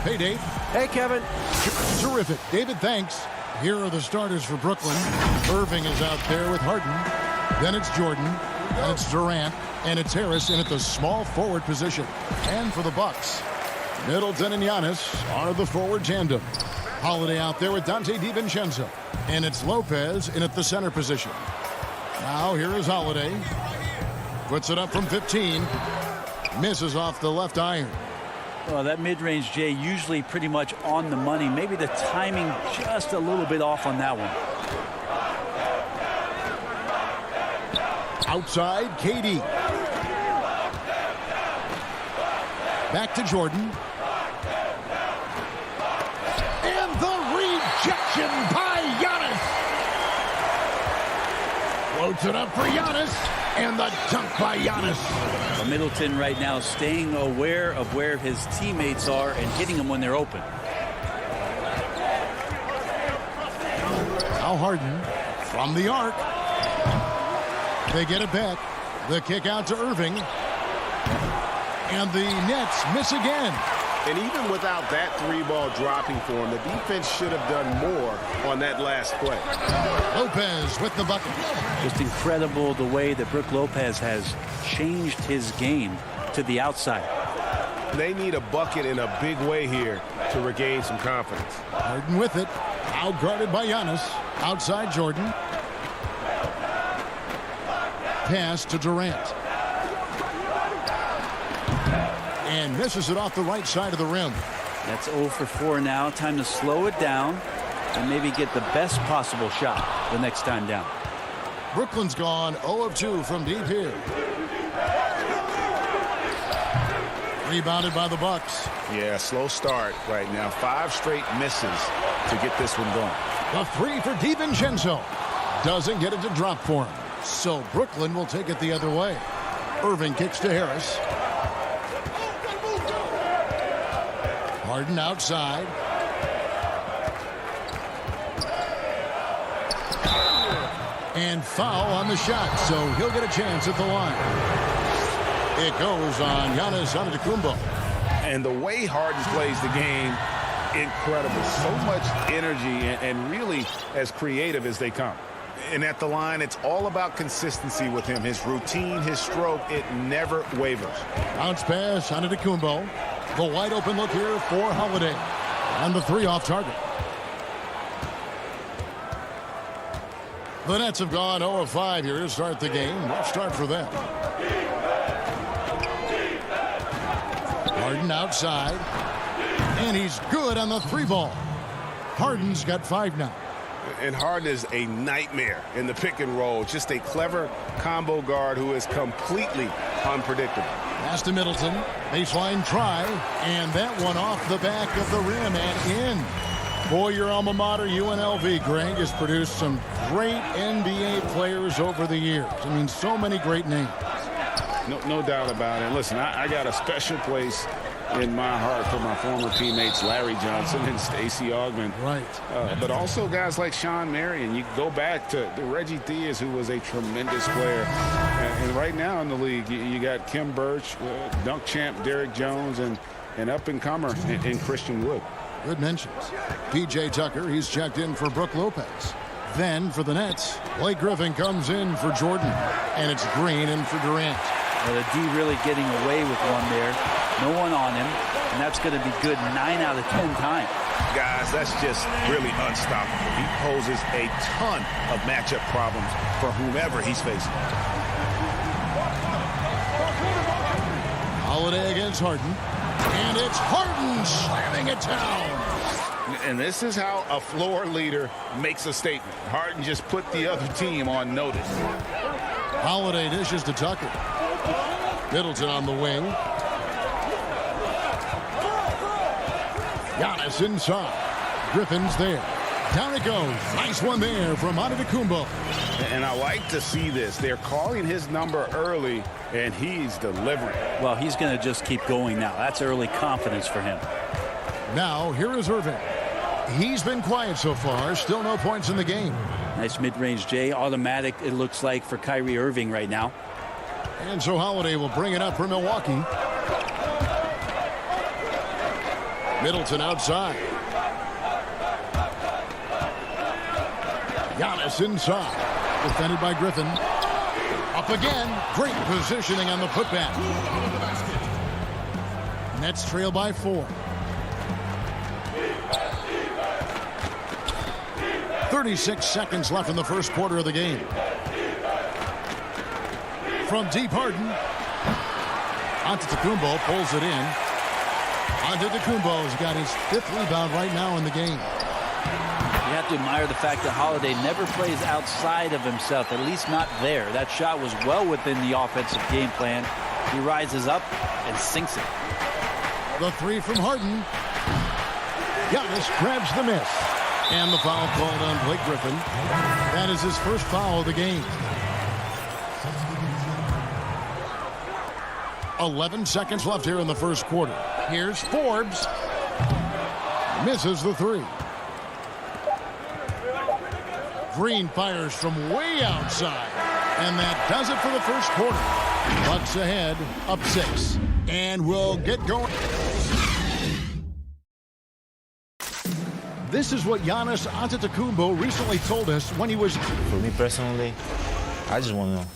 Hey, Dave. Hey, Kevin. Terrific. David, thanks. Here are the starters for Brooklyn. Irving is out there with Harden. Then it's Jordan. Then it's Durant. And it's Harris in at the small forward position. And for the Bucks, Middleton and Giannis are the forward tandem. Holiday out there with Dante DiVincenzo. And it's Lopez in at the center position. Now here is Holiday. Puts it up from 15. Misses off the left iron. Well, that mid-range, Jay, usually pretty much on the money. Maybe the timing just a little bit off on that one. Outside, KD. Back to Jordan. And the rejection by Giannis. Floats it up for Giannis. And the dunk by Giannis. Well, Middleton right now staying aware of where his teammates are and hitting them when they're open. Now Harden from the arc. They get it back. The kick out to Irving. And the Nets miss again. And even without that three-ball dropping for him, the defense should have done more on that last play. Lopez with the bucket. Just incredible the way that Brook Lopez has changed his game to the outside. They need a bucket in a big way here to regain some confidence. Harden with it. Out guarded by Giannis. Outside Jordan. Pass to Durant. And misses it off the right side of the rim. That's 0 for 4 now. Time to slow it down and maybe get the best possible shot the next time down. Brooklyn's gone 0 of 2 from deep here. Rebounded by the Bucks. Yeah, slow start right now. 5 straight misses to get this one going. The three for DiVincenzo. Doesn't get it to drop for him. So Brooklyn will take it the other way. Irving kicks to Harris. Harden outside. And foul on the shot, so he'll get a chance at the line. It goes on Giannis Antetokounmpo. And the way Harden plays the game, incredible. So much energy and really as creative as they come. And at the line, it's all about consistency with him. His routine, his stroke, it never wavers. Bounce pass Antetokounmpo. The wide open look here for Holiday. And the three off target. The Nets have gone 0 of 5 here to start the game. Rough start for them. Harden outside. And he's good on the three ball. Harden's got 5 now. And Harden is a nightmare in the pick and roll. Just a clever combo guard who is completely unpredictable. Pass to Middleton. Baseline try. And that one off the back of the rim and in. Boy, your alma mater, UNLV, Greg, has produced some great NBA players over the years. I mean, so many great names. No doubt about it. Listen, I got a special place in my heart for my former teammates Larry Johnson and Stacey Augmon. Right. But also guys like Sean Marion. You go back to Reggie Theus, who was a tremendous player. And right now in the league, you got Kim Birch, dunk champ Derrick Jones, and up-and-comer in Christian Wood. Good mentions. P.J. Tucker, he's checked in for Brook Lopez. Then for the Nets, Blake Griffin comes in for Jordan. And it's Green in for Durant. Well, the D really getting away with one there. No one on him. And that's going to be good 9 out of 10 times. Guys, that's just really unstoppable. He poses a ton of matchup problems for whomever he's facing. Holiday against Harden. And it's Harden slamming it down. And this is how a floor leader makes a statement. Harden just put the other team on notice. Holiday dishes to Tucker. Middleton on the wing. Giannis inside. Griffin's there. Down it goes. Nice one there from Antetokounmpo. And I like to see this. They're calling his number early, and he's delivering. Well, he's going to just keep going now. That's early confidence for him. Now, here is Irving. He's been quiet so far. Still no points in the game. Nice mid-range, Jay. Automatic, it looks like, for Kyrie Irving right now. And so Holiday will bring it up for Milwaukee. Middleton outside. Giannis inside. Defended by Griffin. Up again. Great positioning on the putback. Nets trail by 4. 36 seconds left in the first quarter of the game. From deep, Harden. Antetokounmpo pulls it in. Antetokounmpo's got his 5th rebound right now in the game. You have to admire the fact that Holiday never plays outside of himself, at least not there. That shot was well within the offensive game plan. He rises up and sinks it. The 3 from Harden. Giannis grabs the miss. And the foul called on Blake Griffin. That is his first foul of the game. 11 seconds left here in the first quarter. Here's Forbes. Misses the 3. Green fires from way outside. And that does it for the first quarter. Bucks ahead, up 6. And we'll get going. This is what Giannis Antetokounmpo recently told us when he was... For me personally, I just want to know.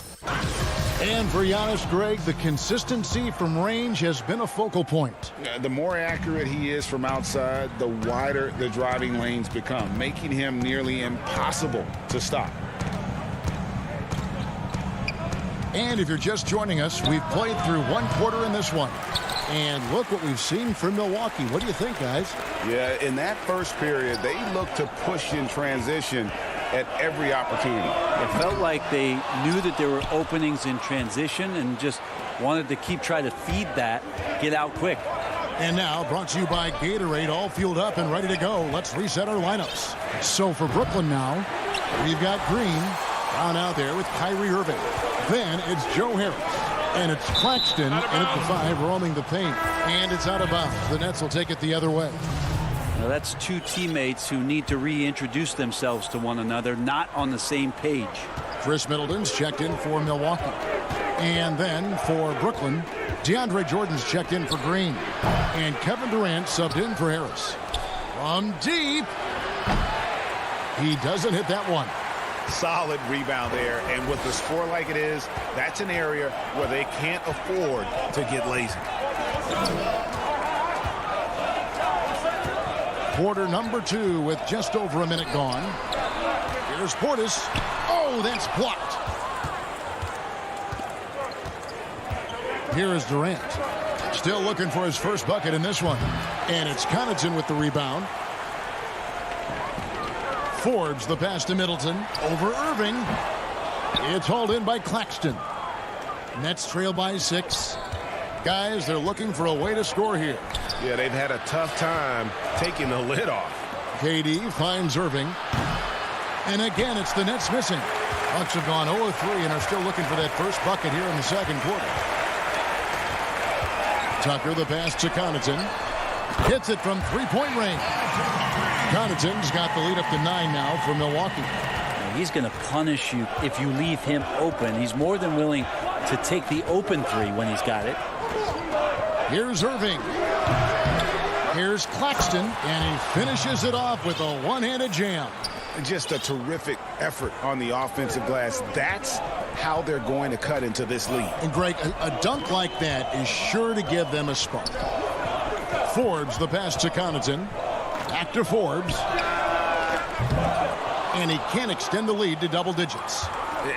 And for Giannis, Greg, the consistency from range has been a focal point. The more accurate he is from outside, the wider the driving lanes become, making him nearly impossible to stop. And if you're just joining us, we've played through 1 quarter in this one. And look what we've seen from Milwaukee. What do you think, guys? Yeah, in that first period, they looked to push in transition at every opportunity. It felt like they knew that there were openings in transition and just wanted to keep trying to feed that, get out quick. And now, brought to you by Gatorade, all fueled up and ready to go. Let's reset our lineups. So for Brooklyn now, we've got Green down out there with Kyrie Irving. Then it's Joe Harris. And it's Claxton in at the 5, roaming the paint. And it's out of bounds. The Nets will take it the other way. Now that's 2 teammates who need to reintroduce themselves to one another, not on the same page. Chris Middleton's checked in for Milwaukee. And then for Brooklyn, DeAndre Jordan's checked in for Green. And Kevin Durant subbed in for Harris. From deep. He doesn't hit that one. Solid rebound there, and with the score like it is, that's an area where they can't afford to get lazy. Quarter number 2 with just over a minute gone. Here's Portis. Oh, that's blocked. Here is Durant. Still looking for his first bucket in this one. And it's Connaughton with the rebound. Forbes the pass to Middleton. Over Irving. It's hauled in by Claxton. Nets trail by 6. Guys, they're looking for a way to score here. Yeah, they've had a tough time taking the lid off. KD finds Irving. And again, it's the Nets missing. Bucks have gone 0-3 and are still looking for that first bucket here in the second quarter. Tucker the pass to Connaughton. Hits it from 3-point range. Connaughton's got the lead up to 9 now for Milwaukee. He's going to punish you if you leave him open. He's more than willing to take the open 3 when he's got it. Here's Irving. Here's Claxton, and he finishes it off with a one-handed jam. Just a terrific effort on the offensive glass. That's how they're going to cut into this lead. And Greg, a dunk like that is sure to give them a spark. Forbes the pass to Connaughton. Back to Forbes. And he can't extend the lead to double digits.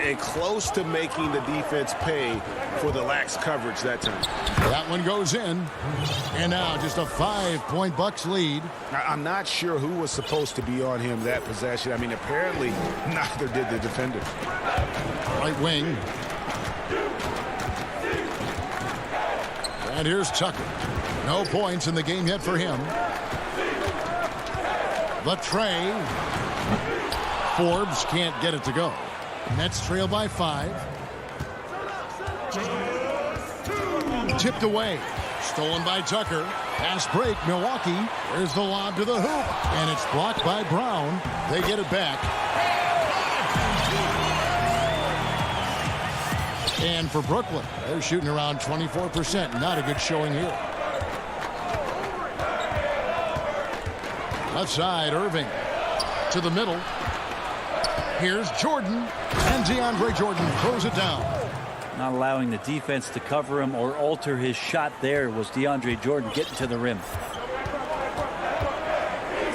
And close to making the defense pay for the lax coverage that time. That one goes in. And now just a 5-point Bucks lead. I'm not sure who was supposed to be on him that possession. I mean, apparently neither did the defender. Right wing. And here's Tucker. No points in the game yet for him. The tray. Forbes can't get it to go. Nets trail by 5. Tipped away. Stolen by Tucker. Pass break, Milwaukee. There's the lob to the hoop. And it's blocked by Brown. They get it back. And for Brooklyn, they're shooting around 24%. Not a good showing here. Left side, Irving. To the middle. Here's Jordan. And DeAndre Jordan throws it down. Not allowing the defense to cover him or alter his shot there was DeAndre Jordan getting to the rim.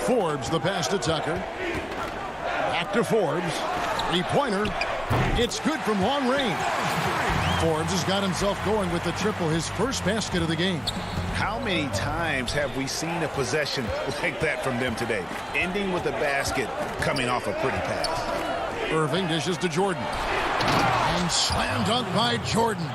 Forbes, the pass to Tucker. Back to Forbes. Three-pointer. It's good from long range. Forbes has got himself going with the triple, his first basket of the game. How many times have we seen a possession like that from them today? Ending with a basket, coming off a pretty pass. Irving dishes to Jordan. And slam dunk by Jordan.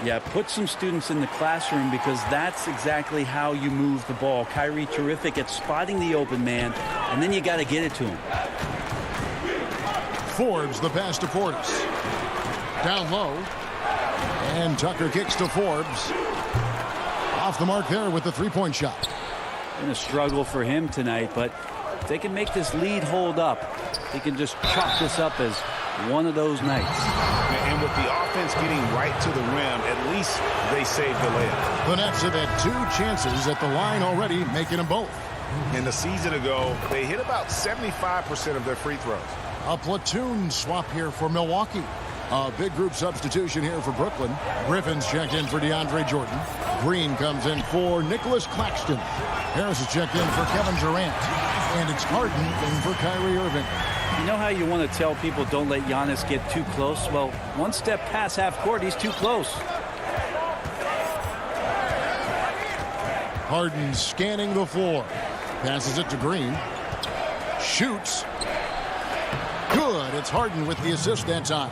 Yeah, put some students in the classroom because that's exactly how you move the ball. Kyrie terrific at spotting the open man, and then you got to get it to him. Forbes, the pass to Portis. Down low. And Tucker kicks to Forbes. Off the mark there with the three-point shot. Been a struggle for him tonight, but if they can make this lead hold up, they can just chalk this up as one of those nights. And with the offense getting right to the rim, at least they saved the layup. The Nets have had 2 chances at the line already, making them both. In the season ago, they hit about 75% of their free throws. A platoon swap here for Milwaukee. A big group substitution here for Brooklyn. Griffin's checked in for DeAndre Jordan. Green comes in for Nicholas Claxton. Harris is checked in for Kevin Durant. And it's Harden in for Kyrie Irving. You know how you want to tell people don't let Giannis get too close? Well, one step past half court, he's too close. Harden scanning the floor. Passes it to Green. Shoots. Good. It's Harden with the assist that time.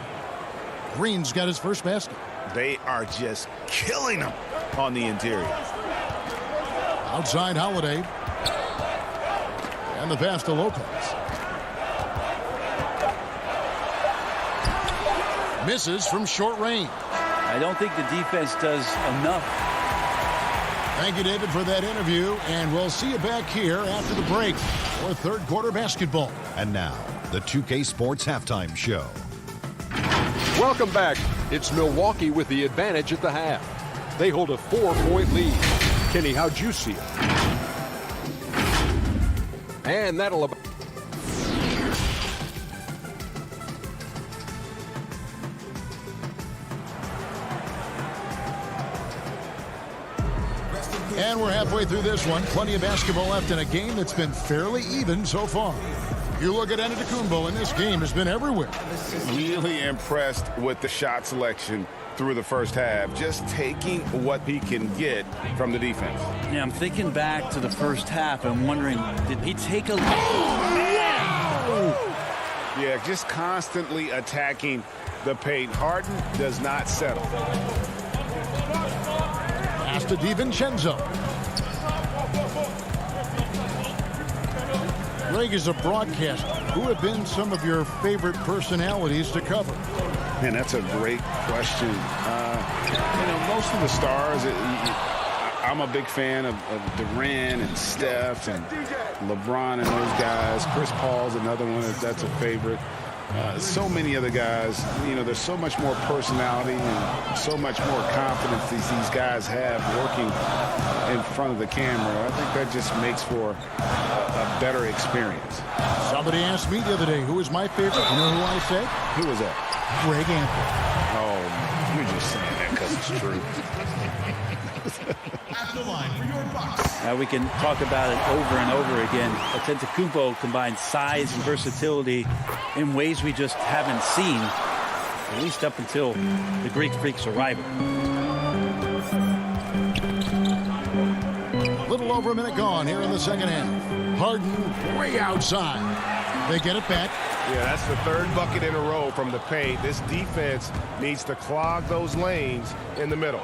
Green's got his first basket. They are just killing them on the interior. Outside Holiday. And the pass to Lopez. Misses from short range. I don't think the defense does enough. Thank you, David, for that interview. And we'll see you back here after the break for third quarter basketball. And now, the 2K Sports Halftime Show. Welcome back. It's Milwaukee with the advantage at the half. They hold a 4-point lead. Kenny, how'd you see it? And that'll about... And we're halfway through this one. Plenty of basketball left in a game that's been fairly even so far. You look at Antetokounmpo, and this game has been everywhere. Really impressed with the shot selection through the first half, just taking what he can get from the defense. Yeah, I'm thinking back to the first half and wondering, did he take a... Yeah, just constantly attacking the paint. Harden does not settle. Pass to DiVincenzo. Greg, is a broadcaster, who have been some of your favorite personalities to cover? Man, that's a great question. Most of the stars, I'm a big fan of Durant and Steph and LeBron and those guys. Chris Paul's another one that's a favorite. So many other guys, there's so much more personality and so much more confidence these guys have working in front of the camera. I think that just makes for a better experience. Somebody asked me the other day, who is my favorite? You know who I said? Who was that? Greg Anthony. Oh, you're just saying that because it's true. Now we can talk about it over and over again. Antetokounmpo combines size and versatility in ways we just haven't seen, at least up until the Greek Freak's arrival. Little over a minute gone here in the second half. Harden way outside. They get it back. Yeah, that's the third bucket in a row from the paint. This defense needs to clog those lanes in the middle.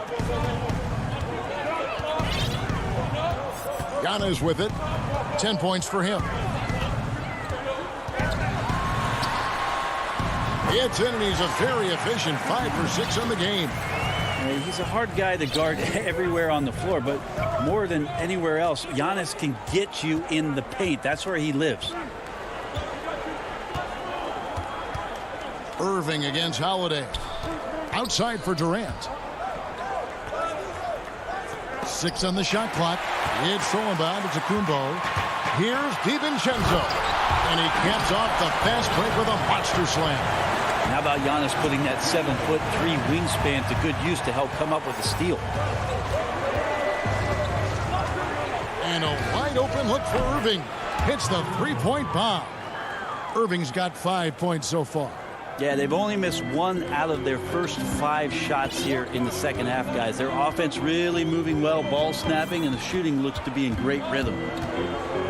Giannis with it. 10 points for him. It's in, and he's a very efficient 5 for 6 on the game. He's a hard guy to guard everywhere on the floor, but more than anywhere else, Giannis can get you in the paint. That's where he lives. Irving against Holiday. Outside for Durant. 6 on the shot clock. It's Solomon. It's Antetokounmpo. Here's DiVincenzo. And he caps off the fast break with a monster slam. How about Giannis putting that 7'3" wingspan to good use to help come up with a steal? And a wide open look for Irving. Hits the three-point bomb. Irving's got 5 points so far. Yeah, they've only missed 1 out of their first 5 shots here in the second half, guys. Their offense really moving well, ball snapping, and the shooting looks to be in great rhythm.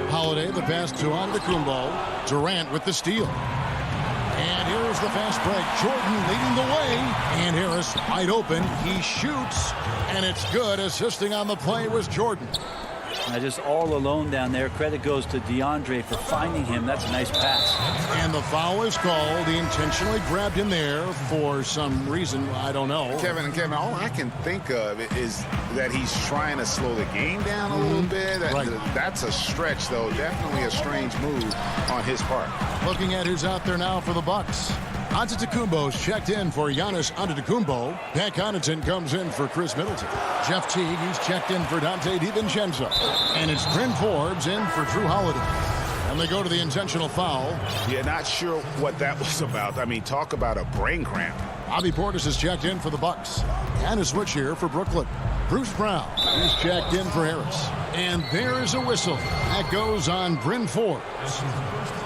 Holiday, the pass to Antetokounmpo. Durant with the steal. And here's the fast break. Jordan leading the way. And Harris wide open. He shoots, and it's good. Assisting on the play was Jordan. Just all alone down there. Credit goes to DeAndre for finding him. That's a nice pass. And the foul is called. He intentionally grabbed him there for some reason. I don't know. Kevin, all I can think of is that he's trying to slow the game down a little bit. That's a stretch, though. Definitely a strange move on his part. Looking at who's out there now for the Bucks. Antetokounmpo's checked in for Giannis Antetokounmpo. Pat Connaughton comes in for Chris Middleton. Jeff Teague, he's checked in for Dante DiVincenzo. And it's Bryn Forbes in for Drew Holiday. And they go to the intentional foul. Yeah, not sure what that was about. I mean, talk about a brain cramp. Bobby Portis is checked in for the Bucks. And a switch here for Brooklyn. Bruce Brown, he's checked in for Harris. And there is a whistle. That goes on Bryn Forbes.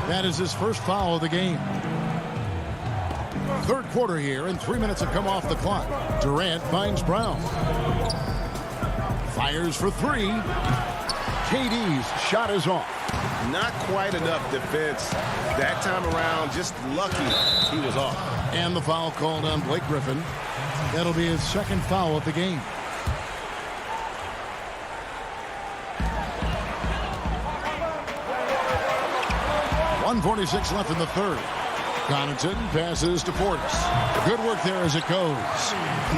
That is his first foul of the game. Third quarter here, and 3 minutes have come off the clock. Durant finds Brown. Fires for 3. KD's shot is off. Not quite enough defense that time around. Just lucky he was off. And the foul called on Blake Griffin. That'll be his second foul of the game. .146 left in the third. Connaughton passes to Portis. Good work there as it goes.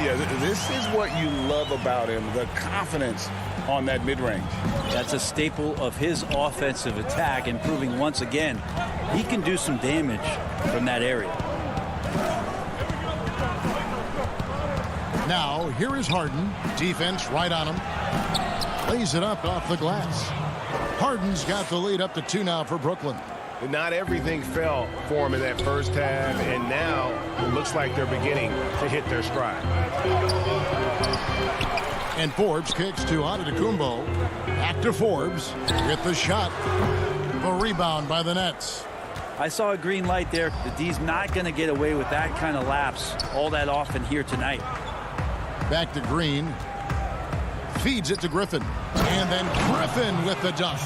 Yeah, this is what you love about him, the confidence on that mid-range. That's a staple of his offensive attack, and proving once again he can do some damage from that area. Now, here is Harden. Defense right on him. Lays it up off the glass. Harden's got the lead up to 2 now for Brooklyn. Not everything fell for him in that first half, and now it looks like they're beginning to hit their stride. And Forbes kicks to Antetokounmpo. Back to Forbes. Get the shot. The rebound by the Nets. I saw a green light there. The D's not going to get away with that kind of lapse all that often here tonight. Back to Green. Feeds it to Griffin. And then Griffin with the dunk.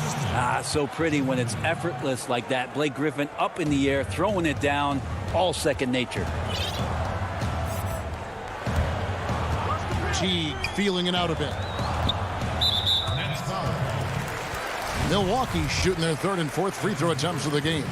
So pretty when it's effortless like that. Blake Griffin up in the air, throwing it down, all second nature. Teague feeling it out a bit. Milwaukee shooting their third and fourth free throw attempts of the game.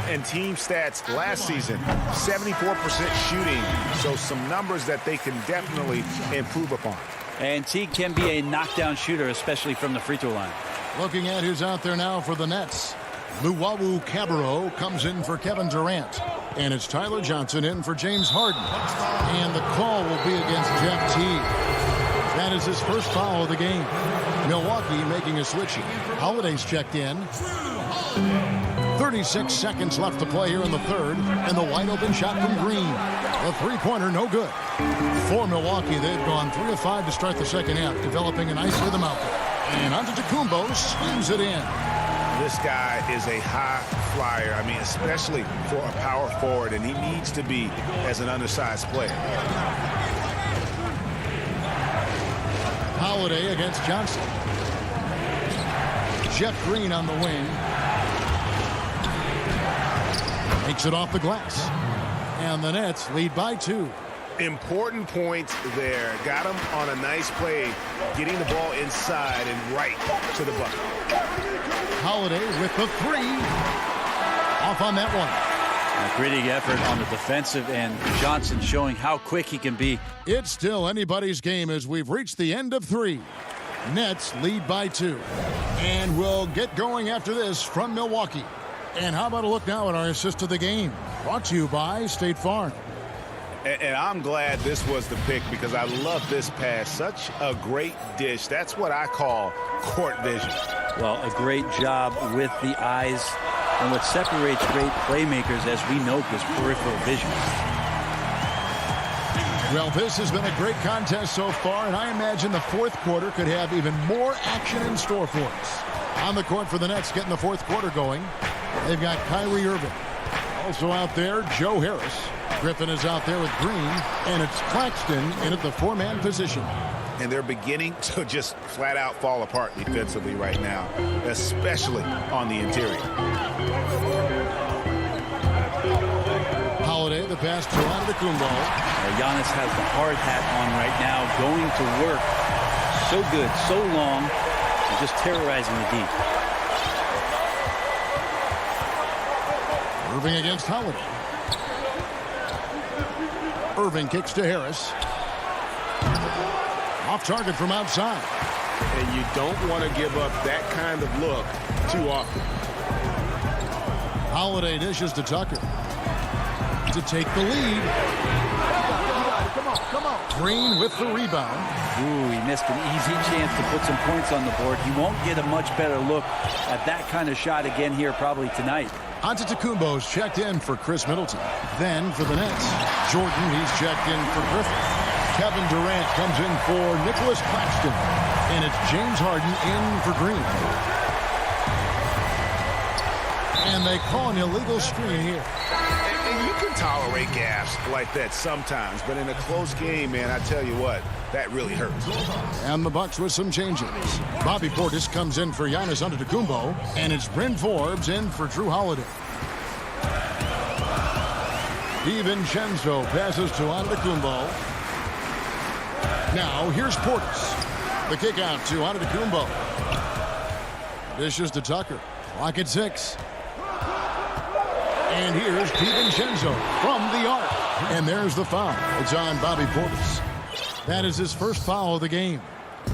And team stats last season, 74% shooting. So some numbers that they can definitely improve upon. And Teague can be a knockdown shooter, especially from the free throw line. Looking at who's out there now for the Nets. Luwawu Cabarrot comes in for Kevin Durant. And it's Tyler Johnson in for James Harden. And the call will be against Jeff Teague. That is his first foul of the game. Milwaukee making a switching. Holiday's checked in. 36 seconds left to play here in the third. And the wide open shot from Green. The three-pointer no good. For Milwaukee, they've gone 3 of 5 to start the second half, developing a nice rhythm out there. And Antetokounmpo slams it in. This guy is a high flyer. I mean, especially for a power forward, and he needs to be as an undersized player. Holiday against Johnson. Jeff Green on the wing. Takes it off the glass. And the Nets lead by 2. Important points there. Got him on a nice play, getting the ball inside and right to the bucket. Holiday with the 3. Off on that one. A gritty effort on the defensive end. Johnson showing how quick he can be. It's still anybody's game as we've reached the end of 3. Nets lead by 2. And we'll get going after this from Milwaukee. And how about a look now at our assist of the game? Brought to you by State Farm. And I'm glad this was the pick because I love this pass. Such a great dish. That's what I call court vision. Well, a great job with the eyes. And what separates great playmakers, as we note, is peripheral vision. Well, this has been a great contest so far, and I imagine the fourth quarter could have even more action in store for us. On the court for the Nets, getting the fourth quarter going, they've got Kyrie Irving. Also out there, Joe Harris. Griffin is out there with Green, and it's Claxton in at the four-man position. And they're beginning to just flat out fall apart defensively right now, especially on the interior. Holiday, the pass to Antetokounmpo. Giannis has the hard hat on right now, going to work. So good, so long, and just terrorizing the deep. Irving against Holiday. Irving kicks to Harris. Off target from outside. And you don't want to give up that kind of look too often. Holiday dishes to Tucker to take the lead. Come on. Green with the rebound. Ooh, he missed an easy chance to put some points on the board. He won't get a much better look at that kind of shot again here probably tonight. Antetokounmpo's checked in for Chris Middleton. Then for the Nets, Jordan, he's checked in for Griffin. Kevin Durant comes in for Nicholas Claxton. And it's James Harden in for Green. And they call an illegal screen here. And you can tolerate gaffes like that sometimes, but in a close game, man, I tell you what, that really hurts. And the Bucks with some changes. Bobby Portis comes in for Giannis Antetokounmpo, and it's Bryn Forbes in for Drew Holiday. DiVincenzo passes to Antetokounmpo. Now here's Portis. The kick out to Antetokounmpo. Dishes to Tucker. Clock at 6. And here's DiVincenzo from the arc. And there's the foul. It's on Bobby Portis. That is his first foul of the game.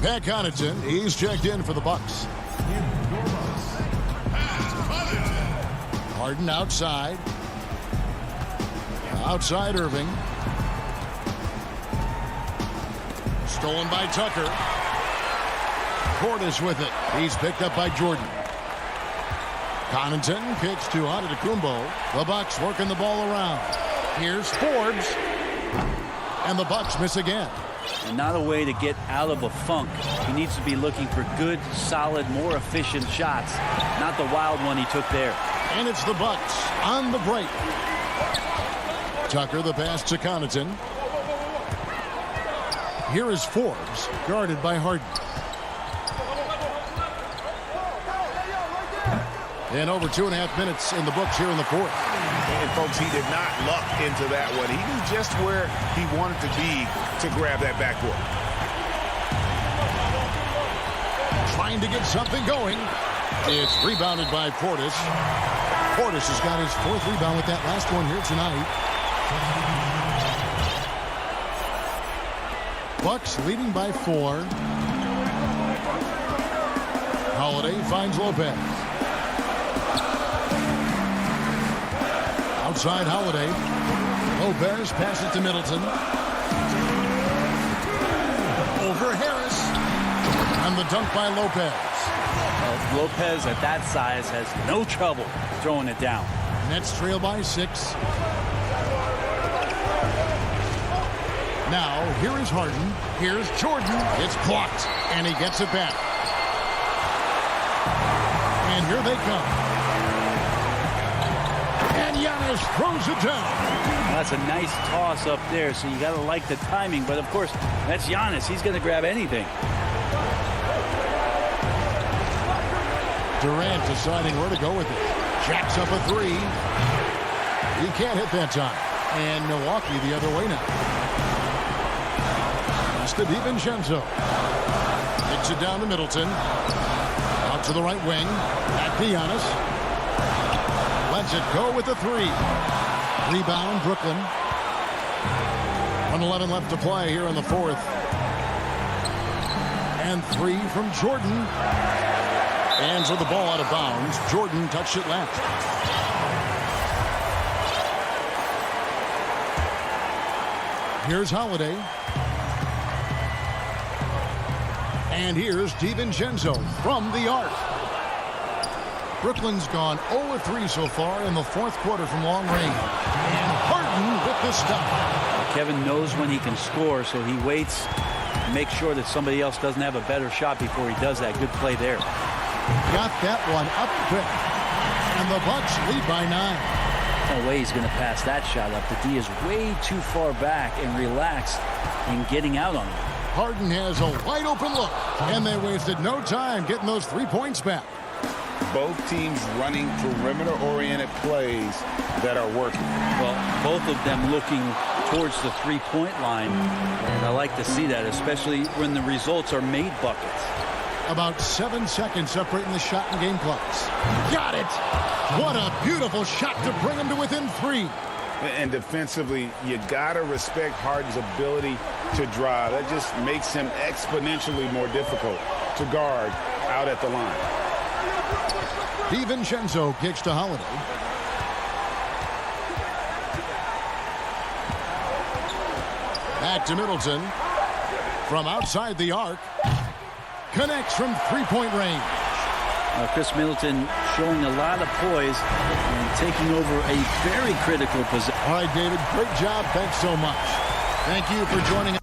Pat Connaughton, he's checked in for the Bucks. Harden outside. Outside Irving. Stolen by Tucker. Portis with it. He's picked up by Jordan. Connaughton kicks to Antetokounmpo. The Bucks working the ball around. Here's Forbes. And the Bucks miss again. And not a way to get out of a funk. He needs to be looking for good, solid, more efficient shots. Not the wild one he took there. And it's the Bucks on the break. Tucker, the pass to Connaughton. Here is Forbes, guarded by Harden. And over 2.5 minutes in the books here in the fourth. And folks, he did not luck into that one. He knew just where he wanted to be to grab that backboard. Trying to get something going. It's rebounded by Portis. Portis has got his fourth rebound with that last one here tonight. Bucks leading by 4. Holiday finds Lopez. Outside Holiday. Lopez passes to Middleton. Over Harris. And the dunk by Lopez. Lopez at that size has no trouble throwing it down. Nets trail by 6. Now, here is Harden. Here's Jordan. It's blocked. And he gets it back. And here they come. And Giannis throws it down. That's a nice toss up there, so you got to like the timing. But, of course, that's Giannis. He's going to grab anything. Durant deciding where to go with it. Jacks up a 3. He can't hit that time. And Milwaukee the other way now. That's to DiVincenzo. Kicks it down to Middleton. Out to the right wing. Back to Giannis. Lets it go with the 3. Rebound, Brooklyn. 1:11 left to play here in the fourth. And 3 from Jordan. And so the ball out of bounds. Jordan touched it last. Here's Holiday. And here's DiVincenzo from the arc. Brooklyn's gone 0-3 so far in the fourth quarter from long range. And Harden with the stop. Kevin knows when he can score, so he waits to make sure that somebody else doesn't have a better shot before he does that. Good play there. Got that one up quick. And the Bucks lead by 9. No way he's going to pass that shot up. The D is way too far back and relaxed in getting out on it. Harden has a wide open look. And they wasted no time getting those 3 points back. Both teams running perimeter-oriented plays that are working. Well, both of them looking towards the three-point line. And I like to see that, especially when the results are made buckets. About 7 seconds separating the shot and game clocks. Got it! What a beautiful shot to bring him to within 3. And defensively, you got to respect Harden's ability to drive. That just makes him exponentially more difficult to guard out at the line. DiVincenzo kicks to Holiday. Back to Middleton. From outside the arc. Connects from three-point range. Chris Middleton showing a lot of poise and taking over a very critical position. All right, David, great job. Thanks so much. Thank you for joining us.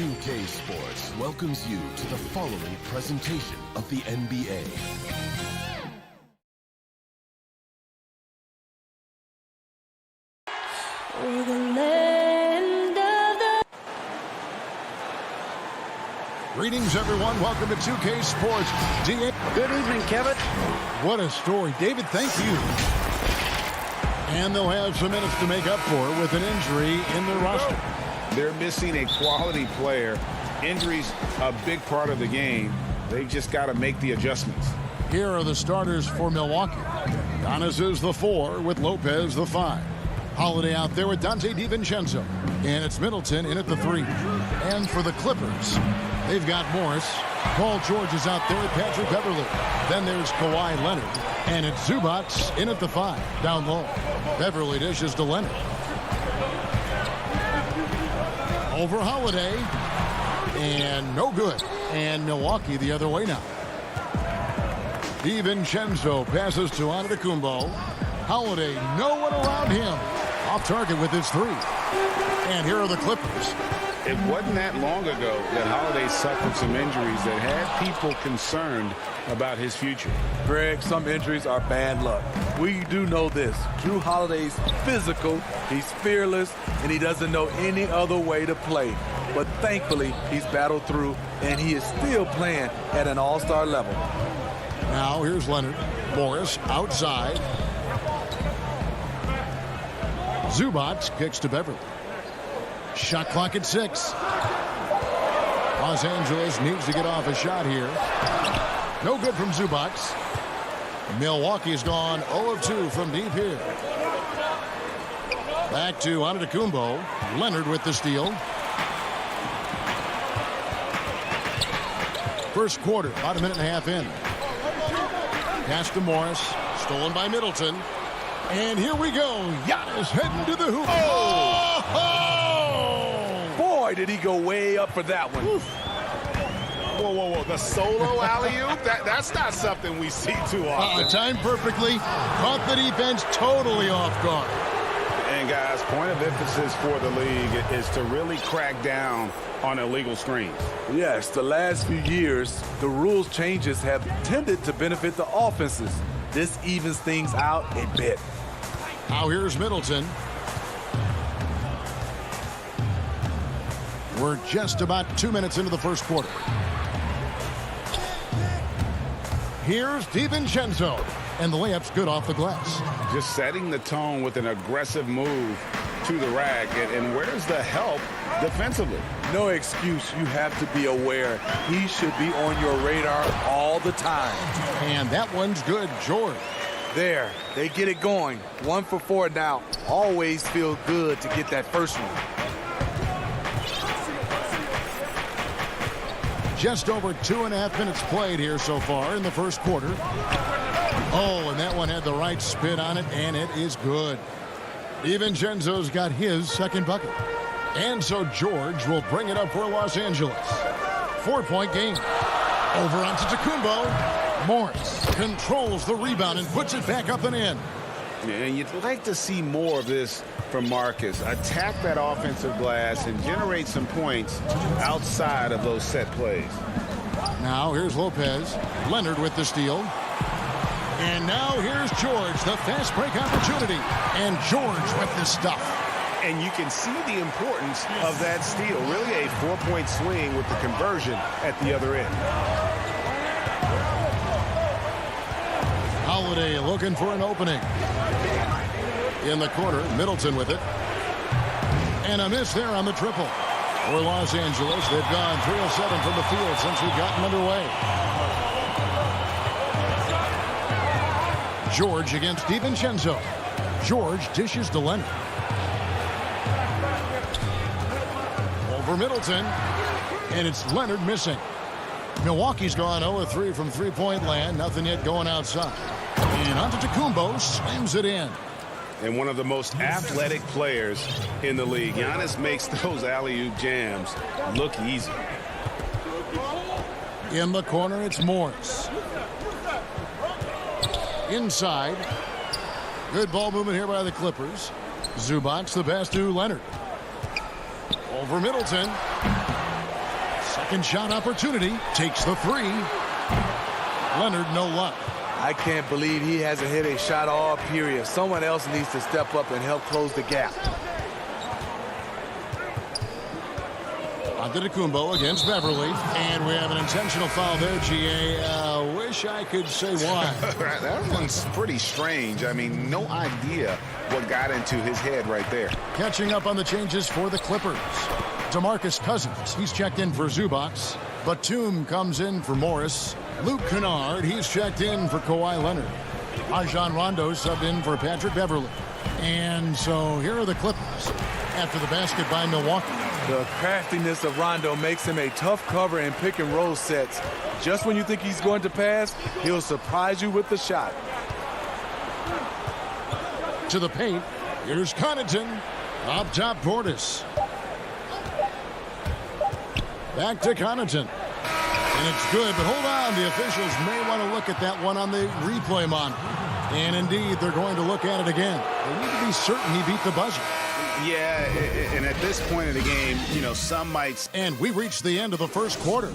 2K Sports welcomes you to the following presentation of the NBA. Greetings, everyone. Welcome to 2K Sports. Good evening, Kevin. What a story. David, thank you. And they'll have some minutes to make up for with an injury in their roster. They're missing a quality player. Injuries a big part of the game. They've just got to make the adjustments. Here are the starters for Milwaukee. Giannis is the 4 with Lopez the 5. Holiday out there with Dante DiVincenzo. And it's Middleton in at the 3. And for the Clippers, they've got Morris. Paul George is out there with Patrick Beverley. Then there's Kawhi Leonard. And it's Zubac in at the 5, down low. Beverley dishes to Leonard. Over Holiday. And no good. And Milwaukee the other way now. DiVincenzo passes to Antetokounmpo. Holiday, no one around him. Off target with his 3. And here are the Clippers. It wasn't that long ago that Holiday suffered some injuries that had people concerned about his future. Greg, some injuries are bad luck. We do know this. Drew Holiday's physical, he's fearless, and he doesn't know any other way to play. But thankfully, he's battled through, and he is still playing at an all-star level. Now here's Leonard. Morris outside. Zubac kicks to Beverly. Shot clock at 6. Los Angeles needs to get off a shot here. No good from Zubac. Milwaukee's gone 0 of 2 from deep here. Back to Antetokounmpo. Leonard with the steal. First quarter, about a minute and a half in. Pass to Morris. Stolen by Middleton. And here we go. Giannis heading to the hoop. Boy, did he go way up for that one. Oof. Whoa, whoa, whoa. The solo alley-oop? That's not something we see too often. Timed perfectly. Caught the defense totally off guard. And, guys, point of emphasis for the league is to really crack down on illegal screens. Yes, the last few years, the rules changes have tended to benefit the offenses. This evens things out a bit. Now here's Middleton. We're just about 2 minutes into the first quarter. Here's DiVincenzo. And the layup's good off the glass. Just setting the tone with an aggressive move to the rack. And where's the help defensively? No excuse. You have to be aware. He should be on your radar all the time. And that one's good, George. There, they get it going. 1 for 4 now. Always feel good to get that first one. Just over 2.5 minutes played here so far in the first quarter. Oh, and that one had the right spin on it, and it is good. DiVincenzo's got his second bucket. And so George will bring it up for Los Angeles. 4-point game. Over onto Antetokounmpo. Morris controls the rebound and puts it back up and in. And you'd like to see more of this from Marcus. Attack that offensive glass and generate some points outside of those set plays. Now here's Lopez. Leonard with the steal. And now here's George, the fast break opportunity. And George with the stuff. And you can see the importance of that steal. Really a 4-point swing with the conversion at the other end. Holiday looking for an opening. In the corner, Middleton with it. And a miss there on the triple. For Los Angeles, they've gone 3 of 7 from the field since we've gotten underway. George against DiVincenzo. George dishes to Leonard. Over Middleton. And it's Leonard missing. Milwaukee's gone 0 of 3 from three-point land. Nothing yet going outside. And Antetokounmpo slams it in. And one of the most athletic players in the league. Giannis makes those alley-oop jams look easy. In the corner, it's Morris. Inside. Good ball movement here by the Clippers. Zubac the pass to Leonard. Over Middleton. Second shot opportunity. Takes the three. Leonard, no luck. I can't believe he hasn't hit a shot all period. Someone else needs to step up and help close the gap. Antetokounmpo against Beverly. And we have an intentional foul there, GA. Wish I could say why. That one's pretty strange. I mean, no idea what got into his head right there. Catching up on the changes for the Clippers. DeMarcus Cousins, he's checked in for Zubac. Batum comes in for Morris. Luke Kennard, he's checked in for Kawhi Leonard. Rajon Rondo subbed in for Patrick Beverly. And so here are the Clippers after the basket by Milwaukee. The craftiness of Rondo makes him a tough cover in pick and roll sets. Just when you think he's going to pass, he'll surprise you with the shot. To the paint, here's Connaughton. Up top, Portis. Back to Connaughton. And it's good, but hold on. The officials may want to look at that one on the replay monitor. And indeed, they're going to look at it again. They need to be certain he beat the buzzer. Yeah, and at this point of the game, you know, some might... And we reached the end of the first quarter.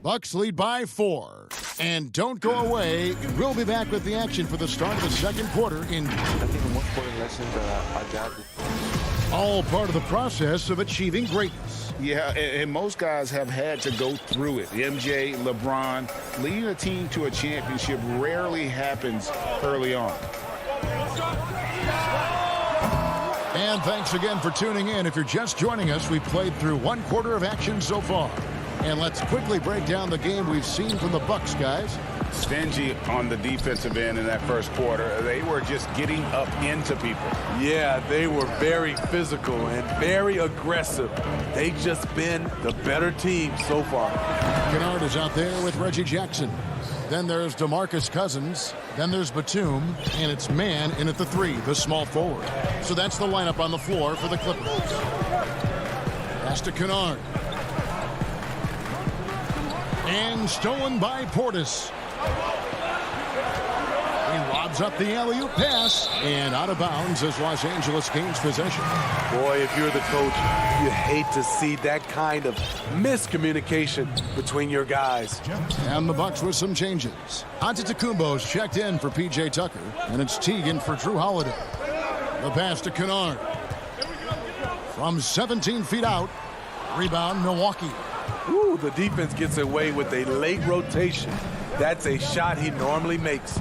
Bucks lead by 4. And don't go away. We'll be back with the action for the start of the second quarter in... I think the most important lesson that I got is... all part of the process of achieving greatness. Yeah, and most guys have had to go through it. MJ, LeBron, leading a team to a championship rarely happens early on. And thanks again for tuning in. If you're just joining us, we've played through one quarter of action so far. And let's quickly break down the game we've seen from the Bucks, guys. Stingy on the defensive end in that first quarter. They were just getting up into people. Yeah, they were very physical and very aggressive. They just been the better team so far. Kennard is out there with Reggie Jackson. Then there's DeMarcus Cousins. Then there's Batum. And it's Mann in at the 3, the small forward. So that's the lineup on the floor for the Clippers. Pass to Kennard. And stolen by Portis. He lobs up the alley-oop pass. And out of bounds as Los Angeles gains possession. Boy, if you're the coach, you hate to see that kind of miscommunication between your guys. And the Bucks with some changes. Antetokounmpo's checked in for P.J. Tucker. And it's Teagan for Drew Holiday. The pass to Kennard. From 17 feet out. Rebound, Milwaukee. Ooh, the defense gets away with a late rotation. That's a shot he normally makes.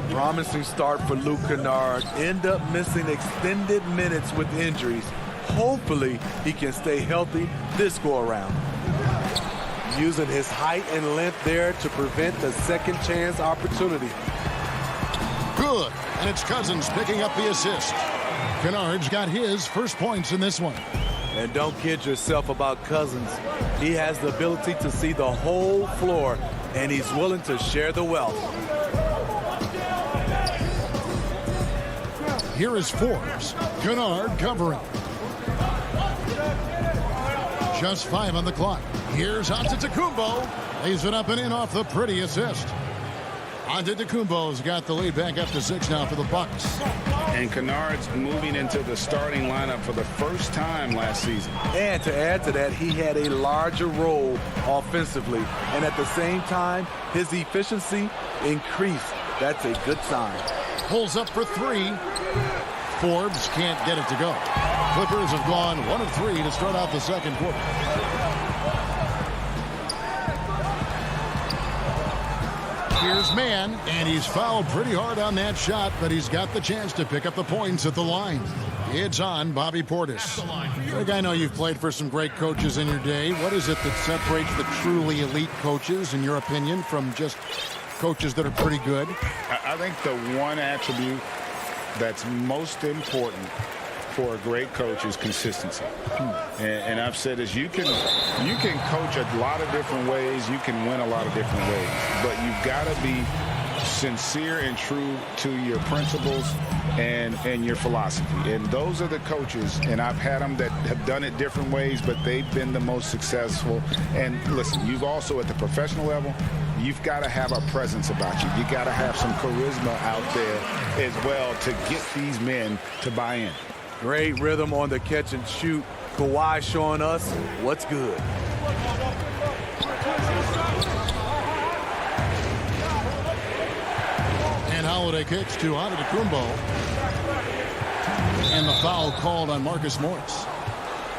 Promising start for Luke Kennard. End up missing extended minutes with injuries. Hopefully, he can stay healthy this go-around. Using his height and length there to prevent the second chance opportunity. Good. And it's Cousins picking up the assist. Kennard's got his first points in this one. And don't kid yourself about Cousins. He has the ability to see the whole floor, and he's willing to share the wealth. Here is Forbes. Kennard covering. Just 5 on the clock. Here's Antetokounmpo. Lays it up and in off the pretty assist. Antetokounmpo's got the lead back up to 6 now for the Bucks. And Kennard's moving into the starting lineup for the first time last season. And to add to that, he had a larger role offensively. And at the same time, his efficiency increased. That's a good sign. Pulls up for 3. Forbes can't get it to go. Clippers have gone 1 of 3 to start out the second quarter. Here's Mann, and he's fouled pretty hard on that shot, but he's got the chance to pick up the points at the line. It's on Bobby Portis. Greg, I know you've played for some great coaches in your day. What is it that separates the truly elite coaches, in your opinion, from just coaches that are pretty good? I think the one attribute that's most important for a great coach is consistency. And I've said this, you can coach a lot of different ways, you can win a lot of different ways, but you've got to be sincere and true to your principles and your philosophy. And those are the coaches, and I've had them that have done it different ways, but they've been the most successful. And listen, you've also at the professional level, you've got to have a presence about you. You got to have some charisma out there as well to get these men to buy in. Great rhythm on the catch and shoot. Kawhi showing us what's good. Holiday kicks to Antetokounmpo. And the foul called on Marcus Morris.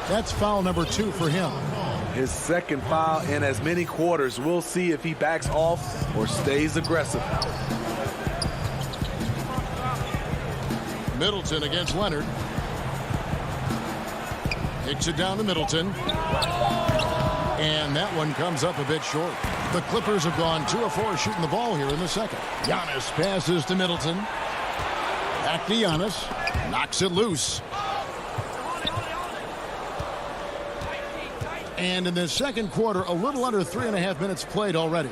That's foul number 2 for him. His second foul in as many quarters. We'll see if he backs off or stays aggressive. Middleton against Leonard. Kicks it down to Middleton. And that one comes up a bit short. The Clippers have gone 2 of 4 shooting the ball here in the second. Giannis passes to Middleton. Back to Giannis. Knocks it loose. And in the second quarter, a little under 3.5 minutes played already.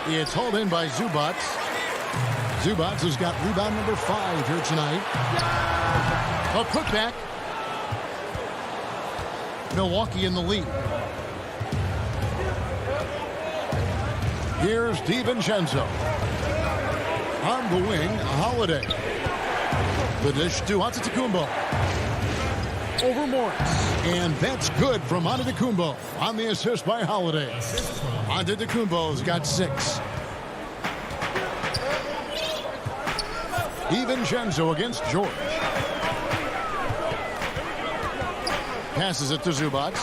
It's hauled in by Zubac. Zubac has got rebound number 5 here tonight. A putback. Milwaukee in the lead. Here's DiVincenzo. On the wing, Holiday. The dish to Antetokounmpo. Over Morris. And that's good from Antetokounmpo on the assist by Holiday. Antetokounmpo's got 6. DiVincenzo against George. Passes it to Zubac.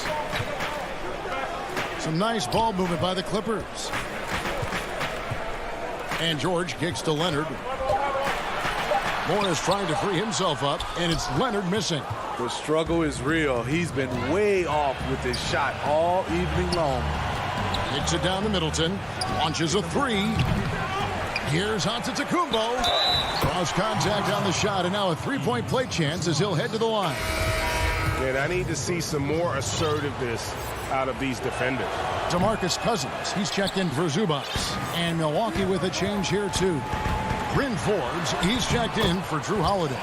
Some nice ball movement by the Clippers. And George kicks to Leonard. Morris trying to free himself up, and it's Leonard missing. The struggle is real. He's been way off with his shot all evening long. Kicks it down to Middleton. Launches a 3. Here's Antetokounmpo. Cross contact on the shot, and now a 3-point play chance as he'll head to the line. And I need to see some more assertiveness out of these defenders. DeMarcus Cousins, he's checked in for Zubac. And Milwaukee with a change here too. Bryn Forbes, he's checked in for Drew Holiday.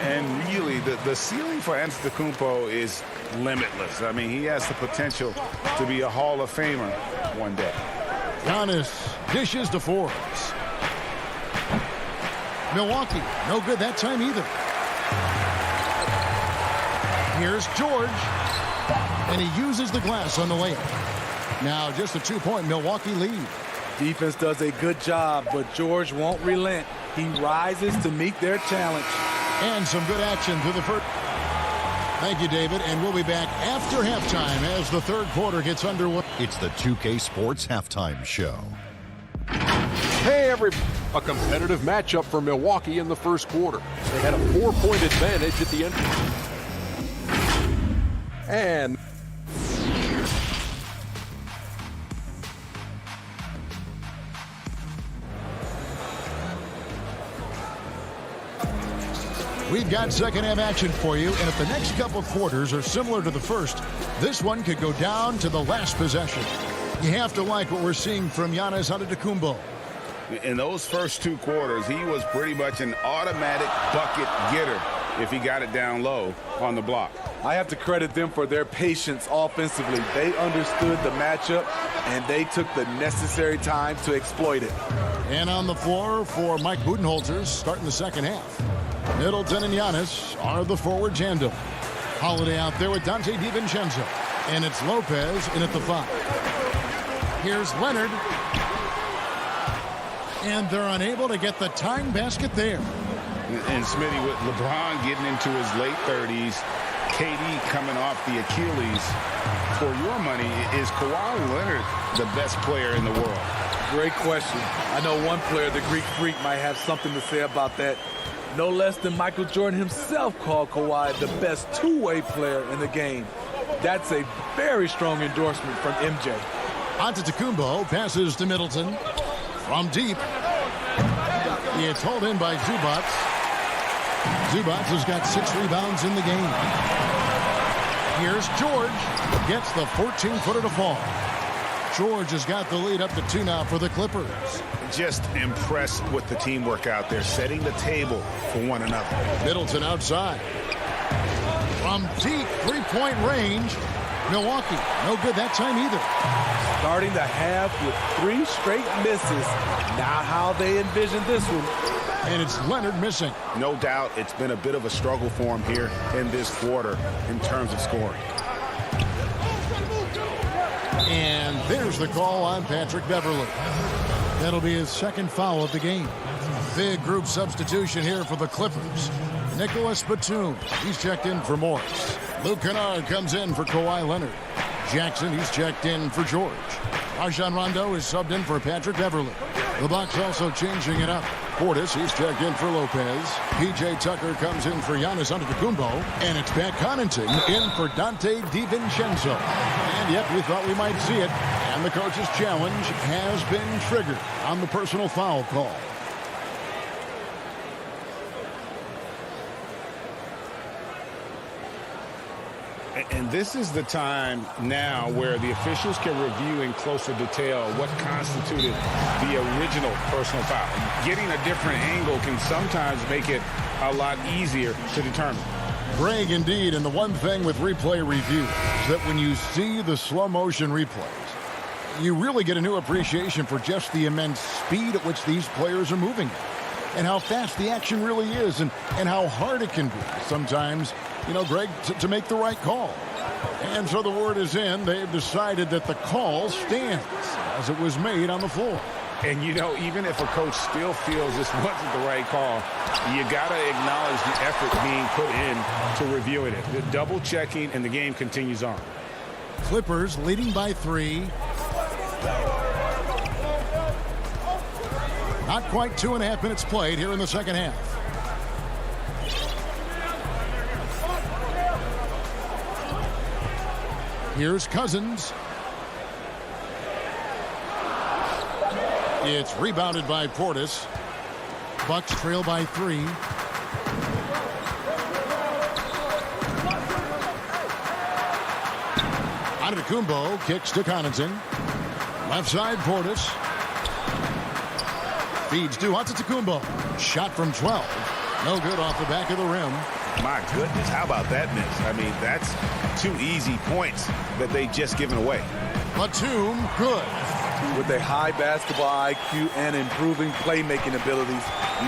And really, the ceiling for Antetokounmpo is limitless. I mean, he has the potential to be a Hall of Famer one day. Giannis dishes to Forbes. Milwaukee, no good that time either. Here's George. And he uses the glass on the layup. Now just a 2-point Milwaukee lead. Defense does a good job, but George won't relent. He rises to meet their challenge. And some good action through the first. Thank you, David. And we'll be back after halftime as the third quarter gets underway. It's the 2K Sports Halftime Show. Hey, a competitive matchup for Milwaukee in the first quarter. They had a 4-point advantage at the end. And we've got second half action for you, and if the next couple of quarters are similar to the first, this one could go down to the last possession. You have to like what we're seeing from Giannis Antetokounmpo. In those first 2 quarters, he was pretty much an automatic bucket getter if he got it down low on the block. I have to credit them for their patience offensively. They understood the matchup, and they took the necessary time to exploit it. And on the floor for Mike Budenholzer starting the second half. Middleton and Giannis are the forward tandem. Holiday out there with Dante DiVincenzo. And it's Lopez in at the 5. Here's Leonard. And they're unable to get the tying basket there. And Smitty, with LeBron getting into his late 30s, KD coming off the Achilles, for your money, is Kawhi Leonard the best player in the world? Great question. I know one player, the Greek Freak, might have something to say about that. No less than Michael Jordan himself called Kawhi the best two-way player in the game. That's a very strong endorsement from MJ. Antetokounmpo passes to Middleton. From deep. It's hauled in by Zubac. Zubac has got 6 rebounds in the game. Here's George. Gets the 14-footer to fall. George has got the lead up to 2 now for the Clippers. Just impressed with the teamwork out there, setting the table for one another. Middleton outside. From deep 3-point range. Milwaukee, no good that time either. Starting the half with 3 straight misses. Now how they envision this one. And it's Leonard missing. No doubt it's been a bit of a struggle for him here in this quarter in terms of scoring. And There's the call on Patrick Beverley. That'll be his second foul of the game. Big group substitution here for the Clippers. Nicholas Batum, he's checked in for Morris. Luke Kennard comes in for Kawhi Leonard. Jackson, he's checked in for George. Rajon Rondo is subbed in for Patrick Beverley. The Bucks also changing it up. Portis, he's checked in for Lopez. P.J. Tucker comes in for Giannis Antetokounmpo. And it's Pat Connaughton in for Dante DiVincenzo. And yep, we thought we might see it. And the coach's challenge has been triggered on the personal foul call. And this is the time now where the officials can review in closer detail what constituted the original personal foul. Getting a different angle can sometimes make it a lot easier to determine. Greg, indeed, and the one thing with replay review is that when you see the slow motion replays, you really get a new appreciation for just the immense speed at which these players are moving and how fast the action really is and how hard it can be sometimes, you know, Greg, to make the right call. And so the word is in. They've decided that the call stands as it was made on the floor. And, you know, even if a coach still feels this wasn't the right call, you got to acknowledge the effort being put in to reviewing it. The double checking, and the game continues on. Clippers leading by 3. Not quite 2.5 minutes played here in the second half. Here's Cousins. It's rebounded by Portis. Bucks trail by 3. Antetokounmpo kicks to Connaughton. Left side, Portis. Feeds to Antetokounmpo. Shot from 12. No good off the back of the rim. My goodness, how about that miss? I mean, that's 2 easy points that they just given away. Batum, good. With a high basketball IQ and improving playmaking abilities,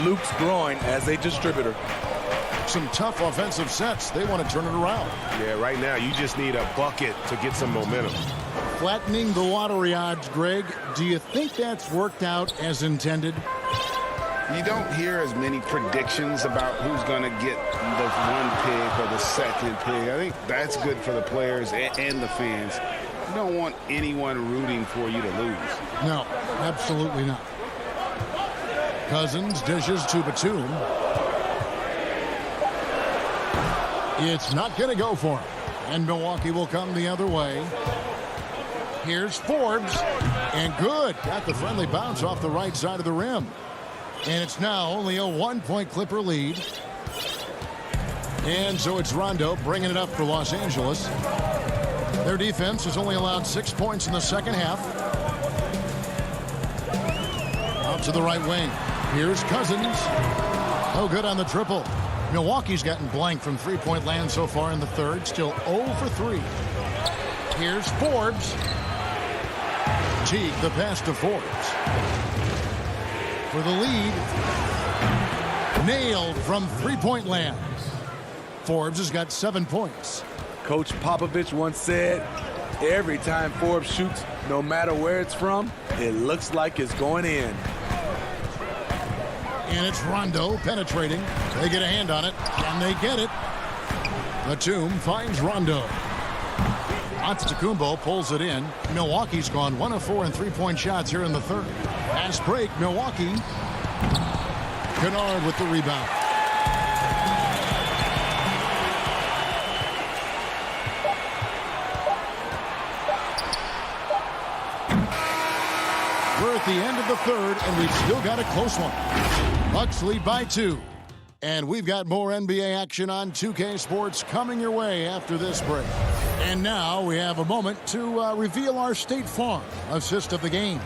Luke's growing as a distributor. Some tough offensive sets. They want to turn it around. Yeah, right now you just need a bucket to get some momentum. Flattening the lottery odds, Greg. Do you think that's worked out as intended? You don't hear as many predictions about who's going to get the 1 pick or the 2nd pick. I think that's good for the players and the fans. You don't want anyone rooting for you to lose. No, absolutely not. Cousins dishes to Batum. It's not going to go for him. And Milwaukee will come the other way. Here's Forbes. And good. Got the friendly bounce off the right side of the rim. And it's now only a 1-point Clipper lead. And so it's Rondo bringing it up for Los Angeles. Their defense has only allowed 6 points in the second half. Out to the right wing. Here's Cousins. No good on the triple. Milwaukee's gotten blank from three-point land so far in the third. Still 0 for 3. Here's Forbes. Teague, the pass to Forbes. For the lead. Nailed from three-point land. Forbes has got 7 points. Coach Popovich once said, every time Forbes shoots, no matter where it's from, it looks like it's going in. And it's Rondo penetrating. They get a hand on it, and they get it. Batum finds Rondo. Antetokounmpo pulls it in. Milwaukee's gone 1 of 4 in three-point shots here in the third. Fast break, Milwaukee. Kennard with the rebound. We're at the end of the third, and we've still got a close one. Bucks lead by 2. And we've got more NBA action on 2K Sports coming your way after this break. And now we have a moment to reveal our State Farm assist of the game.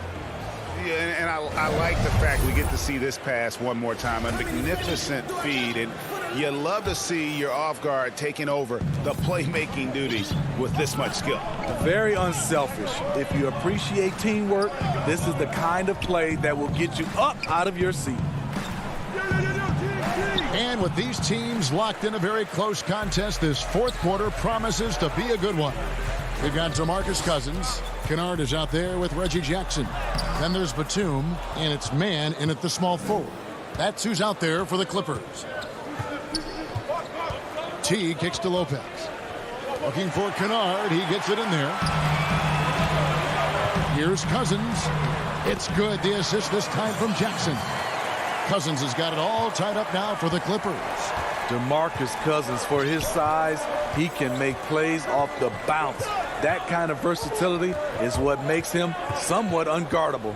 Yeah, and I like the fact we get to see this pass one more time. A magnificent feed, and you love to see your off guard taking over the playmaking duties with this much skill. Very unselfish. If you appreciate teamwork, this is the kind of play that will get you up out of your seat. And with these teams locked in a very close contest, this fourth quarter promises to be a good one. We've got DeMarcus Cousins, Kennard is out there with Reggie Jackson. Then there's Batum, and it's man in at the small forward. That's who's out there for the Clippers. T kicks to Lopez. Looking for Kennard. He gets it in there. Here's Cousins. It's good. The assist this time from Jackson. Cousins has got it all tied up now for the Clippers. DeMarcus Cousins, for his size, he can make plays off the bounce. That kind of versatility is what makes him somewhat unguardable.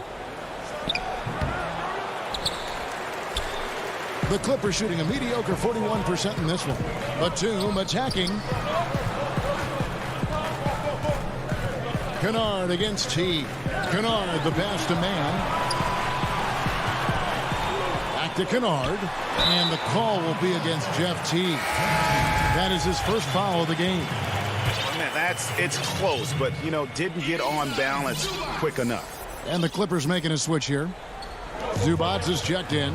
The Clippers shooting a mediocre 41% in this one. Batum attacking. Kennard against T. Kennard, the pass to man. Back to Kennard. And the call will be against Jeff T. That is his first foul of the game. Man, it's close, but, you know, didn't get on balance quick enough. And the Clippers making a switch here. Zubac is checked in.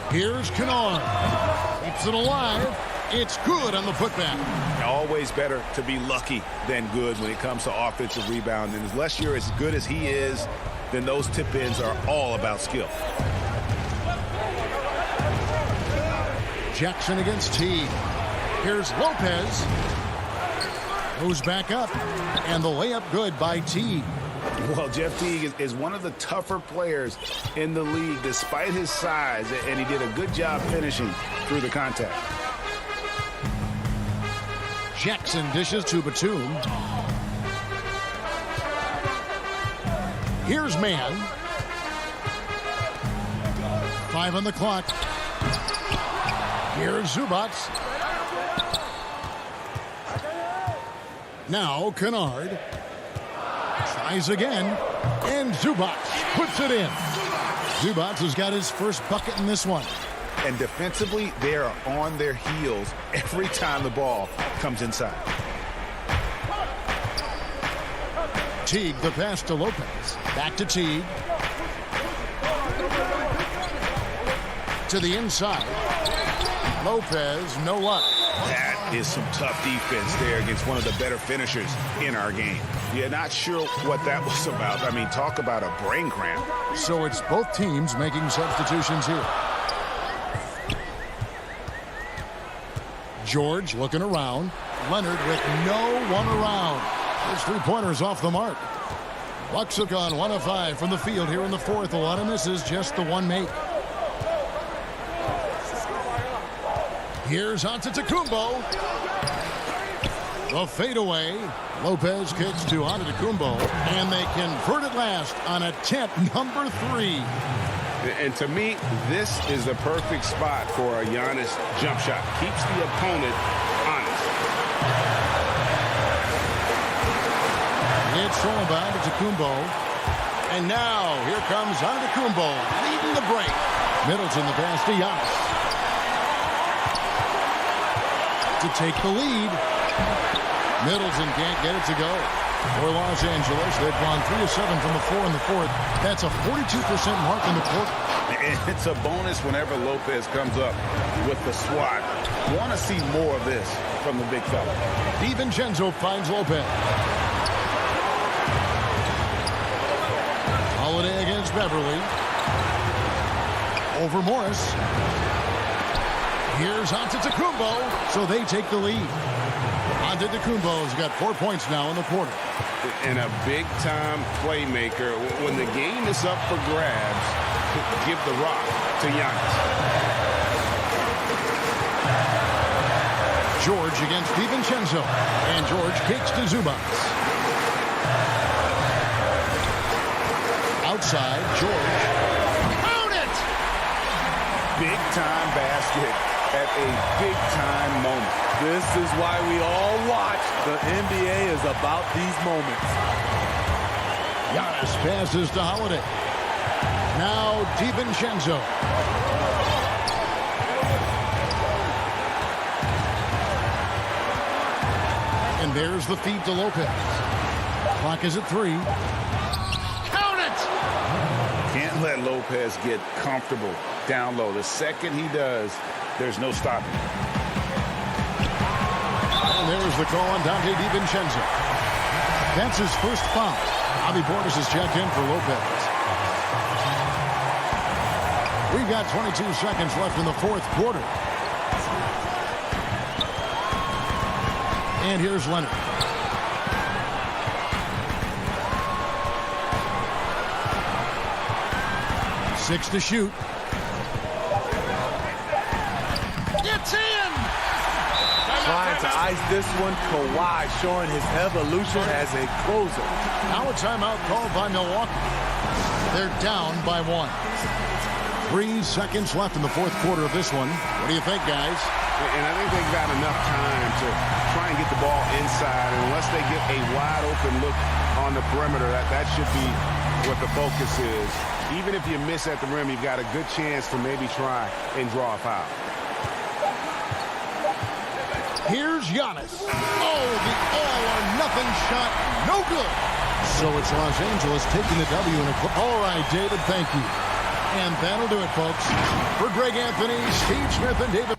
Here's Kennard. Keeps it alive. It's good on the putback. Always better to be lucky than good when it comes to offensive rebound. And unless you're as good as he is, then those tip-ins are all about skill. Jackson against T. Here's Lopez. Goes back up. And the layup good by T. Well, Jeff Teague is one of the tougher players in the league despite his size, and he did a good job finishing through the contact. Jackson dishes to Batum. Here's man. 5 on the clock. Here's Zubac. Now Kennard. Tries again. And Zubac puts it in. Zubac has got his first bucket in this one. And defensively, they are on their heels every time the ball comes inside. Teague, the pass to Lopez. Back to Teague. To the inside. Lopez, no luck. That is some tough defense there against one of the better finishers in our game. Yeah, not sure what that was about. I mean, talk about a brain cramp. So it's both teams making substitutions here. George looking around. Leonard with no one around. His three-pointers off the mark. Bucks have gone 1 of 5 from the field here in the fourth. A lot of misses, just the one make. Here's Antetokounmpo. The fadeaway. Lopez kicks to Antetokounmpo, and they convert at last on attempt number 3. And to me, this is the perfect spot for a Giannis jump shot. Keeps the opponent honest. It's thrown by Antetokounmpo. And now, here comes Antetokounmpo leading the break. Middleton the pass to Giannis. To take the lead. Middleton can't get it to go. For Los Angeles, they've gone 3 of 7 from the floor in the fourth. That's a 42% mark in the quarter. And it's a bonus whenever Lopez comes up with the swat. Want to see more of this from the big fella. DiVincenzo finds Lopez. Holiday against Beverly. Over Morris. Here's Antetokounmpo, so they take the lead. Antetokounmpo's got 4 points now in the quarter. And a big-time playmaker. When the game is up for grabs, give the rock to Giannis. George against DiVincenzo. And George kicks to Zubac. Outside, George. Count it! Big-time basket at a big-time moment. This is why we all watch. The NBA is about these moments. Giannis passes to Holiday. Now DiVincenzo. And there's the feed to Lopez. Clock is at 3. Count it! Can't let Lopez get comfortable down low. The second he does, there's no stopping. And there's the call on Dante DiVincenzo. That's his first foul. Bobby Portis is checked in for Lopez. We've got 22 seconds left in the fourth quarter. And here's Leonard. Six to shoot. It's in! Trying to ice this one. Kawhi showing his evolution as a closer. Now a timeout called by Milwaukee. They're down by 1. 3 seconds left in the fourth quarter of this one. What do you think, guys? And I think they've got enough time to try and get the ball inside. And unless they get a wide open look on the perimeter, that should be what the focus is. Even if you miss at the rim, you've got a good chance to maybe try and draw a foul. Here's Giannis. Oh, the all-or-nothing shot. No good. So it's Los Angeles taking the W in a... All right, David, thank you. And that'll do it, folks. For Greg Anthony, Steve Smith, and David...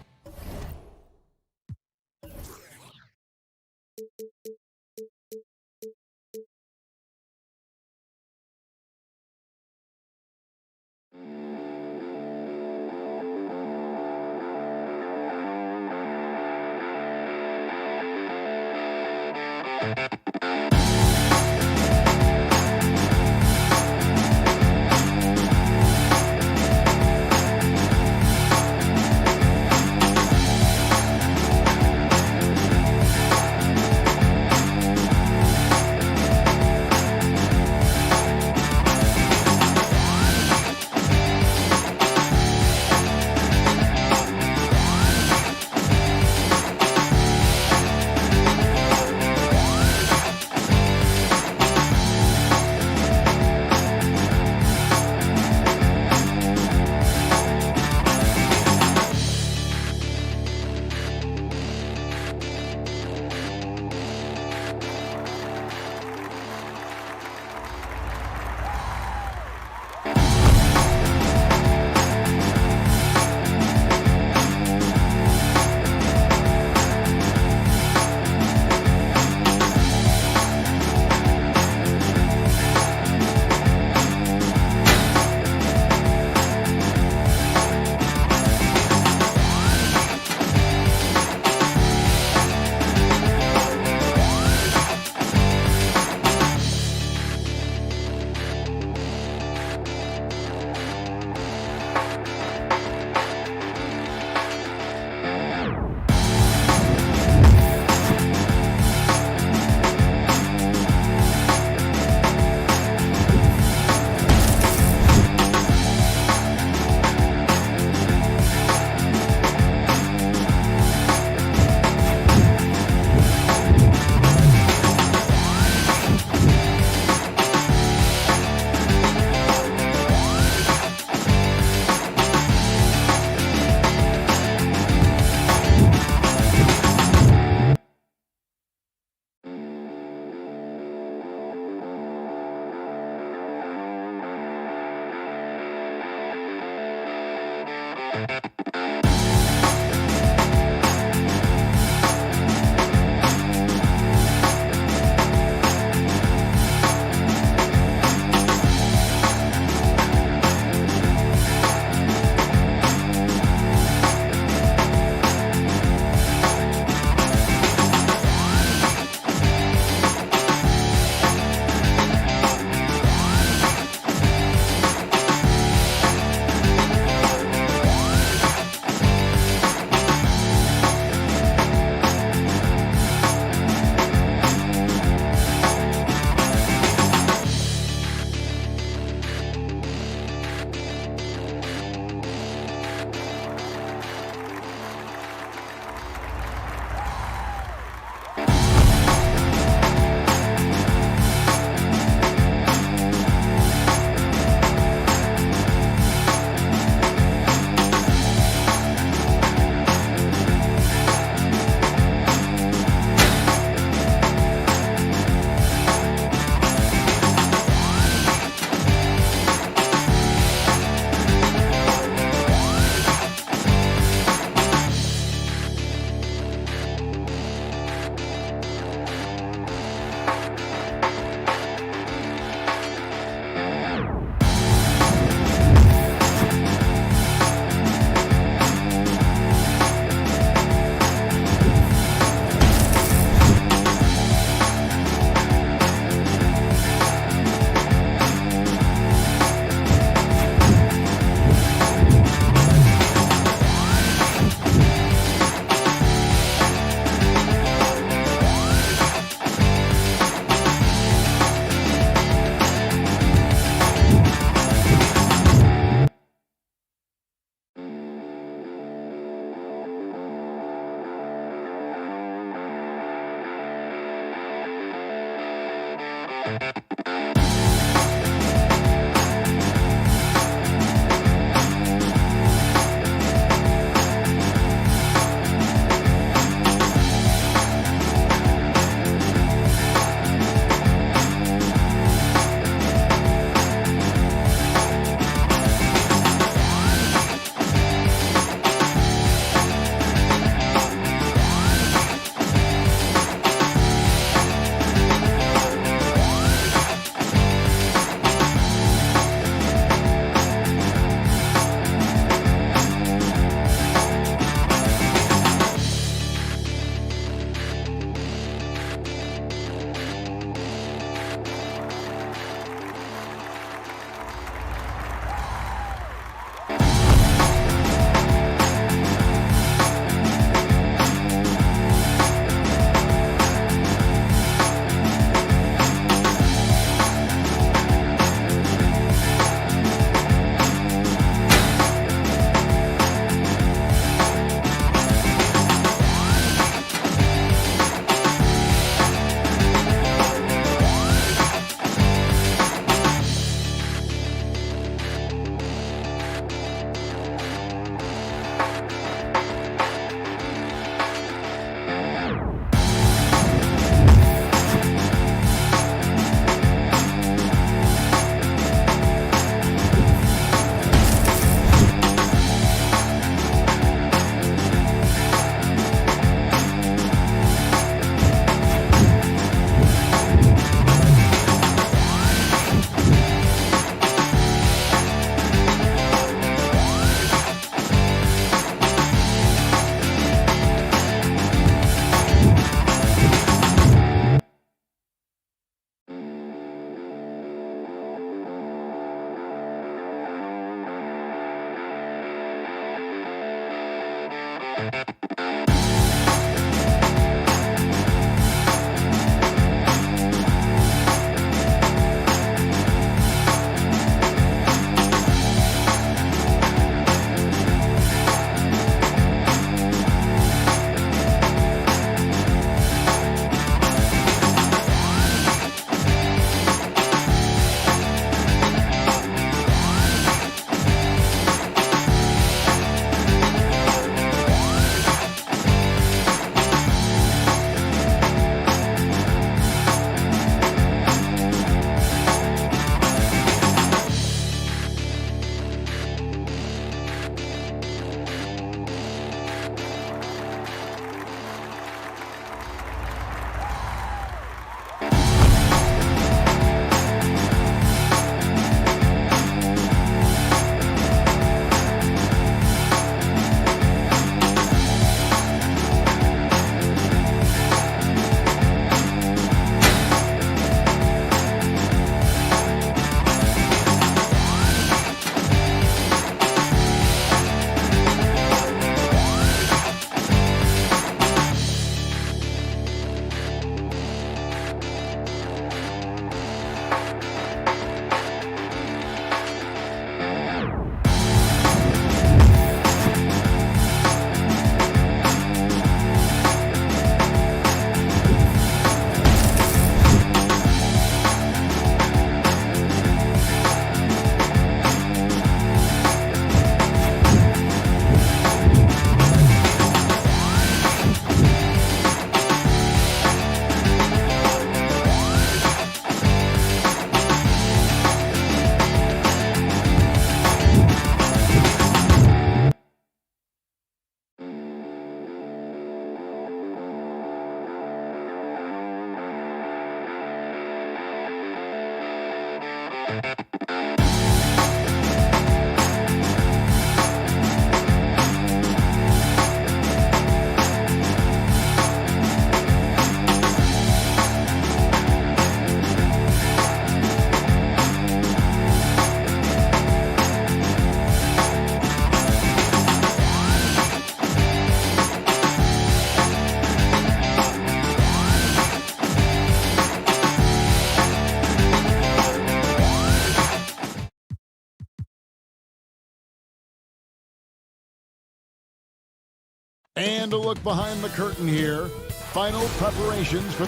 And a look behind the curtain here. Final preparations for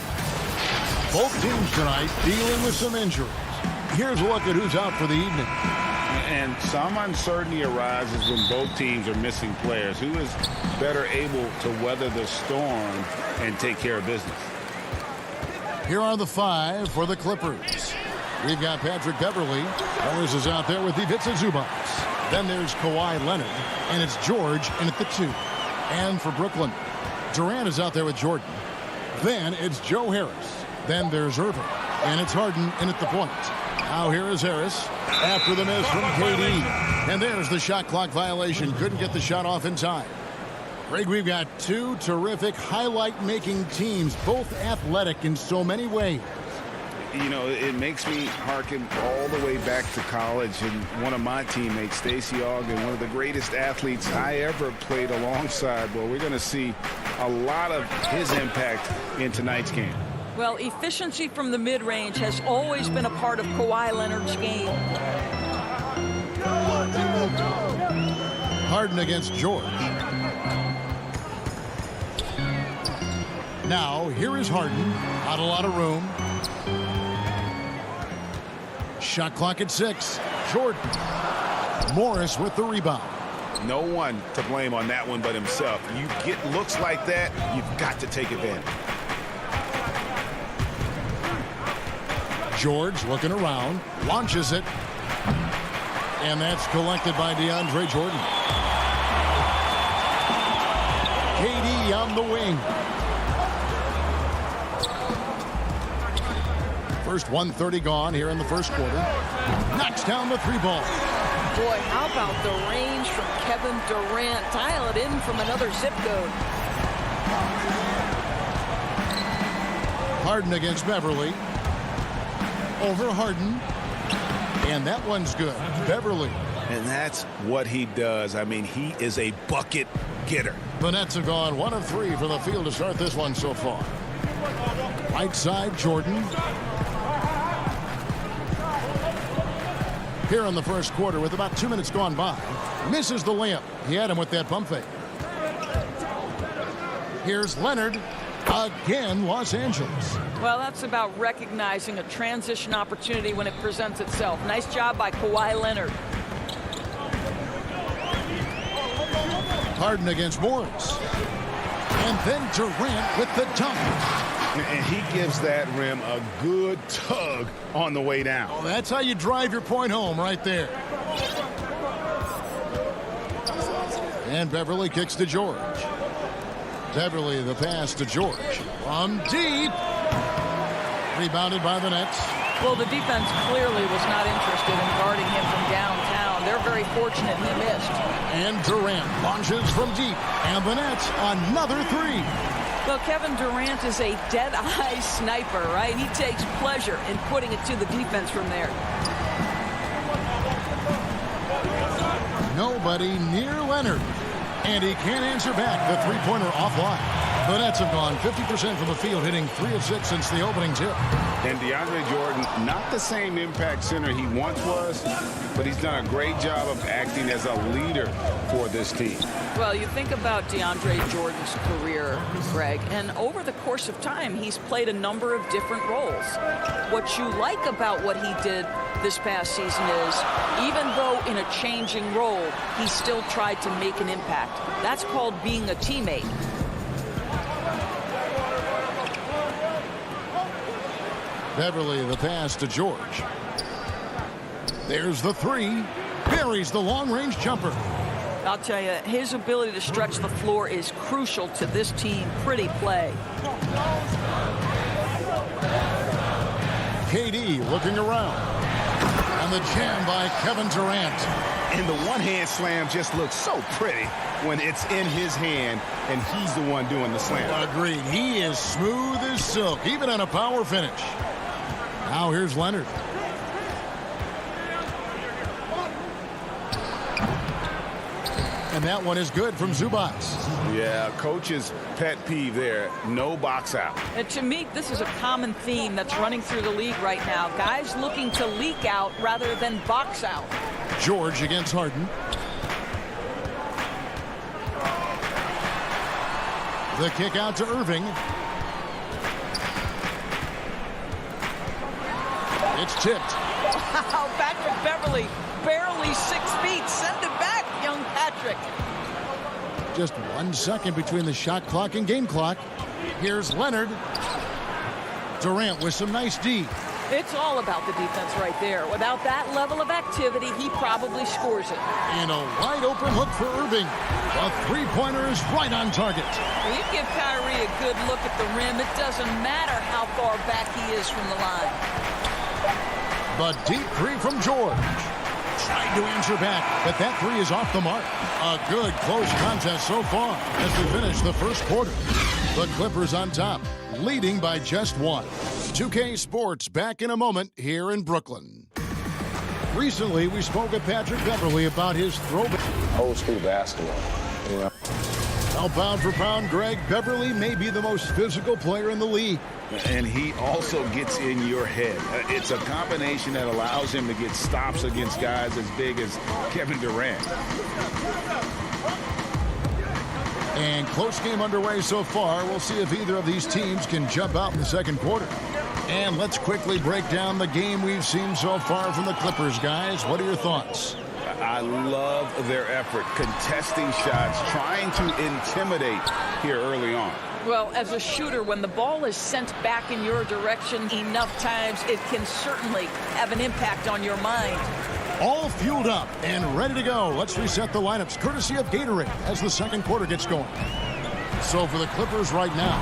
Both teams tonight dealing with some injuries. Here's a look at who's out for the evening. And some uncertainty arises when both teams are missing players. Who is better able to weather the storm and take care of business? Here are the 5 for the Clippers. We've got Patrick Beverley. Morris is out there with Ivica Zubac. Then there's Kawhi Leonard, and it's George in at the 2. And for Brooklyn, Durant is out there with Jordan. Then it's Joe Harris. Then there's Irving, and it's Harden in at the point. Now here is Harris after the miss from KD. And there's the shot clock violation. Couldn't get the shot off in time. Greg, we've got 2 terrific highlight-making teams, both athletic in so many ways. You know, it makes me hearken all the way back to college, and one of my teammates, Stacey Ogden, one of the greatest athletes I ever played alongside. Well, we're going to see a lot of his impact in tonight's game. Well, efficiency from the mid-range has always been a part of Kawhi Leonard's game. Harden against George. Now, here is Harden. Not a lot of room. Shot clock at 6. Jordan. Morris with the rebound. No one to blame on that one but himself. You get looks like that, you've got to take advantage. George looking around. Launches it. And that's collected by DeAndre Jordan. KD on the wing. First 1:30 gone here in the first quarter. Knocks down the 3-ball. Boy, how about the range from Kevin Durant? Dial it in from another zip code. Harden against Beverly. Over Harden. And that one's good. Beverly. And that's what he does. I mean, he is a bucket getter. The Nets have gone 1 of 3 from the field to start this one so far. Right side, Jordan. Here in the first quarter with about 2 minutes gone by. Misses the layup. He had him with that pump fake. Here's Leonard. Again, Los Angeles. Well, that's about recognizing a transition opportunity when it presents itself. Nice job by Kawhi Leonard. Harden against Morris. And then Durant with the dunk. And he gives that rim a good tug on the way down. Oh, that's how you drive your point home right there. And Beverly kicks to George. Beverly the pass to George. From deep. Rebounded by the Nets. Well, the defense clearly was not interested in guarding him from downtown. They're very fortunate he missed. And Durant launches from deep. And the Nets another 3. Well, Kevin Durant is a dead-eye sniper, right? He takes pleasure in putting it to the defense from there. Nobody near Leonard. And he can't answer back. The three-pointer offline. The Nets have gone 50% from the field, hitting 3 of 6 since the opening tip. And DeAndre Jordan, not the same impact center he once was, but he's done a great job of acting as a leader for this team. Well, you think about DeAndre Jordan's career, Greg, and over the course of time, he's played a number of different roles. What you like about what he did this past season is, even though in a changing role, he still tried to make an impact. That's called being a teammate. Beverly the pass to George. There's the 3. Buries the long-range jumper. I'll tell you, his ability to stretch the floor is crucial to this team. Pretty play. KD looking around. And the jam by Kevin Durant. And the one-hand slam just looks so pretty when it's in his hand and he's the one doing the slam. Agreed. He is smooth as silk, even on a power finish. Now here's Leonard. And that one is good from Zubac. Yeah, coach's pet peeve there. No box out. And to me, this is a common theme that's running through the league right now. Guys looking to leak out rather than box out. George against Harden. The kick out to Irving. It's tipped. Wow, Patrick Beverly, barely 6 feet. Send it back, young Patrick. Just 1 second between the shot clock and game clock. Here's Leonard. Durant with some nice D. It's all about the defense right there. Without that level of activity, he probably scores it. And a wide open look for Irving. A three-pointer is right on target. You give Kyrie a good look at the rim. It doesn't matter how far back he is from the line. The deep three from George. Trying to answer back, but that three is off the mark. A good close contest so far as we finish the first quarter. The Clippers on top, leading by just 1. 2K Sports back in a moment here in Brooklyn. Recently, we spoke with Patrick Beverly about his throwback. Old school basketball, you know. Now, pound for pound, Greg, Beverly may be the most physical player in the league. And he also gets in your head. It's a combination that allows him to get stops against guys as big as Kevin Durant. And close game underway so far. We'll see if either of these teams can jump out in the second quarter. And let's quickly break down the game we've seen so far from the Clippers, guys. What are your thoughts? I love their effort, contesting shots, trying to intimidate here early on. Well, as a shooter, when the ball is sent back in your direction enough times, it can certainly have an impact on your mind. All fueled up and ready to go. Let's reset the lineups, courtesy of Gatorade, as the second quarter gets going. So for the Clippers right now,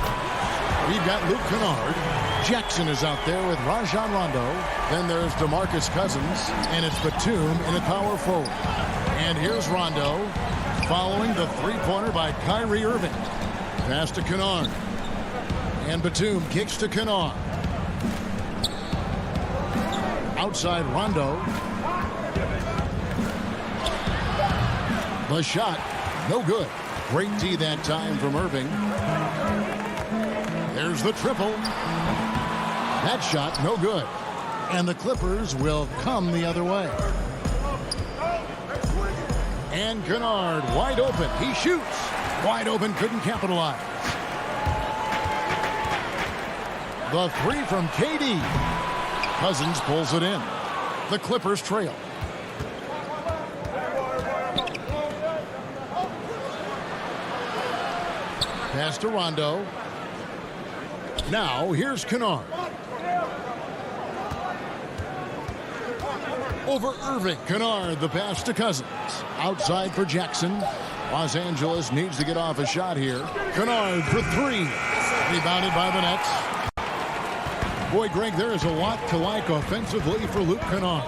we've got Luke Kennard. Jackson is out there with Rajon Rondo. Then there's DeMarcus Cousins, and it's Batum in at power forward. And here's Rondo, following the three-pointer by Kyrie Irving. Pass to Kennard. And Batum kicks to Kennard. Outside Rondo. The shot, no good. Great D that time from Irving. There's the triple. That shot, no good. And the Clippers will come the other way. And Kennard, wide open. He shoots. Wide open, couldn't capitalize. The three from KD. Cousins pulls it in. The Clippers trail. Pass to Rondo. Now, here's Kennard. Over Irving. Kennard, the pass to Cousins. Outside for Jackson. Los Angeles needs to get off a shot here. Kennard for three. Rebounded by the Nets. Boy, Greg, there is a lot to like offensively for Luke Kennard.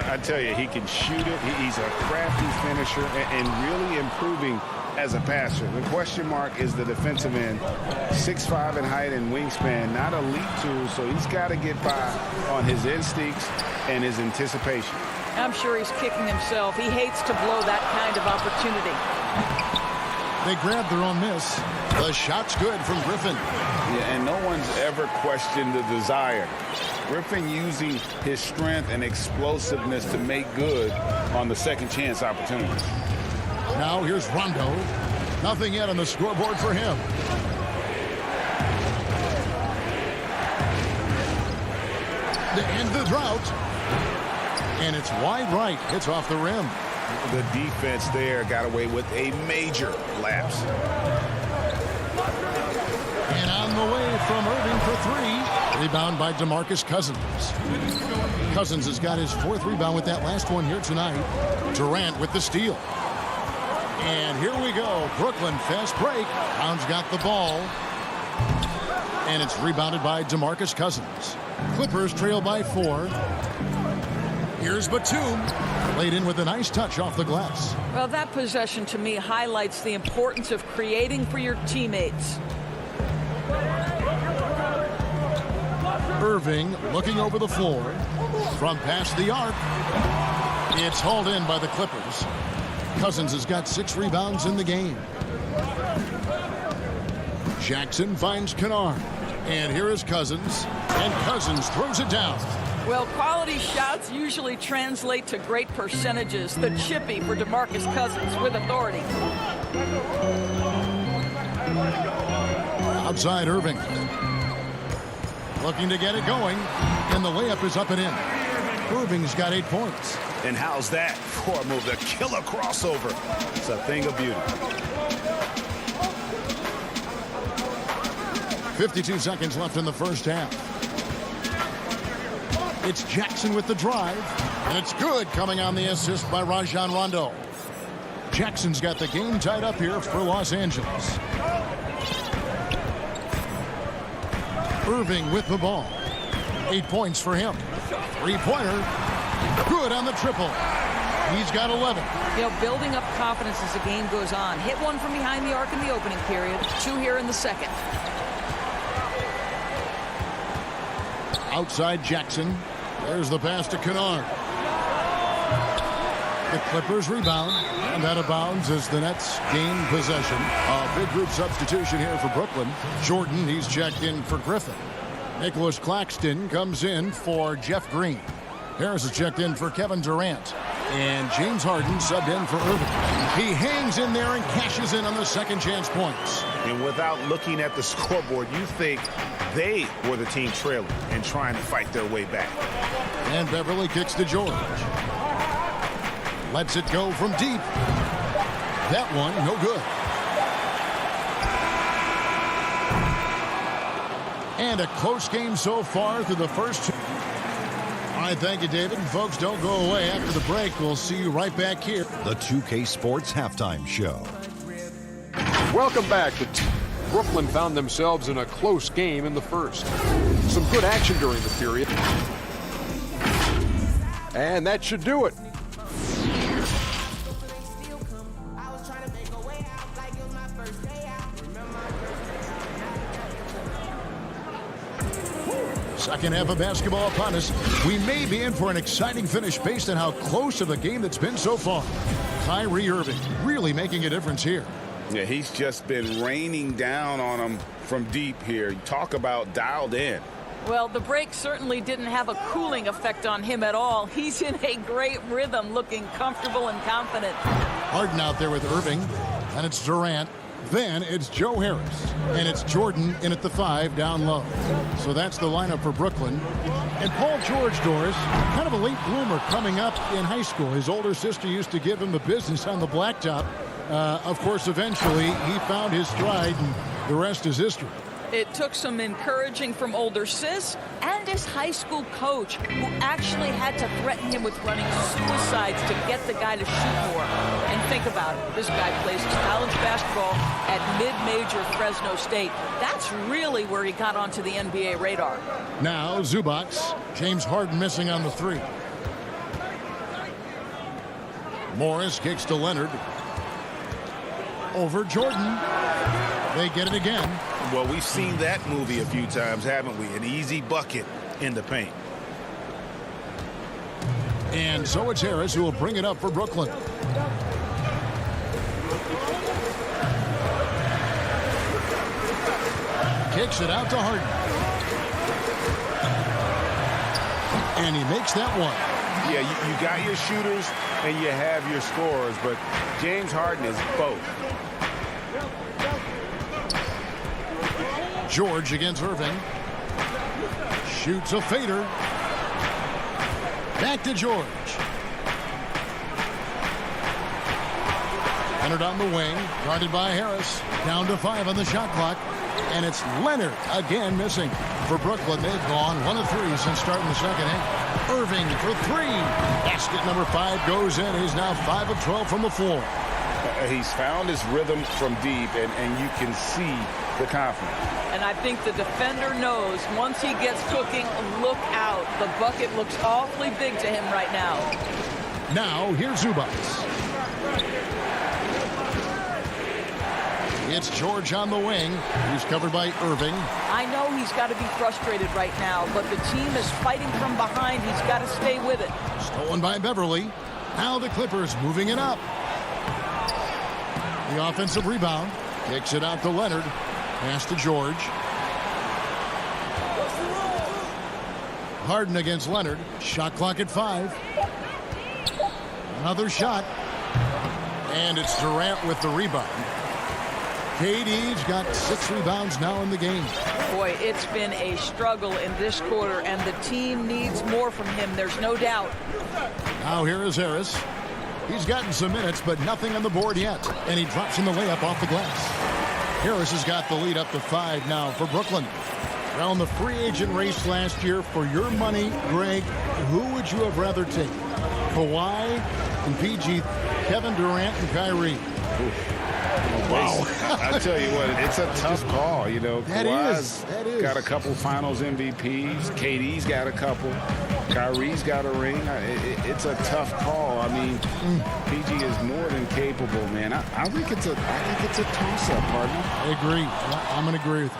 I tell you, he can shoot it. He's a crafty finisher and really improving as a passer. The question mark is the defensive end. 6'5" in height and wingspan, not elite tool, so he's got to get by on his instincts and his anticipation. I'm sure he's kicking himself. He hates to blow that kind of opportunity. They grabbed their own miss. The shot's good from Griffin. Yeah, and no one's ever questioned the desire. Griffin using his strength and explosiveness to make good on the second chance opportunities. Now here's Rondo. Nothing yet on the scoreboard for him. To end the drought. And it's wide right. It's off the rim. The defense there got away with a major lapse. And on the way from Irving for three. Rebound by DeMarcus Cousins. Cousins has got his fourth rebound with that last one here tonight. Durant with the steal. And here we go. Brooklyn fast break. Brown's got the ball. And it's rebounded by DeMarcus Cousins. Clippers trail by 4. Here's Batum. Laid in with a nice touch off the glass. Well, that possession to me highlights the importance of creating for your teammates. Irving looking over the floor. From past the arc. It's hauled in by the Clippers. Cousins has got 6 rebounds in the game. Jackson finds Kennard. And here is Cousins. And Cousins throws it down. Well, quality shots usually translate to great percentages. The chippy for DeMarcus Cousins with authority. Outside Irving. looking to get it going, and the layup is up and in. Irving's got 8 points. And how's that for a move? The killer crossover. It's a thing of beauty. 52 seconds left in the first half. It's Jackson with the drive, and it's good, coming on the assist by Rajon Rondo. Jackson's got the game tied up here for Los Angeles. Irving with the ball. 8 points for him. Three-pointer. Good on the triple. He's got 11. You know, building up confidence as the game goes on. Hit one from behind the arc in the opening period. 2 here in the second. Outside Jackson. There's the pass to Kennard. The Clippers rebound, and out of bounds as the Nets gain possession. A big group substitution here for Brooklyn. Jordan, he's checked in for Griffin. Nicholas Claxton comes in for Jeff Green. Harris is checked in for Kevin Durant. And James Harden subbed in for Irving. He hangs in there and cashes in on the second chance points. And without looking at the scoreboard, you think they were the team trailing and trying to fight their way back. And Beverly kicks to George. Lets it go from deep. That one, no good. And a close game so far through the first two. All right, thank you, David. And folks, don't go away. After the break, we'll see you right back here. The 2K Sports Halftime Show. Welcome back. Brooklyn found themselves in a close game in the first. Some good action during the period. And that should do it. Second half of basketball upon us. We may be in for an exciting finish based on how close of the game that's been so far. Kyrie Irving really making a difference here. Yeah, he's just been raining down on them from deep here. Talk about dialed in. Well, the break certainly didn't have a cooling effect on him at all. He's in a great rhythm, looking comfortable and confident. Harden out there with Irving, and it's Durant. Then it's Joe Harris, and it's Jordan in at the 5 down low. So that's the lineup for Brooklyn. And Paul George, Doris, kind of a late bloomer coming up in high school. His older sister used to give him the business on the blacktop. Of course, eventually he found his stride, and the rest is history. It took some encouraging from older sis and his high school coach, who actually had to threaten him with running suicides to get the guy to shoot more. And think about it. This guy plays college basketball at mid-major Fresno State. That's really where he got onto the NBA radar. Now Zubac. James Harden missing on the 3. Morris kicks to Leonard. Over Jordan. They get it again. Well, we've seen that movie a few times, haven't we? An easy bucket in the paint. And so it's Harris who will bring it up for Brooklyn. Kicks it out to Harden. And he makes that one. Yeah, you got your shooters and you have your scorers, but James Harden is both. George against Irving. Shoots a fader. Back to George. Leonard on the wing, guarded by Harris. Down to 5 on the shot clock. And it's Leonard again missing. For Brooklyn, they've gone 1 of 3 since starting the second half. Irving for 3. Basket number 5 goes in. He's now 5 of 12 from the floor. He's found his rhythm from deep, and you can see the confidence. And I think the defender knows once he gets cooking, look out. The bucket looks awfully big to him right now. Now, here's Zubac. It's George on the wing. He's covered by Irving. I know he's got to be frustrated right now, but the team is fighting from behind. He's got to stay with it. Stolen by Beverly. Now the Clippers moving it up. The offensive rebound. Kicks it out to Leonard. Pass to George. Harden against Leonard. Shot clock at 5. Another shot. And it's Durant with the rebound. KD's got 6 rebounds now in the game. Boy, it's been a struggle in this quarter, and the team needs more from him. There's no doubt. Now here is Harris. He's gotten some minutes, but nothing on the board yet. And he drops in the layup off the glass. Harris has got the lead up to 5 now for Brooklyn. Well, in the free agent race last year, for your money, Greg, who would you have rather take? Kawhi and PG, Kevin Durant and Kyrie. Wow. I tell you what, it's a tough call. You know, Kawhi's got a couple finals MVPs. KD's got a couple. Kyrie's got a ring. It's a tough call. I mean, PG is more than capable, man. I think it's a toss-up, partner. I agree. I'm going to agree with you.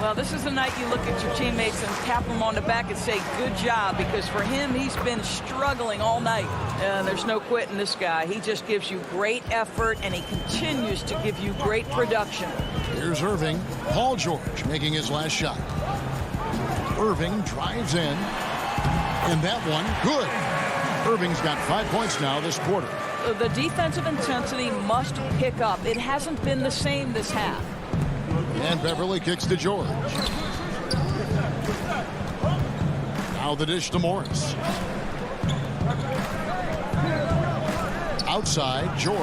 Well, this is the night you look at your teammates and tap them on the back and say, good job, because for him, he's been struggling all night. There's no quitting this guy. He just gives you great effort, and he continues to give you great production. Here's Irving. Paul George making his last shot. Irving drives in, and that one, good. Irving's got 5 points now this quarter. The defensive intensity must pick up. It hasn't been the same this half. And Beverly kicks to George. Now the dish to Morris. Outside, George.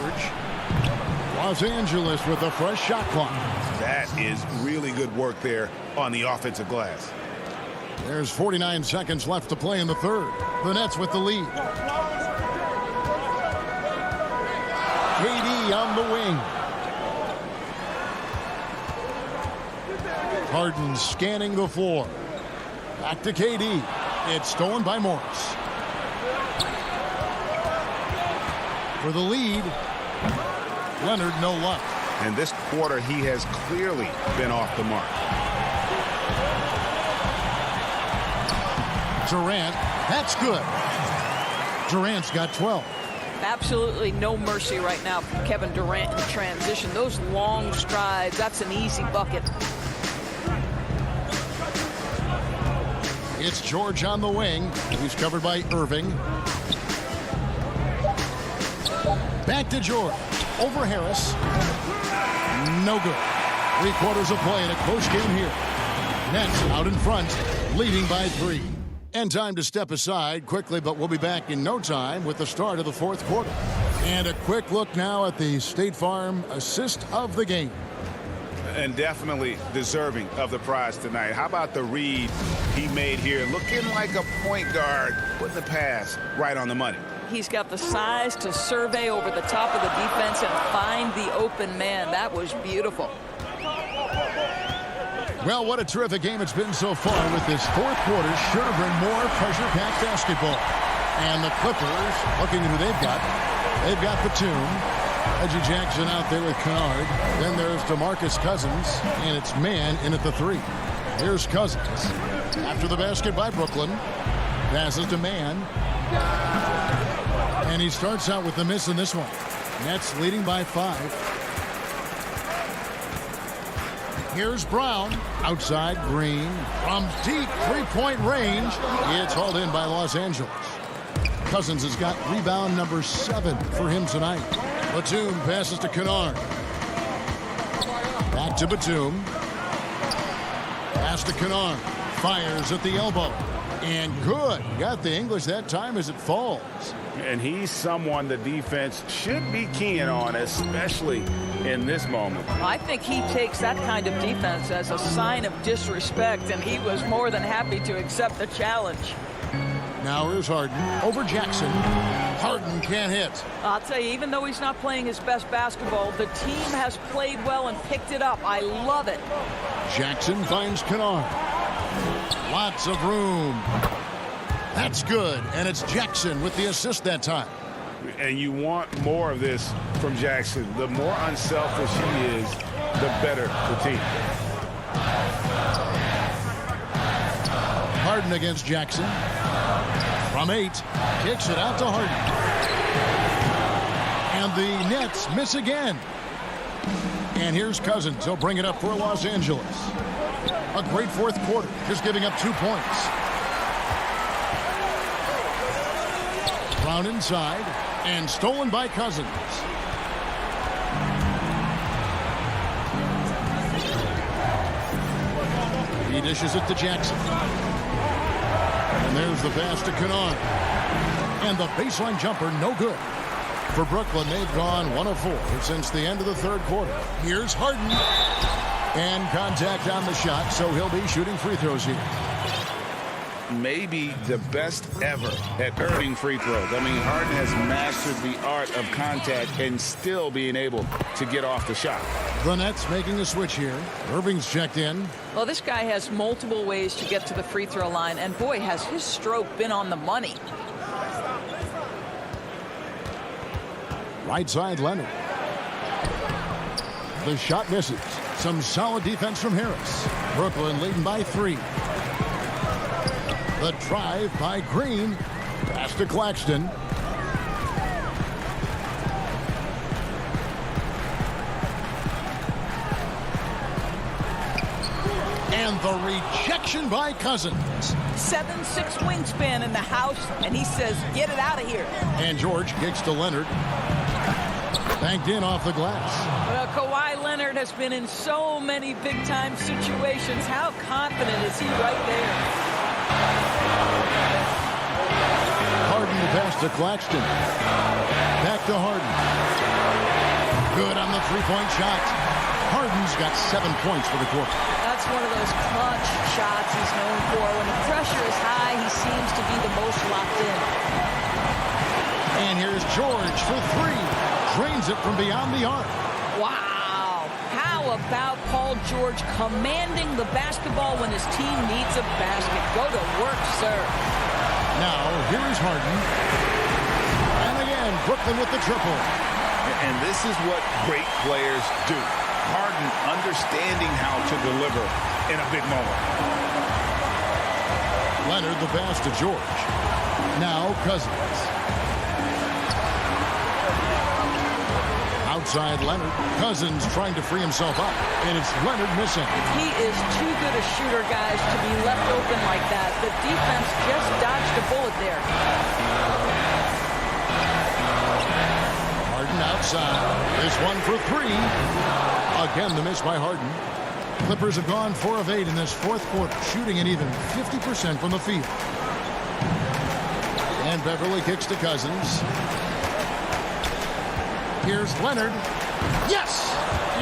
Los Angeles with a fresh shot clock. That is really good work there on the offensive glass. There's 49 seconds left to play in the third. The Nets with the lead. KD on the wing. Harden scanning the floor. Back to KD. It's stolen by Morris. For the lead, Leonard no luck. And this quarter, he has clearly been off the mark. Durant, that's good. Durant's got 12. Absolutely no mercy right now from Kevin Durant in transition. Those long strides, that's an easy bucket. It's George on the wing. He's covered by Irving. Back to George. Over Harris. No good. 3/4 of play in a close game here. Nets out in front, leading by 3. And time to step aside quickly, but we'll be back in no time with the start of the fourth quarter. And a quick look now at the State Farm assist of the game. And definitely deserving of the prize tonight. How about the read he made here? Looking like a point guard with the pass right on the money. He's got the size to survey over the top of the defense and find the open man. That was beautiful. Well, what a terrific game it's been so far with this fourth quarter. Sure to bring more pressure-packed basketball. And the Clippers, looking at who they've got. They've got Batum. Reggie Jackson out there with Kennard. Then there's DeMarcus Cousins, and it's man in at the 3. Here's Cousins. After the basket by Brooklyn. Passes to man. And he starts out with the miss in this one. Nets leading by 5. Here's Brown. Outside, Green. From deep three-point range. It's hauled in by Los Angeles. Cousins has got rebound number 7 for him tonight. Batum passes to Kennard. Back to Batum. Pass to Kennard. Fires at the elbow. And good. Got the English that time as it falls. And he's someone the defense should be keying on, especially in this moment. I think he takes that kind of defense as a sign of disrespect, and he was more than happy to accept the challenge. Now here's Harden over Jackson. Harden can't hit. I'll tell you, even though he's not playing his best basketball, the team has played well and picked it up. I love it. Jackson finds Kennard. Lots of room. That's good, and it's Jackson with the assist that time. And you want more of this from Jackson. The more unselfish he is, the better the team. Harden against Jackson. From 8, kicks it out to Harden. And the Nets miss again. And here's Cousins. He'll bring it up for Los Angeles. A great fourth quarter, just giving up 2 points. Brown inside, and stolen by Cousins. He dishes it to Jackson. And there's the pass to Kennard. And the baseline jumper, no good. For Brooklyn, they've gone 1 of 4 since the end of the third quarter. Here's Harden. And contact on the shot, so he'll be shooting free throws here. Maybe the best ever at earning free throws. I mean, Harden has mastered the art of contact and still being able to get off the shot. The Nets making a switch here. Irving's checked in. Well, this guy has multiple ways to get to the free throw line, and boy, has his stroke been on the money. Right side, Leonard. The shot misses. Some solid defense from Harris. Brooklyn leading by 3. The drive by Green. Pass to Claxton. And the rejection by Cousins. 7'6" wingspan in the house, and he says, get it out of here. And George kicks to Leonard. Banked in off the glass. Well, Kawhi Leonard has been in so many big-time situations. How confident is he right there? Harden to pass to Claxton. Back to Harden. Good on the three-point shot. Harden's got 7 points for the quarter. That's one of those clutch shots he's known for. When the pressure is high, he seems to be the most locked in. And here's George for 3. Drains it from beyond the arc. Wow. How about Paul George commanding the basketball when his team needs a basket? Go to work, sir. Now, here is Harden. And again, Brooklyn with the triple. And this is what great players do. Harden understanding how to deliver in a big moment. Leonard the pass to George. Now Cousins. Outside Leonard. Cousins trying to free himself up. And it's Leonard missing. He is too good a shooter, guys, to be left open like that. The defense just dodged a bullet there. Harden outside. This one for 3. Again, the miss by Harden. Clippers have gone 4 of 8 in this fourth quarter, shooting an even 50% from the field. And Beverly kicks to Cousins. Here's Leonard. Yes!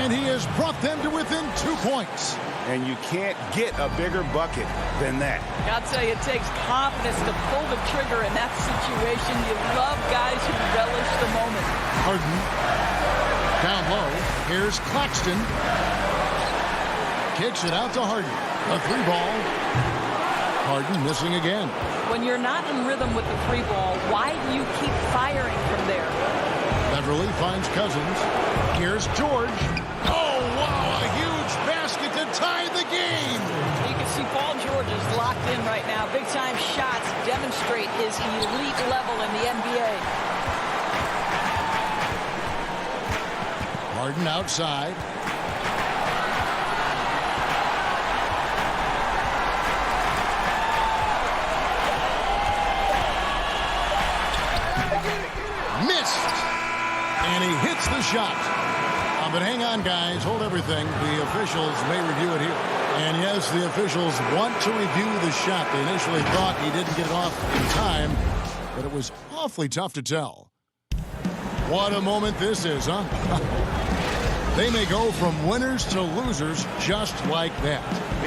And he has brought them to within 2 points. And you can't get a bigger bucket than that. I'll tell you, it takes confidence to pull the trigger in that situation. You love guys who relish the moment. Harden. Down low. Here's Claxton. Kicks it out to Harden. A 3 ball. Harden missing again. When you're not in rhythm with the 3 ball, why do you keep firing from there? Beverly finds Cousins. Here's George. Oh, wow, a huge basket to tie the game. You can see Paul George is locked in right now. Big-time shots demonstrate his elite level in the NBA. Harden outside. Missed. And he hits the shot. But hang on, guys. Hold everything. The officials may review it here. And yes, the officials want to review the shot. They initially thought he didn't get it off in time, but it was awfully tough to tell. What a moment this is, huh? They may go from winners to losers just like that.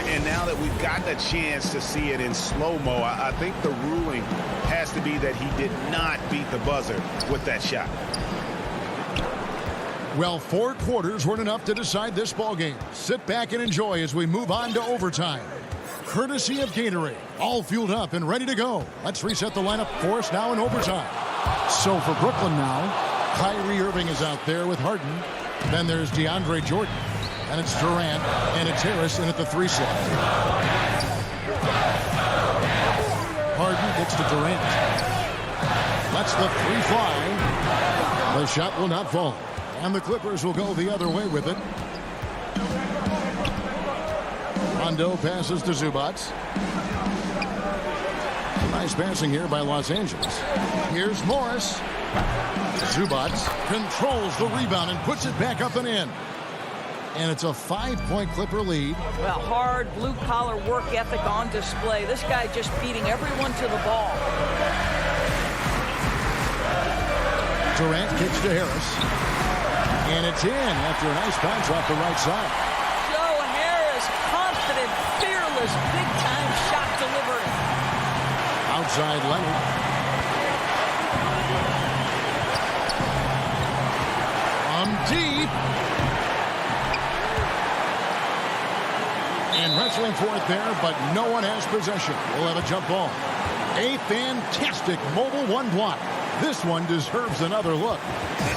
And now that we've gotten a chance to see it in slow-mo, I think the ruling has to be that he did not beat the buzzer with that shot. Well, 4 quarters weren't enough to decide this ballgame. Sit back and enjoy as we move on to overtime. Courtesy of Gatorade, all fueled up and ready to go. Let's reset the lineup for us now in overtime. So for Brooklyn now, Kyrie Irving is out there with Harden. Then there's DeAndre Jordan. And it's Durant. And it's Harris in at the 3 slot. Harden gets to Durant. Lets the 3 fly. The shot will not fall. And the Clippers will go the other way with it. Rondo passes to Zubac. Nice passing here by Los Angeles. Here's Morris. Zubac controls the rebound and puts it back up and in. And it's a 5-point Clipper lead. Well, hard blue-collar work ethic on display. This guy just beating everyone to the ball. Durant kicks to Harris. And it's in after a nice bounce off the right side. Joe Harris, confident, fearless, big-time shot delivery. Outside Leonard. Deep. And wrestling for it there, but no one has possession. We'll have a jump ball. A fantastic mobile one block. This one deserves another look.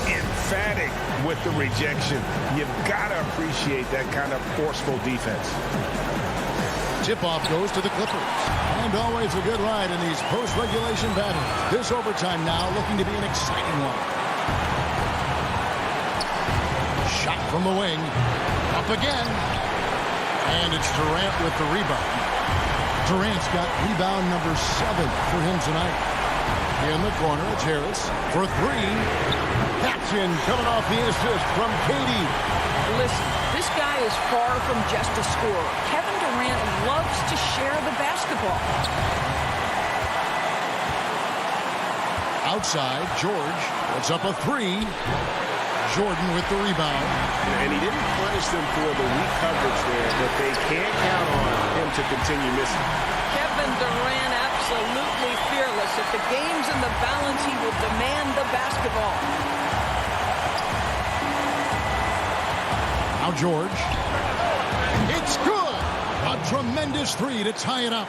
Emphatic with the rejection. You've got to appreciate that kind of forceful defense. Tip-off goes to the Clippers. And always a good ride in these post-regulation battles. This overtime now looking to be an exciting one. Shot from the wing. Up again. And it's Durant with the rebound. Durant's got rebound number 7 for him tonight. In the corner, it's Harris for 3. That's in, coming off the assist from Katie. Listen, this guy is far from just a scorer. Kevin Durant loves to share the basketball. Outside, George puts up a 3. Jordan with the rebound. And he didn't punish them for the weak coverage there, but they can't count on him to continue missing. Kevin Durant absolutely fearless. If the game's in the balance, he will demand the basketball. Now George. It's good. A tremendous 3 to tie it up.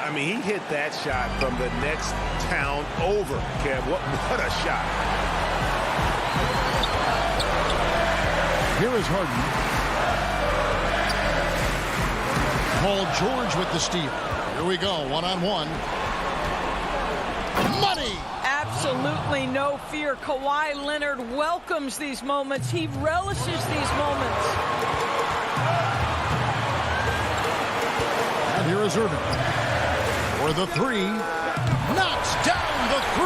I mean, he hit that shot from the next town over, Kev. What a shot. Here is Harden. Paul George with the steal. Here we go, one-on-one. Money! Absolutely no fear. Kawhi Leonard welcomes these moments. He relishes these moments. And here is Irving. For the 3. Knocks down the 3.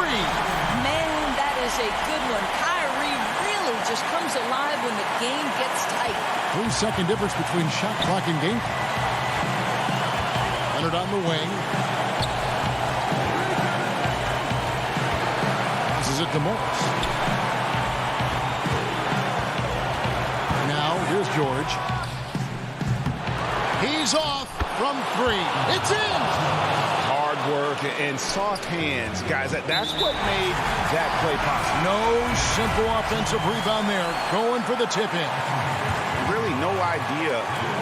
Man, that is a good one. Kyrie really just comes alive when the game gets tight. 3-second difference between shot clock and game clock. Leonard on the wing. Passes it to Morris. Now here's George. He's off from 3. It's in! Hard work and soft hands, guys. That's what made that play possible. No simple offensive rebound there. Going for the tip-in. Really no idea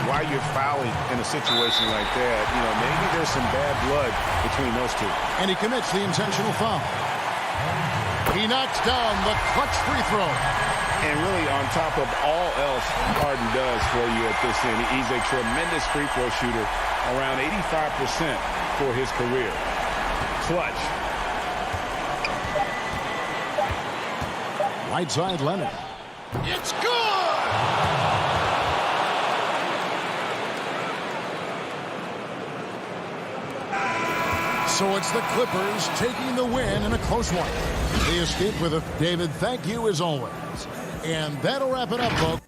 why you're fouling in a situation like that. You know, maybe there's some bad blood between those two. And he commits the intentional foul. He knocks down the clutch free throw. And really on top of all else Harden does for you at this end, he's a tremendous free throw shooter, around 85% for his career. Clutch. Right side Leonard. It's good! So it's the Clippers taking the win in a close one. They escape with a David, thank you as always. And that'll wrap it up, folks.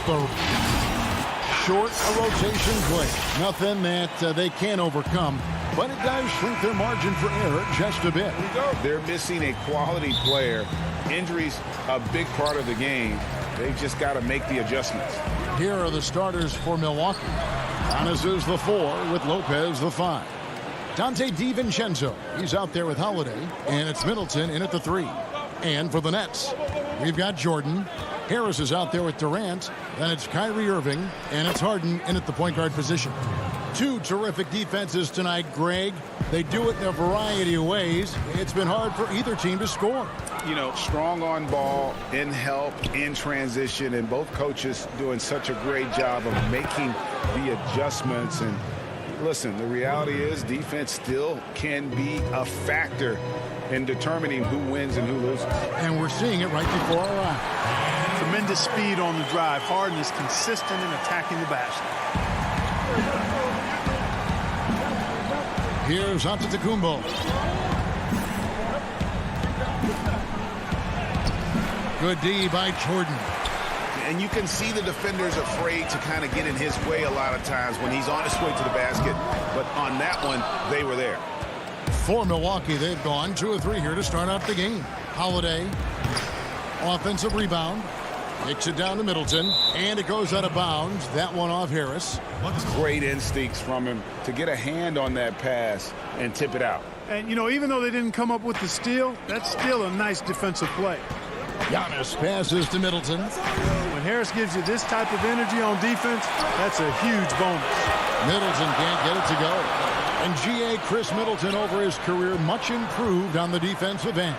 The short rotation play. Nothing that they can't overcome, but it does shrink their margin for error just a bit. They're missing a quality player. Injuries a big part of the game, They've just got to make the adjustments. Here are the starters for Milwaukee. Giannis is the 4 with Lopez the 5. Dante DiVincenzo, he's out there with Holiday, and it's Middleton in at the 3. And for the Nets, we've got Jordan. Harris is out there with Durant. Then it's Kyrie Irving, and it's Harden in at the point guard position. 2 terrific defenses tonight, Greg. They do it in a variety of ways. It's been hard for either team to score. You know, strong on ball, in help, in transition, and both coaches doing such a great job of making the adjustments. And listen, the reality is defense still can be a factor in determining who wins and who loses. And we're seeing it right before our eyes. Tremendous speed on the drive. Harden is consistent in attacking the basket. Here's Antetokounmpo. Good D by Jordan. And you can see the defenders afraid to kind of get in his way a lot of times when he's on his way to the basket. But on that one, they were there. For Milwaukee, they've gone 2 of 3 here to start out the game. Holiday, offensive rebound, kicks it down to Middleton, and it goes out of bounds. That one off Harris. Great instincts from him to get a hand on that pass and tip it out. And, you know, even though they didn't come up with the steal, that's still a nice defensive play. Giannis passes to Middleton. When Harris gives you this type of energy on defense, that's a huge bonus. Middleton can't get it to go. And G.A. Chris Middleton over his career much improved on the defensive end.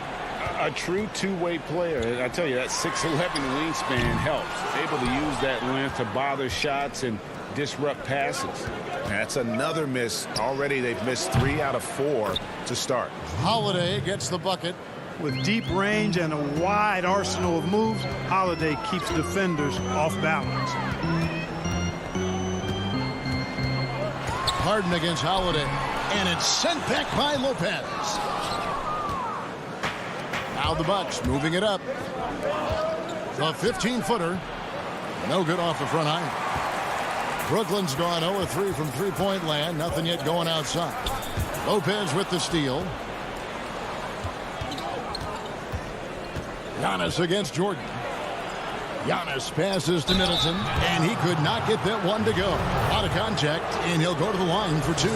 A true two-way player. I tell you, that 6'11" wingspan helps. Able to use that length to bother shots and disrupt passes. That's another miss. Already they've missed 3 out of 4 to start. Holiday gets the bucket. With deep range and a wide arsenal of moves, Holiday keeps defenders off balance. Harden against Holiday, and it's sent back by Lopez. Now the Bucks moving it up. The 15-footer, no good off the front iron. Brooklyn's gone 0-3 from three-point land, nothing yet going outside. Lopez with the steal. Giannis against Jordan. Giannis passes to Middleton, and he could not get that one to go. Out of contact, and he'll go to the line for 2.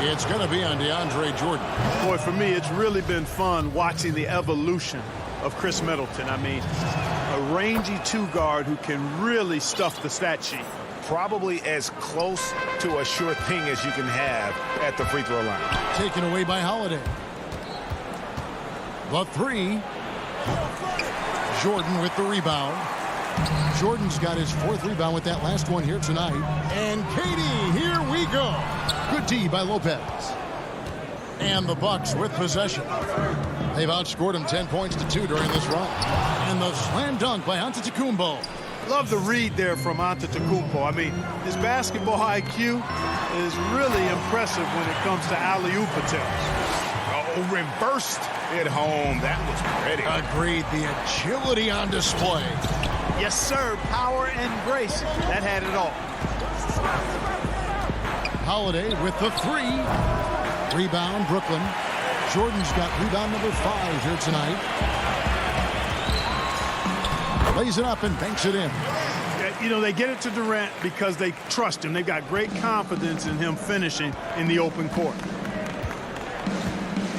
It's going to be on DeAndre Jordan. Boy, for me, it's really been fun watching the evolution of Chris Middleton. I mean, a rangy 2-guard who can really stuff the stat sheet. Probably as close to a sure thing as you can have at the free throw line. Taken away by Holiday. The 3. Jordan with the rebound. Jordan's got his 4th rebound with that last one here tonight. And Katie, here we go. Good D by Lopez. And the Bucks with possession. They've outscored him 10 points to 2 during this run. And the slam dunk by Antetokounmpo. Love the read there from Antetokounmpo. I mean, his basketball IQ is really impressive when it comes to alley-oop attempts. Oh, reversed it home. That was pretty. Agreed. The agility on display. Yes, sir. Power and grace. That had it all. Holiday with the 3. Rebound, Brooklyn. Jordan's got rebound number 5 here tonight. Lays it up and banks it in. You know, they get it to Durant because they trust him. They've got great confidence in him finishing in the open court.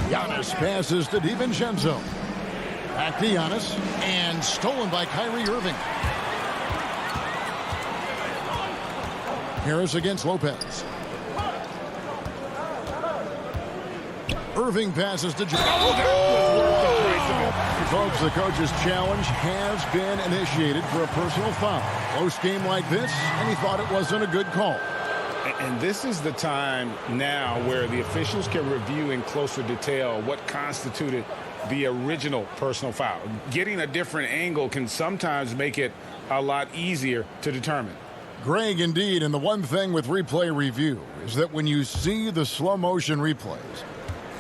Giannis passes to DiVincenzo. Back to Giannis, and stolen by Kyrie Irving. Harris against Lopez. Irving passes to Jordan. Folks, the coach's challenge has been initiated for a personal foul. Close game like this, and he thought it wasn't a good call. And this is the time now where the officials can review in closer detail what constituted the original personal foul. Getting a different angle can sometimes make it a lot easier to determine. Greg, indeed, and the one thing with replay review is that when you see the slow motion replays,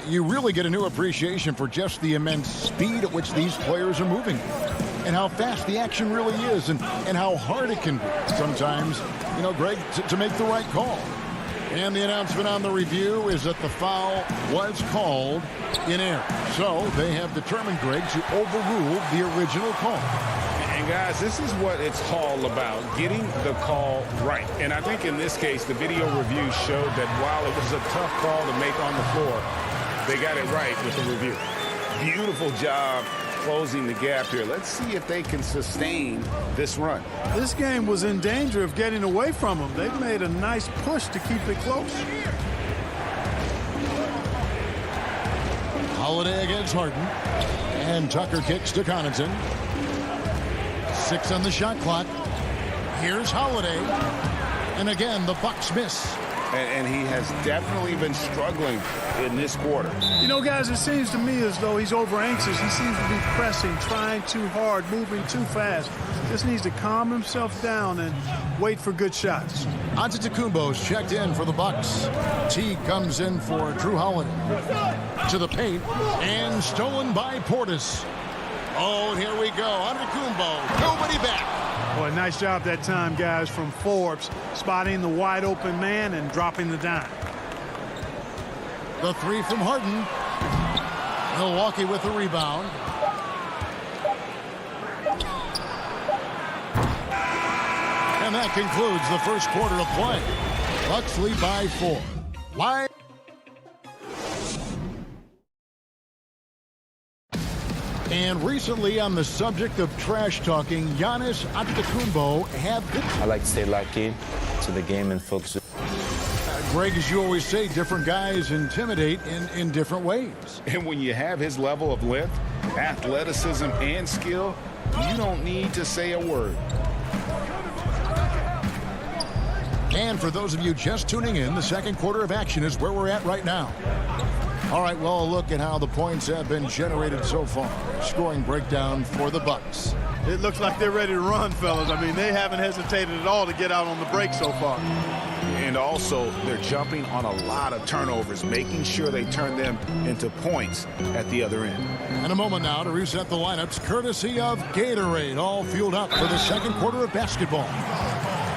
you really get a new appreciation for just the immense speed at which these players are moving and how fast the action really is and how hard it can be sometimes, you know, Greg, to make the right call. And the announcement on the review is that the foul was called in error. So they have determined, Greg, to overrule the original call. And And guys, this is what it's all about, getting the call right. And I think in this case, the video review showed that while it was a tough call to make on the floor, they got it right with the review. Beautiful job closing the gap here. Let's see if they can sustain this run. This game was in danger of getting away from them. They've made a nice push to keep it close. Holiday against Harden. And Tucker kicks to Connaughton. 6 on the shot clock. Here's Holiday. And again, the Bucks miss. And he has definitely been struggling in this quarter. You know, guys, it seems to me as though he's over anxious. He seems to be pressing, trying too hard, moving too fast. Just needs to calm himself down and wait for good shots. Antetokounmpo's checked in for the Bucks. T comes in for Drew Holiday. To the paint. And stolen by Portis. Oh, and here we go. Antetokounmpo. Nobody back. Boy, nice job that time, guys, from Forbes, spotting the wide open man and dropping the dime. The 3 from Harden. Milwaukee with the rebound. And that concludes the first quarter of play. Bucks lead by 4. Live. And recently, on the subject of trash talking, Giannis Antetokounmpo had this. I like to stay locked in to the game and focus. Greg, as you always say, different guys intimidate in different ways. And when you have his level of length, athleticism, and skill, you don't need to say a word. And for those of you just tuning in, the second quarter of action is where we're at right now. All right, well, a look at how the points have been generated so far. Scoring breakdown for the Bucks. It looks like they're ready to run, fellas. I mean, they haven't hesitated at all to get out on the break so far. And also, they're jumping on a lot of turnovers, making sure they turn them into points at the other end. And a moment now to reset the lineups, courtesy of Gatorade, all fueled up for the second quarter of basketball.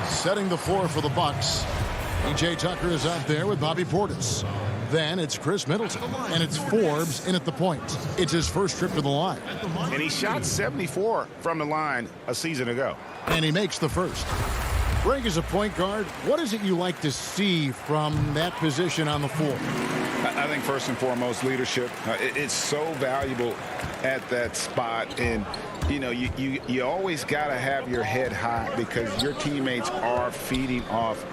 Setting the floor for the Bucks. PJ Tucker is out there with Bobby Portis. Then it's Chris Middleton, and it's Forbes in at the point. It's his first trip to the line. And he shot 74 from the line a season ago. And he makes the first. Greg, is a point guard, what is it you like to see from that position on the floor? I think first and foremost, leadership. It's so valuable at that spot. And, you know, you always got to have your head high because your teammates are feeding off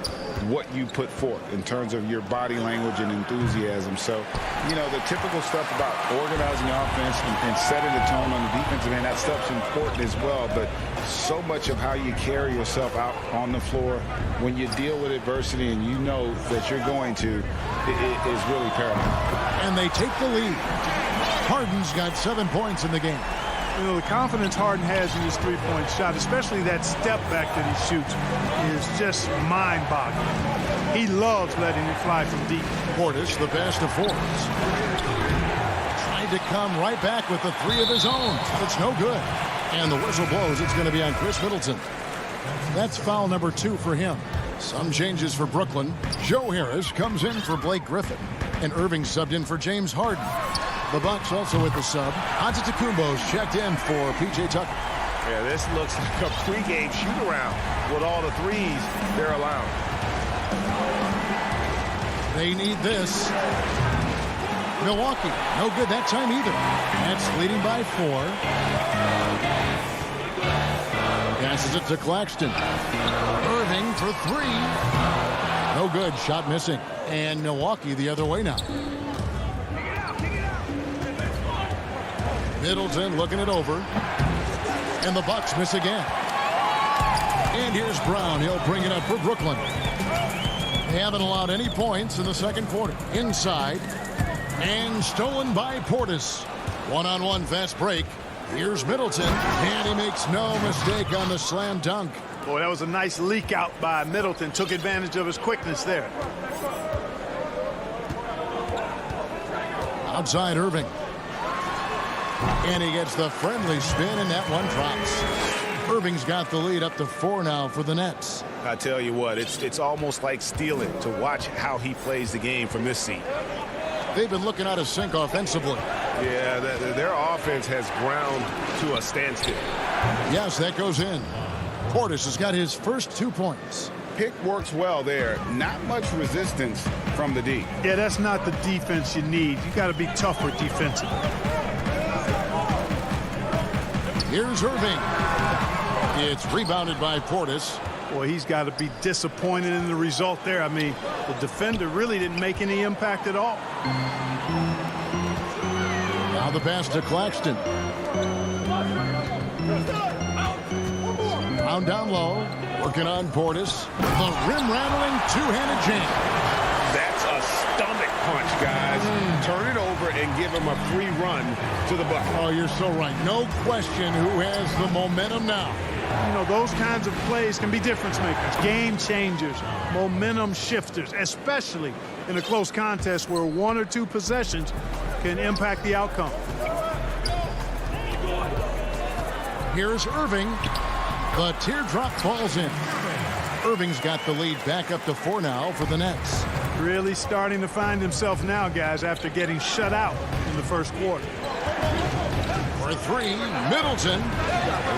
what you put forth in terms of your body language and enthusiasm. So, you know, the typical stuff about organizing offense and setting the tone on the defensive end, that stuff's important as well. But so much of how you carry yourself out on the floor when you deal with adversity and you know that you're going to, is really paramount. And they take the lead. Harden's got 7 points in the game. You know, the confidence Harden has in his three-point shot, especially that step back that he shoots, is just mind-boggling. He loves letting it fly from deep. Portis, the pass to Forbes. Tried to come right back with the 3 of his own. It's no good. And the whistle blows. It's going to be on Chris Middleton. That's foul number 2 for him. Some changes for Brooklyn. Joe Harris comes in for Blake Griffin. And Irving subbed in for James Harden. The Bucks also with the sub. Antetokounmpo's checked in for PJ Tucker. Yeah, this looks like a pregame shoot-around with all the threes they're allowing. They need this. Milwaukee, no good that time either. That's leading by 4. Passes it to Claxton. Irving for 3. No good, shot missing. And Milwaukee the other way now. Middleton looking it over. And the Bucks miss again. And here's Brown. He'll bring it up for Brooklyn. They haven't allowed any points in the second quarter. Inside. And stolen by Portis. One-on-one fast break. Here's Middleton. And he makes no mistake on the slam dunk. Boy, that was a nice leak out by Middleton. Took advantage of his quickness there. Outside Irving. And he gets the friendly spin, and that one drops. Irving's got the lead up to 4 now for the Nets. I tell you what, it's almost like stealing to watch how he plays the game from this seat. They've been looking out of sync offensively. Yeah, their offense has ground to a standstill. Yes, that goes in. Portis has got his first 2 points. Pick works well there. Not much resistance from the D. Yeah, that's not the defense you need. You got to be tougher defensively. Here's Irving. It's rebounded by Portis. Boy, he's got to be disappointed in the result there. I mean, the defender really didn't make any impact at all. Now the pass to Claxton. Brown down low. Working on Portis. The rim-rattling two-handed jam. That's a stomach punch, guys. Turn it over and give him a free run to the bucket. Oh, you're so right. No question who has the momentum now. You know, those kinds of plays can be difference makers, game changers, momentum shifters, especially in a close contest where 1 or 2 possessions can impact the outcome. Here's Irving. The teardrop falls in. Irving's got the lead back up to 4 now for the Nets. Really starting to find himself now, guys, after getting shut out in the first quarter. For 3, Middleton.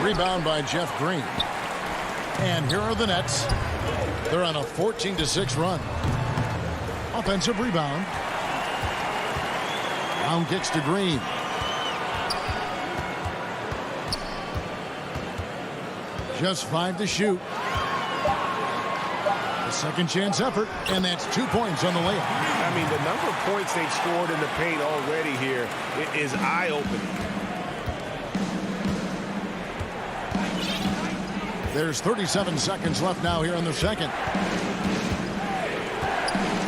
Rebound by Jeff Green. And here are the Nets. They're on a 14-6 run. Offensive rebound. Brown kicks to Green. Just 5 to shoot. A second chance effort, and that's 2 points on the layup. I mean, the number of points they've scored in the paint already here is eye-opening. There's 37 seconds left now here in the second.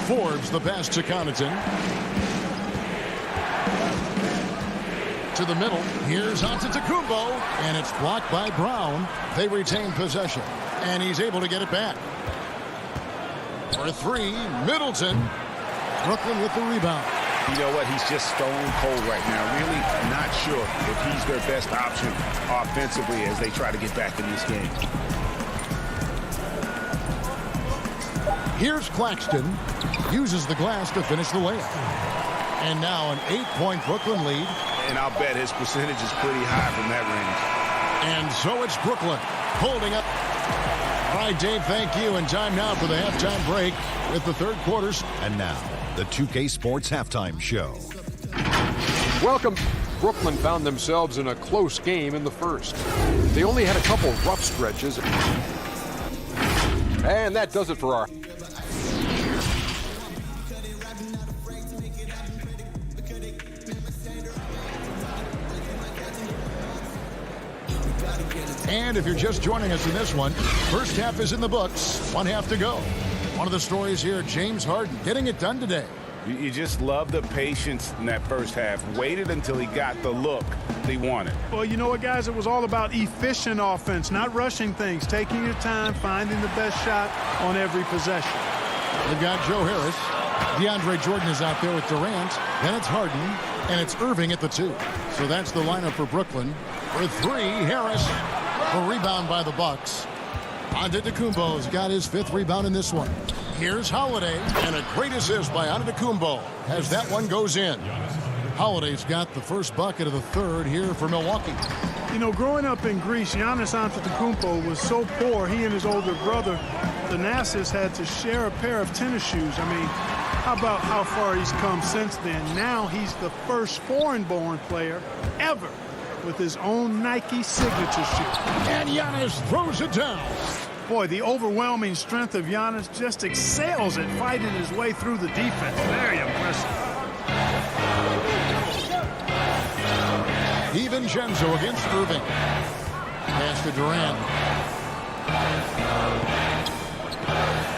Forbes the pass to Connaughton. To the middle. Here's Antetokounmpo, and it's blocked by Brown. They retain possession, and he's able to get it back. For 3, Middleton. Brooklyn with the rebound. You know what? He's just stone cold right now. Really not sure if he's their best option offensively as they try to get back in this game. Here's Claxton. Uses the glass to finish the layup. And now an 8-point Brooklyn lead. And I'll bet his percentage is pretty high from that range. And so it's Brooklyn holding up. All right, Dave, thank you. And time now for the halftime break with the third quarters. And now, the 2K Sports Halftime Show. Welcome. Brooklyn found themselves in a close game in the first. They only had a couple rough stretches. And that does it for our... And if you're just joining us in this one, first half is in the books. 1 half to go. One of the stories here, James Harden getting it done today. You just love the patience in that first half. Waited until he got the look he wanted. Well, you know what, guys? It was all about efficient offense, not rushing things, taking your time, finding the best shot on every possession. They've got Joe Harris. DeAndre Jordan is out there with Durant. Then it's Harden, and it's Irving at the 2. So that's the lineup for Brooklyn. For 3, Harris. A rebound by the Bucks. Antetokounmpo's got his 5th rebound in this one. Here's Holiday, and a great assist by Antetokounmpo as that one goes in. Holiday's got the first bucket of the third here for Milwaukee. You know, growing up in Greece, Giannis Antetokounmpo was so poor, he and his older brother, Thanasis, had to share a pair of tennis shoes. I mean, how about how far he's come since then? Now he's the first foreign-born player ever with his own Nike signature shoe. And Giannis throws it down. Boy, the overwhelming strength of Giannis just excels at fighting his way through the defense. Very impressive. DiVincenzo against Irving. Pass to Durant.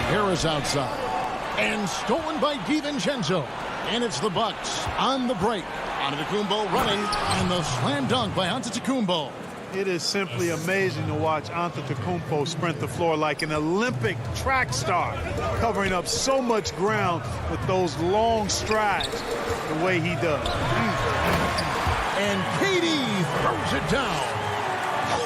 Harris outside. And stolen by DiVincenzo. And it's the Bucks on the break. Antetokounmpo running, and the slam dunk by Antetokounmpo. It is simply amazing to watch Antetokounmpo sprint the floor like an Olympic track star, covering up so much ground with those long strides the way he does. And KD throws it down.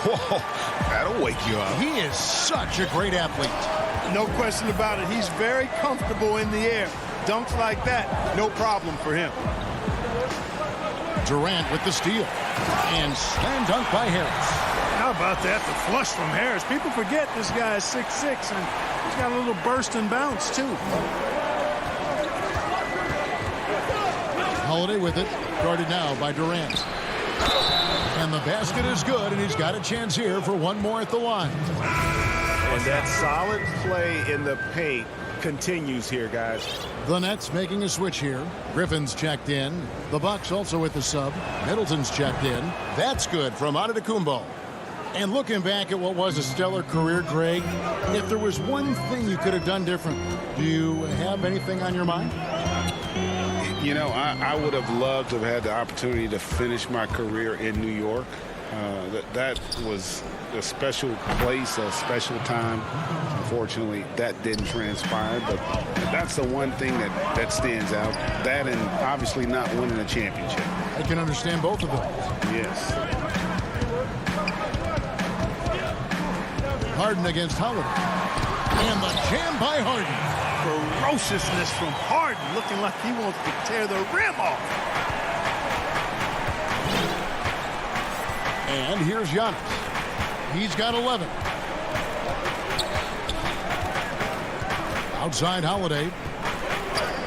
Whoa, that'll wake you up. He is such a great athlete. No question about it. He's very comfortable in the air. Dunks like that, no problem for him. Durant with the steal. And slam dunk by Harris. How about that? The flush from Harris. People forget this guy is 6'6", and he's got a little burst and bounce, too. Holiday with it, guarded now by Durant. And the basket is good, and he's got a chance here for one more at the line. And that solid play in the paint continues here, guys. The Nets making a switch here. Griffin's checked in. The Bucks also with the sub. Middleton's checked in. That's good from Antetokounmpo. And looking back at what was a stellar career, Greg, if there was one thing you could have done different, do you have anything on your mind? You know, I would have loved to have had the opportunity to finish my career in New York. That was a special place, a special time. Unfortunately, that didn't transpire, but that's the one thing that stands out. That and obviously not winning a championship. I can understand both of those. Yes. Harden against Holiday. And the jam by Harden. Ferociousness from Harden, looking like he wants to tear the rim off. And here's Giannis. He's got 11. Outside Holiday.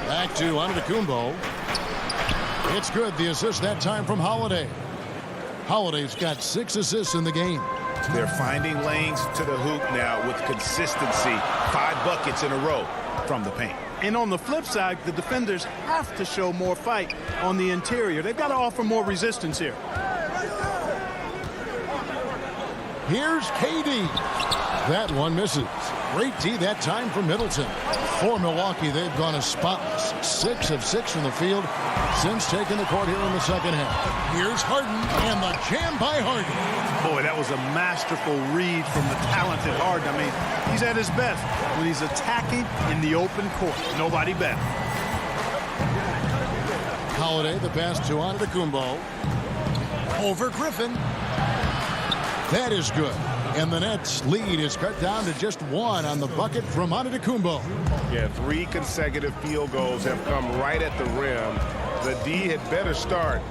Back to Antetokounmpo. It's good. The assist that time from Holiday. Holiday's got 6 assists in the game. They're finding lanes to the hoop now with consistency. 5 buckets in a row from the paint. And on the flip side, the defenders have to show more fight on the interior. They've got to offer more resistance here. Here's KD. That one misses. Great D that time from Middleton. For Milwaukee, they've gone a spotless 6 of 6 from the field since taking the court here in the second half. Here's Harden and the jam by Harden. Boy, that was a masterful read from the talented Harden. I mean, he's at his best when he's attacking in the open court. Nobody better. Holiday, the pass to Antetokounmpo. Over Griffin. That is good. And the Nets' lead is cut down to just 1 on the bucket from Antetokounmpo. Yeah, 3 consecutive field goals have come right at the rim. The D had better start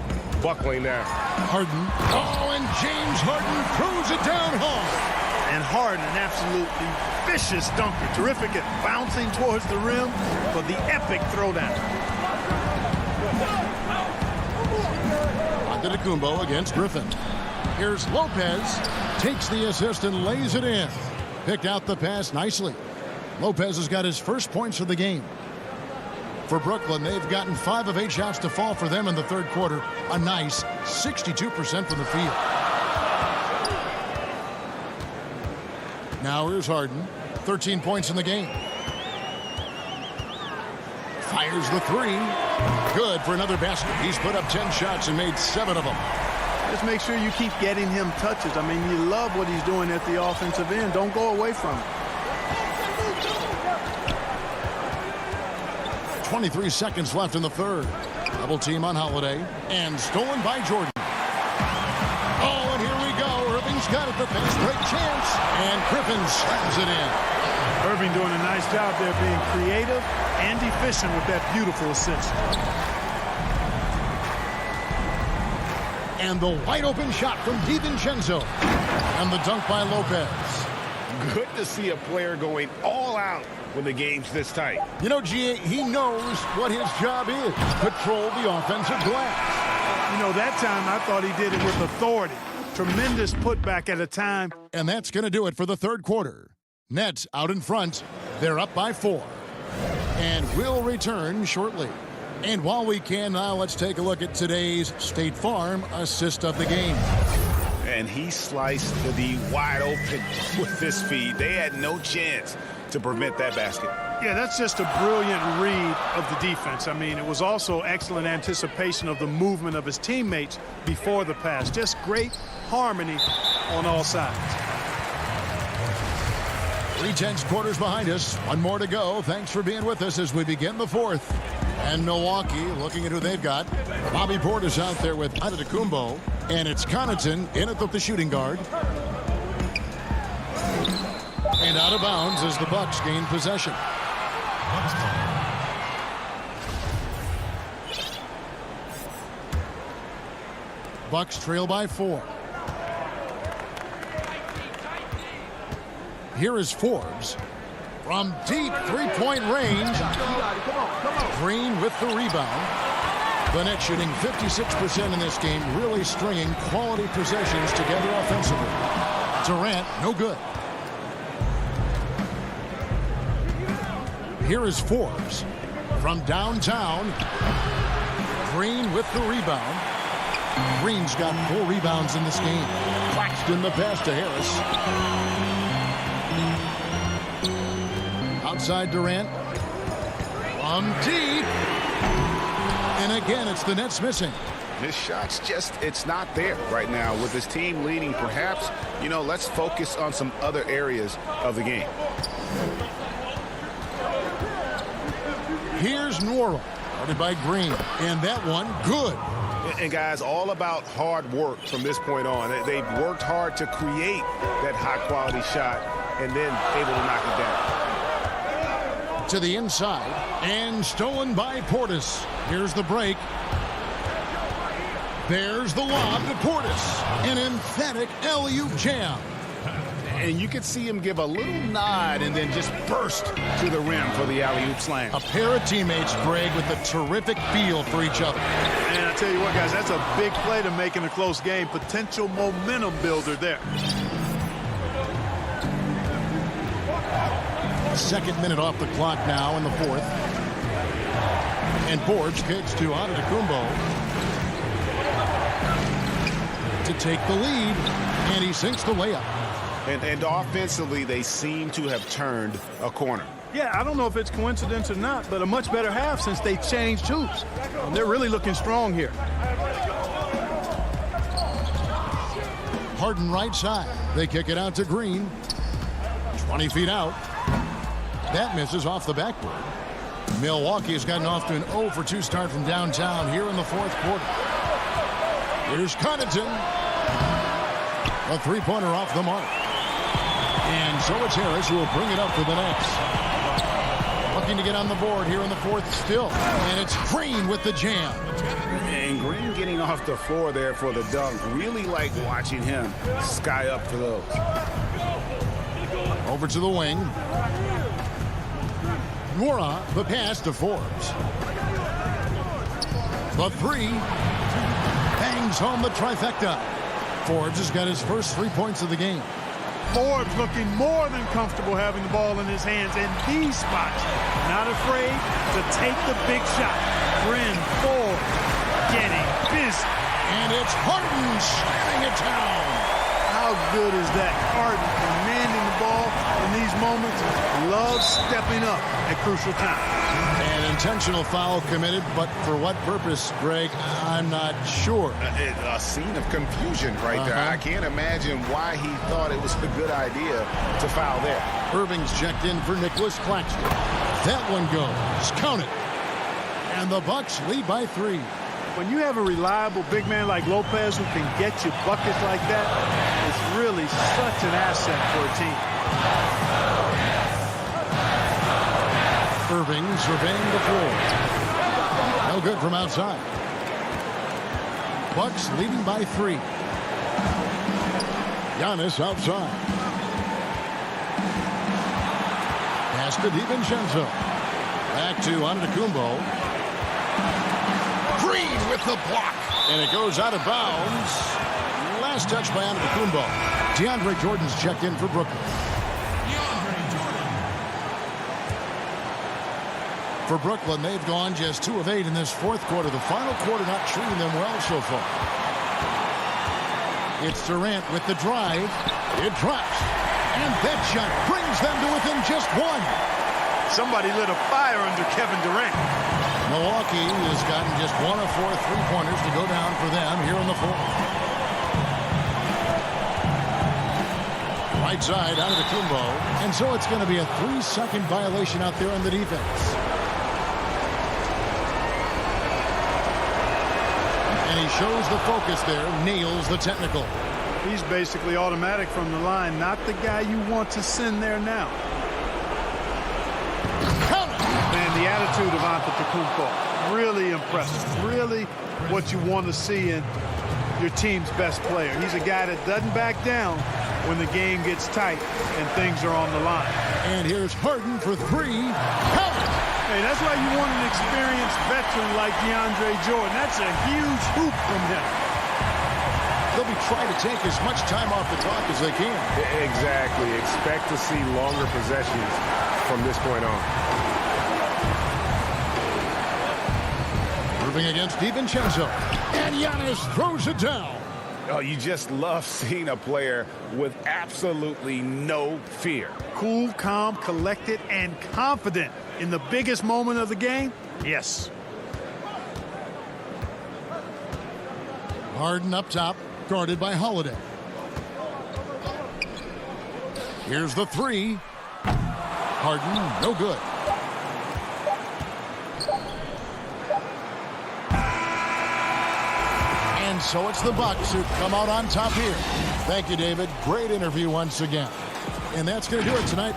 buckling now. Harden. Oh, and James Harden throws it down hard. And Harden, an absolutely vicious dunker. Terrific at bouncing towards the rim for the epic throwdown. Antetokounmpo against Griffin. Here's Lopez. Takes the assist and lays it in. Picked out the pass nicely. Lopez has got his first points of the game. For Brooklyn, they've gotten 5 of 8 shots to fall for them in the third quarter. A nice 62% from the field. Now here's Harden. 13 points in the game. Fires the 3. Good for another basket. He's put up 10 shots and made 7 of them. Just make sure you keep getting him touches. I mean, you love what he's doing at the offensive end. Don't go away from it. 23 seconds left in the third. Double team on Holiday. And stolen by Jordan. Oh, and here we go. Irving's got it. The fast break chance. And Griffin slams it in. Irving doing a nice job there being creative and efficient with that beautiful assist. And the wide open shot from DiVincenzo. And the dunk by Lopez. Good to see a player going all out when the game's this tight. You know, G.A., he knows what his job is. Control the offensive glass. You know, that time I thought he did it with authority. Tremendous putback at a time. And that's going to do it for the third quarter. Nets out in front. They're up by 4. And we'll return shortly. And while we can now, let's take a look at today's State Farm assist of the game. And he sliced the D wide open with this feed. They had no chance to prevent that basket. Yeah, that's just a brilliant read of the defense. I mean, it was also excellent anticipation of the movement of his teammates before the pass. Just great harmony on all sides. 3/10 quarters behind us. 1 more to go. Thanks for being with us as we begin the fourth. And Milwaukee, looking at who they've got. Bobby Portis out there with Antetokounmpo. And it's Connaughton in at the shooting guard. And out of bounds as the Bucks gain possession. Bucks trail by 4. Here is Forbes. From deep three-point range. Green with the rebound. The Nets shooting 56% in this game, really stringing quality possessions together offensively. Durant, no good. Here is Forbes. From downtown. Green with the rebound. Green's got 4 rebounds in this game. Claxton the pass to Harris. Outside Durant. From deep. And again, it's the Nets missing. His shot's just, it's not there right now. With his team leading, perhaps, let's focus on some other areas of the game. Here's Nora, guarded by Green. And that one, good. And guys, all about hard work from this point on. They've worked hard to create that high-quality shot and then able to knock it down. To the inside, and stolen by Portis. Here's the break. There's the lob to Portis. An emphatic alley-oop jam. And you could see him give a little nod and then just burst to the rim for the alley-oop slam. A pair of teammates, Greg, with a terrific feel for each other. And I tell you what, guys, that's a big play to make in a close game. Potential momentum builder there. Second minute off the clock now in the fourth. And Forbes kicks to Antetokounmpo to take the lead. And he sinks the layup. And offensively, they seem to have turned a corner. Yeah, I don't know if it's coincidence or not, but a much better half since they changed hoops. And they're really looking strong here. Harden right side. They kick it out to Green. 20 feet out. That misses off the backboard. Milwaukee has gotten off to an 0 for 2 start from downtown here in the fourth quarter. Here's Connaughton. A three-pointer off the mark. And so it's Harris who will bring it up for the Nets. Looking to get on the board here in the fourth still. And it's Green with the jam. And Green getting off the floor there for the dunk. Really like watching him sky up for those. Over to the wing. Nora, the pass to Forbes. The three. Bangs home the trifecta. Forbes has got his first 3 points of the game. Forbes looking more than comfortable having the ball in his hands in these spots. Not afraid to take the big shot. Bryn Forbes getting busy. And it's Harden slamming it down. How good is that? Harden commanding the ball in these moments. Loves stepping up at crucial times. An intentional foul committed, but for what purpose, Greg? I'm not sure. A scene of confusion right there. I can't imagine why he thought it was a good idea to foul there. Irving's checked in for Nicholas Claxton. That one goes. Count it. And the Bucks lead by 3. When you have a reliable big man like Lopez who can get you buckets like that, it's really such an asset for a team. Irving surveying the floor. No good from outside. Bucks leading by 3. Giannis outside. Pass to DiVincenzo. Back to Antetokounmpo. Green with the block. And it goes out of bounds. Last touch by Antetokounmpo. DeAndre Jordan's checked in for Brooklyn. For Brooklyn, they've gone just 2 of 8 in this fourth quarter. The final quarter not treating them well so far. It's Durant with the drive. It drops. And that shot brings them to within just 1. Somebody lit a fire under Kevin Durant. Milwaukee has gotten just 1 of 4 three-pointers to go down for them here in the fourth. Right side out of the Kumbo. And so it's going to be a 3-second violation out there on the defense. And he shows the focus there, nails the technical. He's basically automatic from the line, not the guy you want to send there now. Man, the attitude of Antetokounmpo, really impressive. Really what you want to see in your team's best player. He's a guy that doesn't back down, when the game gets tight and things are on the line. And here's Harden for three. Count it! Hey, that's why you want an experienced veteran like DeAndre Jordan. That's a huge hoop from him. They'll be trying to take as much time off the clock as they can. Exactly. Expect to see longer possessions from this point on. Moving against DiVincenzo. And Giannis throws it down. Oh, you just love seeing a player with absolutely no fear. Cool, calm, collected, and confident in the biggest moment of the game? Yes. Harden up top, guarded by Holiday. Here's the three. Harden, no good. And so it's the Bucks who come out on top here. Thank you, David. Great interview once again. And that's going to do it tonight.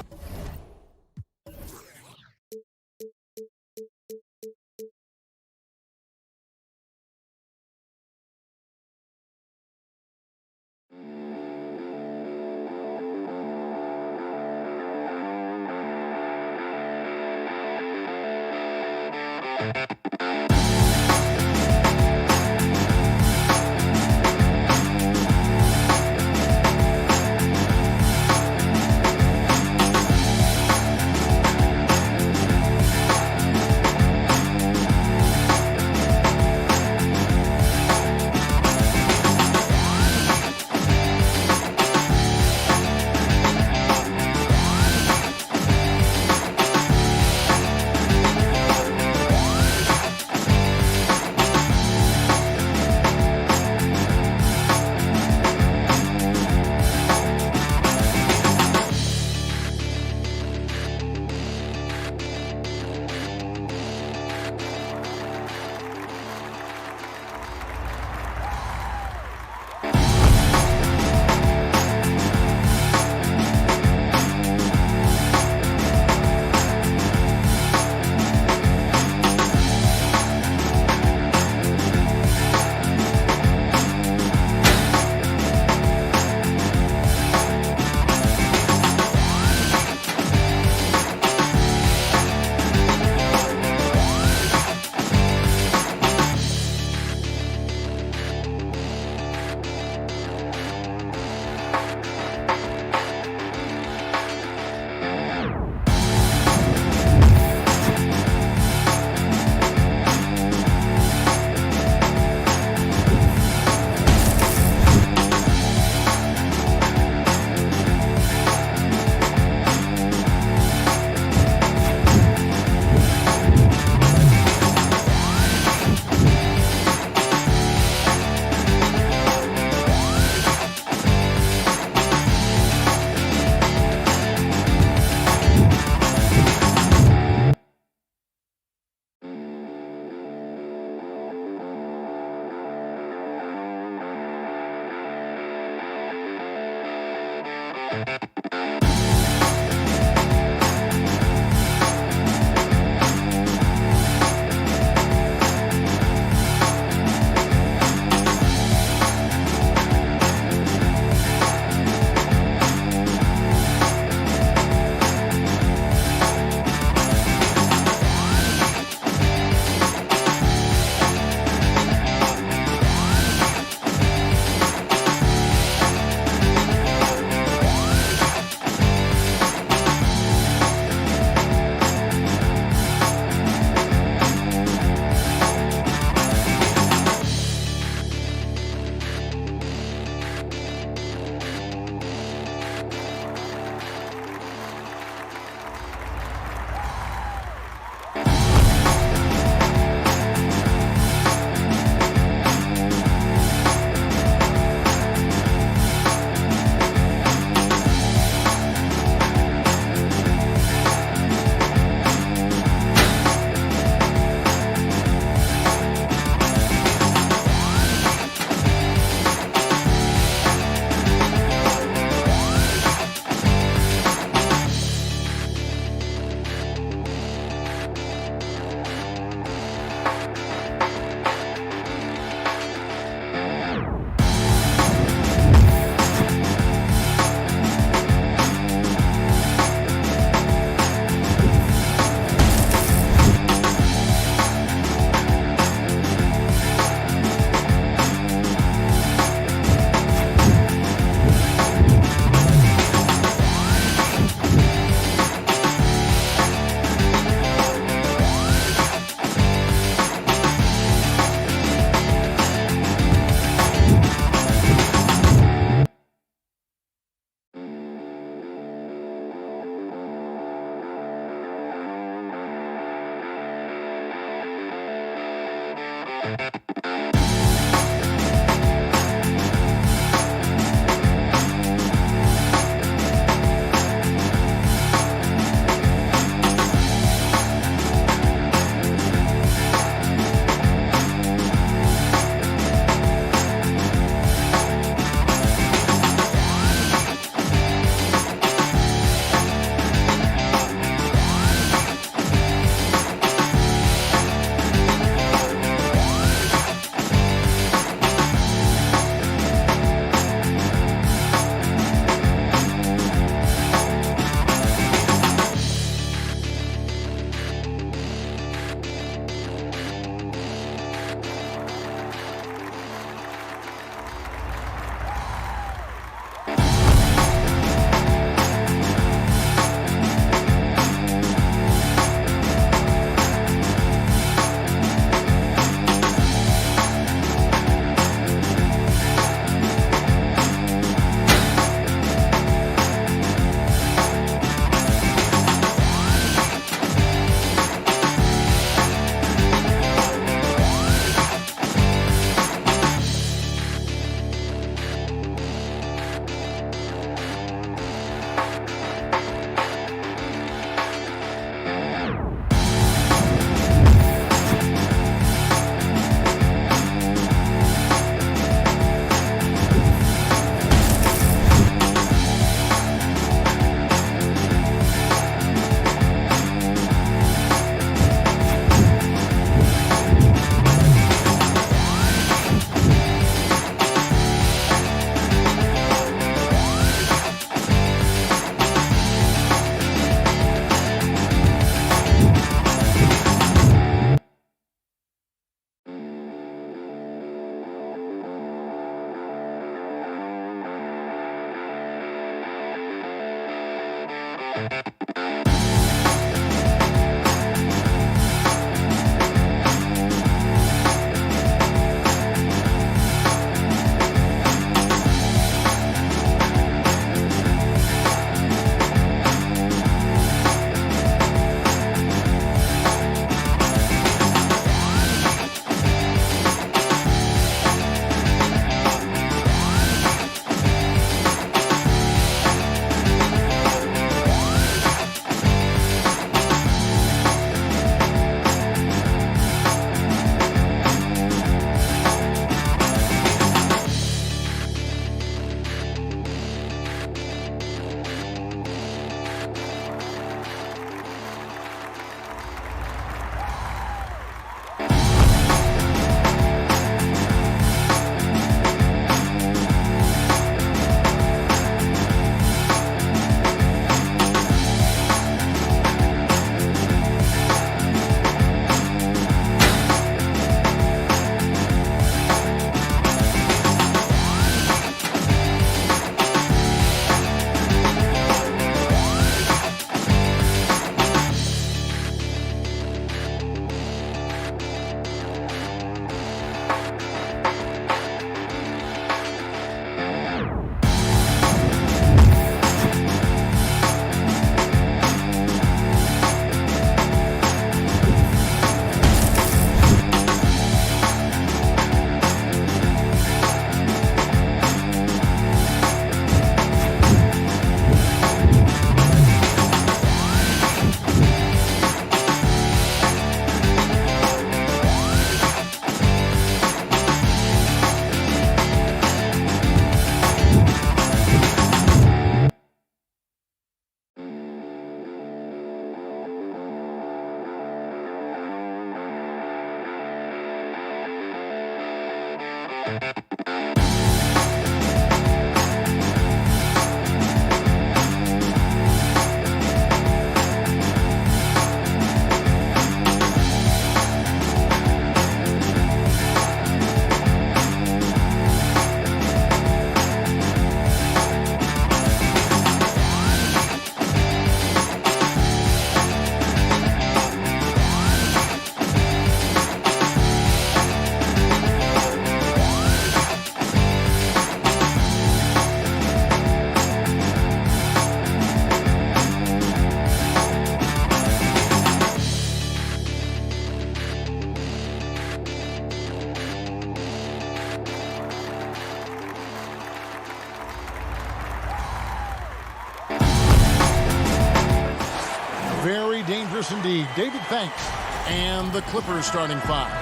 Anderson D, David Thanks, and the Clippers starting five.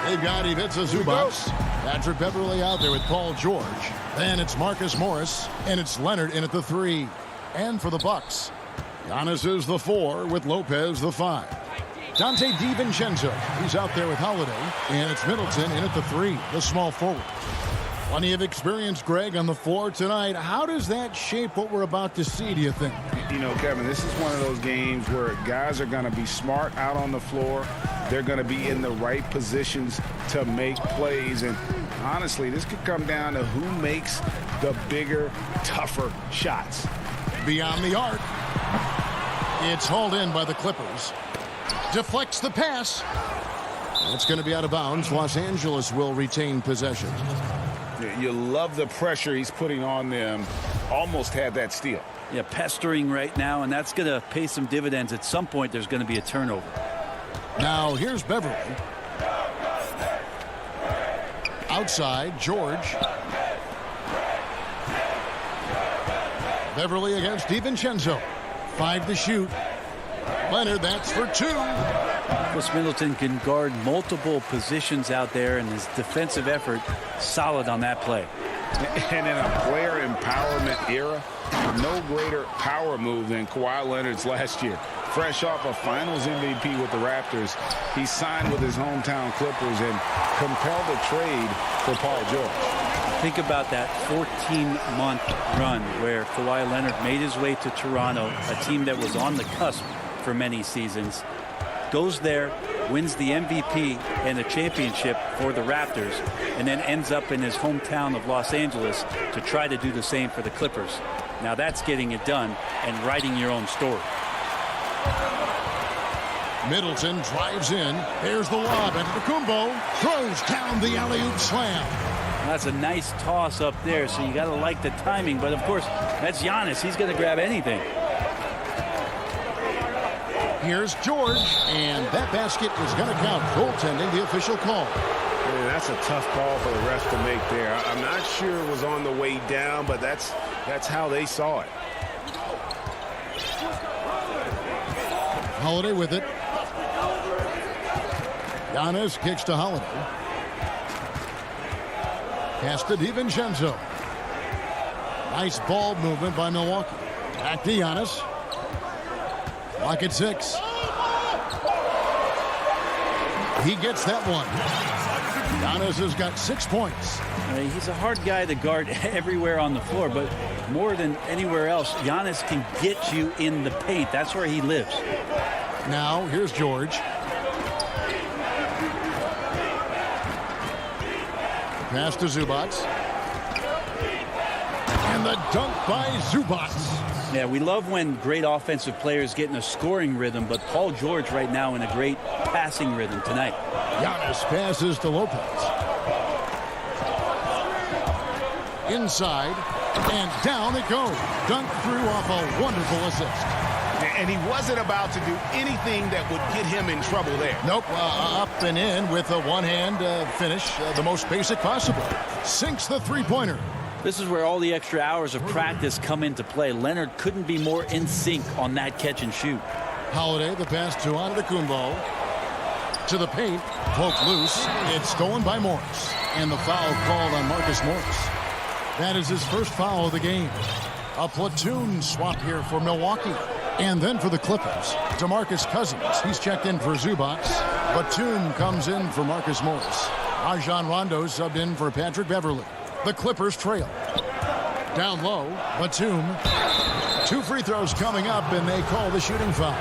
They've got Ivica Zubac, Patrick Beverley out there with Paul George. Then it's Marcus Morris, and it's Leonard in at the 3. And for the Bucks, Giannis is the 4 with Lopez the 5. Dante DiVincenzo, he's out there with Holiday, and it's Middleton in at the 3, the small forward. Plenty of experience, Greg, on the floor tonight. How does that shape what we're about to see, do you think? You know, Kevin, this is one of those games where guys are going to be smart out on the floor. They're going to be in the right positions to make plays. And honestly, this could come down to who makes the bigger, tougher shots. Beyond the arc. It's hauled in by the Clippers. Deflects the pass. It's going to be out of bounds. Los Angeles will retain possession. You love the pressure he's putting on them. Almost had that steal. Yeah, pestering right now, and that's going to pay some dividends. At some point, there's going to be a turnover. Now, here's Beverly. Outside, George. Beverly against DiVincenzo. 5 to shoot. Leonard, that's for 2. Chris Middleton can guard multiple positions out there, and his defensive effort solid on that play. And in a player empowerment era, no greater power move than Kawhi Leonard's last year. Fresh off a Finals MVP with the Raptors, he signed with his hometown Clippers and compelled a trade for Paul George. Think about that 14-month run where Kawhi Leonard made his way to Toronto, a team that was on the cusp for many seasons. Goes there, wins the MVP and a championship for the Raptors, and then ends up in his hometown of Los Angeles to try to do the same for the Clippers. Now that's getting it done and writing your own story. Middleton drives in. There's the lob. Antetokounmpo throws down the alley-oop slam. That's a nice toss up there, so you got to like the timing. But, of course, that's Giannis. He's going to grab anything. Here's George, and that basket is going to count. Goaltending, the official call. Man, that's a tough call for the refs to make there. I'm not sure it was on the way down, but that's how they saw it. Holiday with it. Giannis kicks to Holiday. Pass to DiVincenzo. Nice ball movement by Milwaukee. Back to Giannis. Lock at 6. He gets that one. Giannis has got 6 points. He's a hard guy to guard everywhere on the floor, but more than anywhere else, Giannis can get you in the paint. That's where he lives. Now, here's George. Pass to Zubac. And the dunk by Zubac. Yeah, we love when great offensive players get in a scoring rhythm, but Paul George right now in a great passing rhythm tonight. Giannis passes to Lopez. Inside, and down it goes. Dunk through off a wonderful assist. And he wasn't about to do anything that would get him in trouble there. Nope, up and in with a one-hand finish, the most basic possible. Sinks the three-pointer. This is where all the extra hours of practice come into play. Leonard couldn't be more in sync on that catch and shoot. Holiday, the pass to Antetokounmpo. To the paint, poked loose. It's stolen by Morris. And the foul called on Marcus Morris. That is his first foul of the game. A platoon swap here for Milwaukee. And then for the Clippers, DeMarcus Cousins. He's checked in for Zubac. Batum comes in for Marcus Morris. Rajon Rondo subbed in for Patrick Beverley. The Clippers trail. Down low, Batum. 2 free throws coming up, and they call the shooting foul.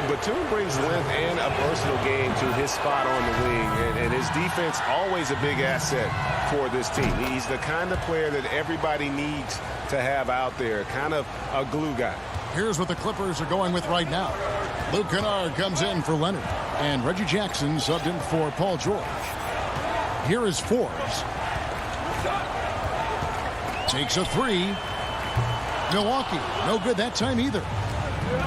Batum brings length and a versatile game to his spot on the wing, and his defense always a big asset for this team. He's the kind of player that everybody needs to have out there, kind of a glue guy. Here's what the Clippers are going with right now. Luke Kennard comes in for Leonard, and Reggie Jackson subbed in for Paul George. Here is Forbes. Takes a 3. Milwaukee, no good that time either.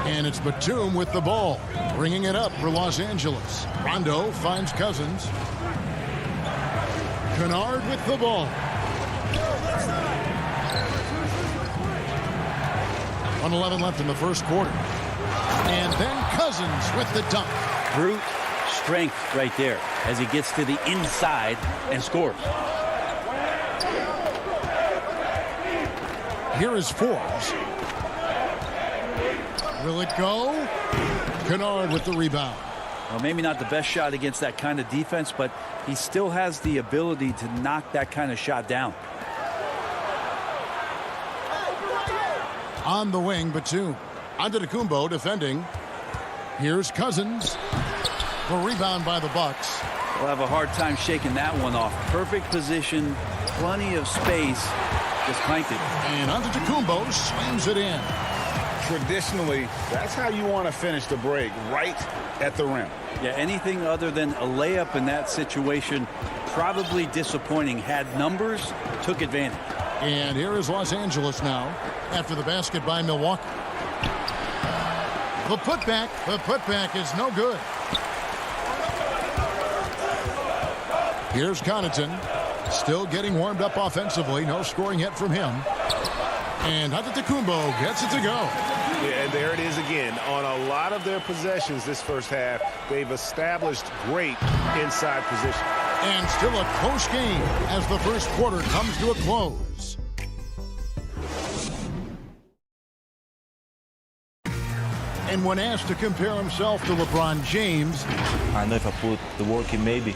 And it's Batum with the ball, bringing it up for Los Angeles. Rondo finds Cousins. Kennard with the ball. 1:11 left in the first quarter. And then Cousins with the dunk. Brute strength right there as he gets to the inside and scores. Here is Forbes. Will it go? Kennard with the rebound. Well, maybe not the best shot against that kind of defense, but he still has the ability to knock that kind of shot down. On the wing, Batum. Antetokounmpo defending. Here's Cousins. The rebound by the Bucks. We'll have a hard time shaking that one off. Perfect position, plenty of space. Just clanked it. And Antetokounmpo slams it in. Traditionally, that's how you want to finish the break, right at the rim. Yeah, anything other than a layup in that situation, probably disappointing. Had numbers, took advantage. And here is Los Angeles now after the basket by Milwaukee. The putback is no good. Here's Connaughton, still getting warmed up offensively. No scoring yet from him. And Antetokounmpo gets it to go. Yeah, and there it is again. On a lot of their possessions this first half, they've established great inside position. And still a close game as the first quarter comes to a close. And when asked to compare himself to LeBron James, I know if I put the work in, maybe.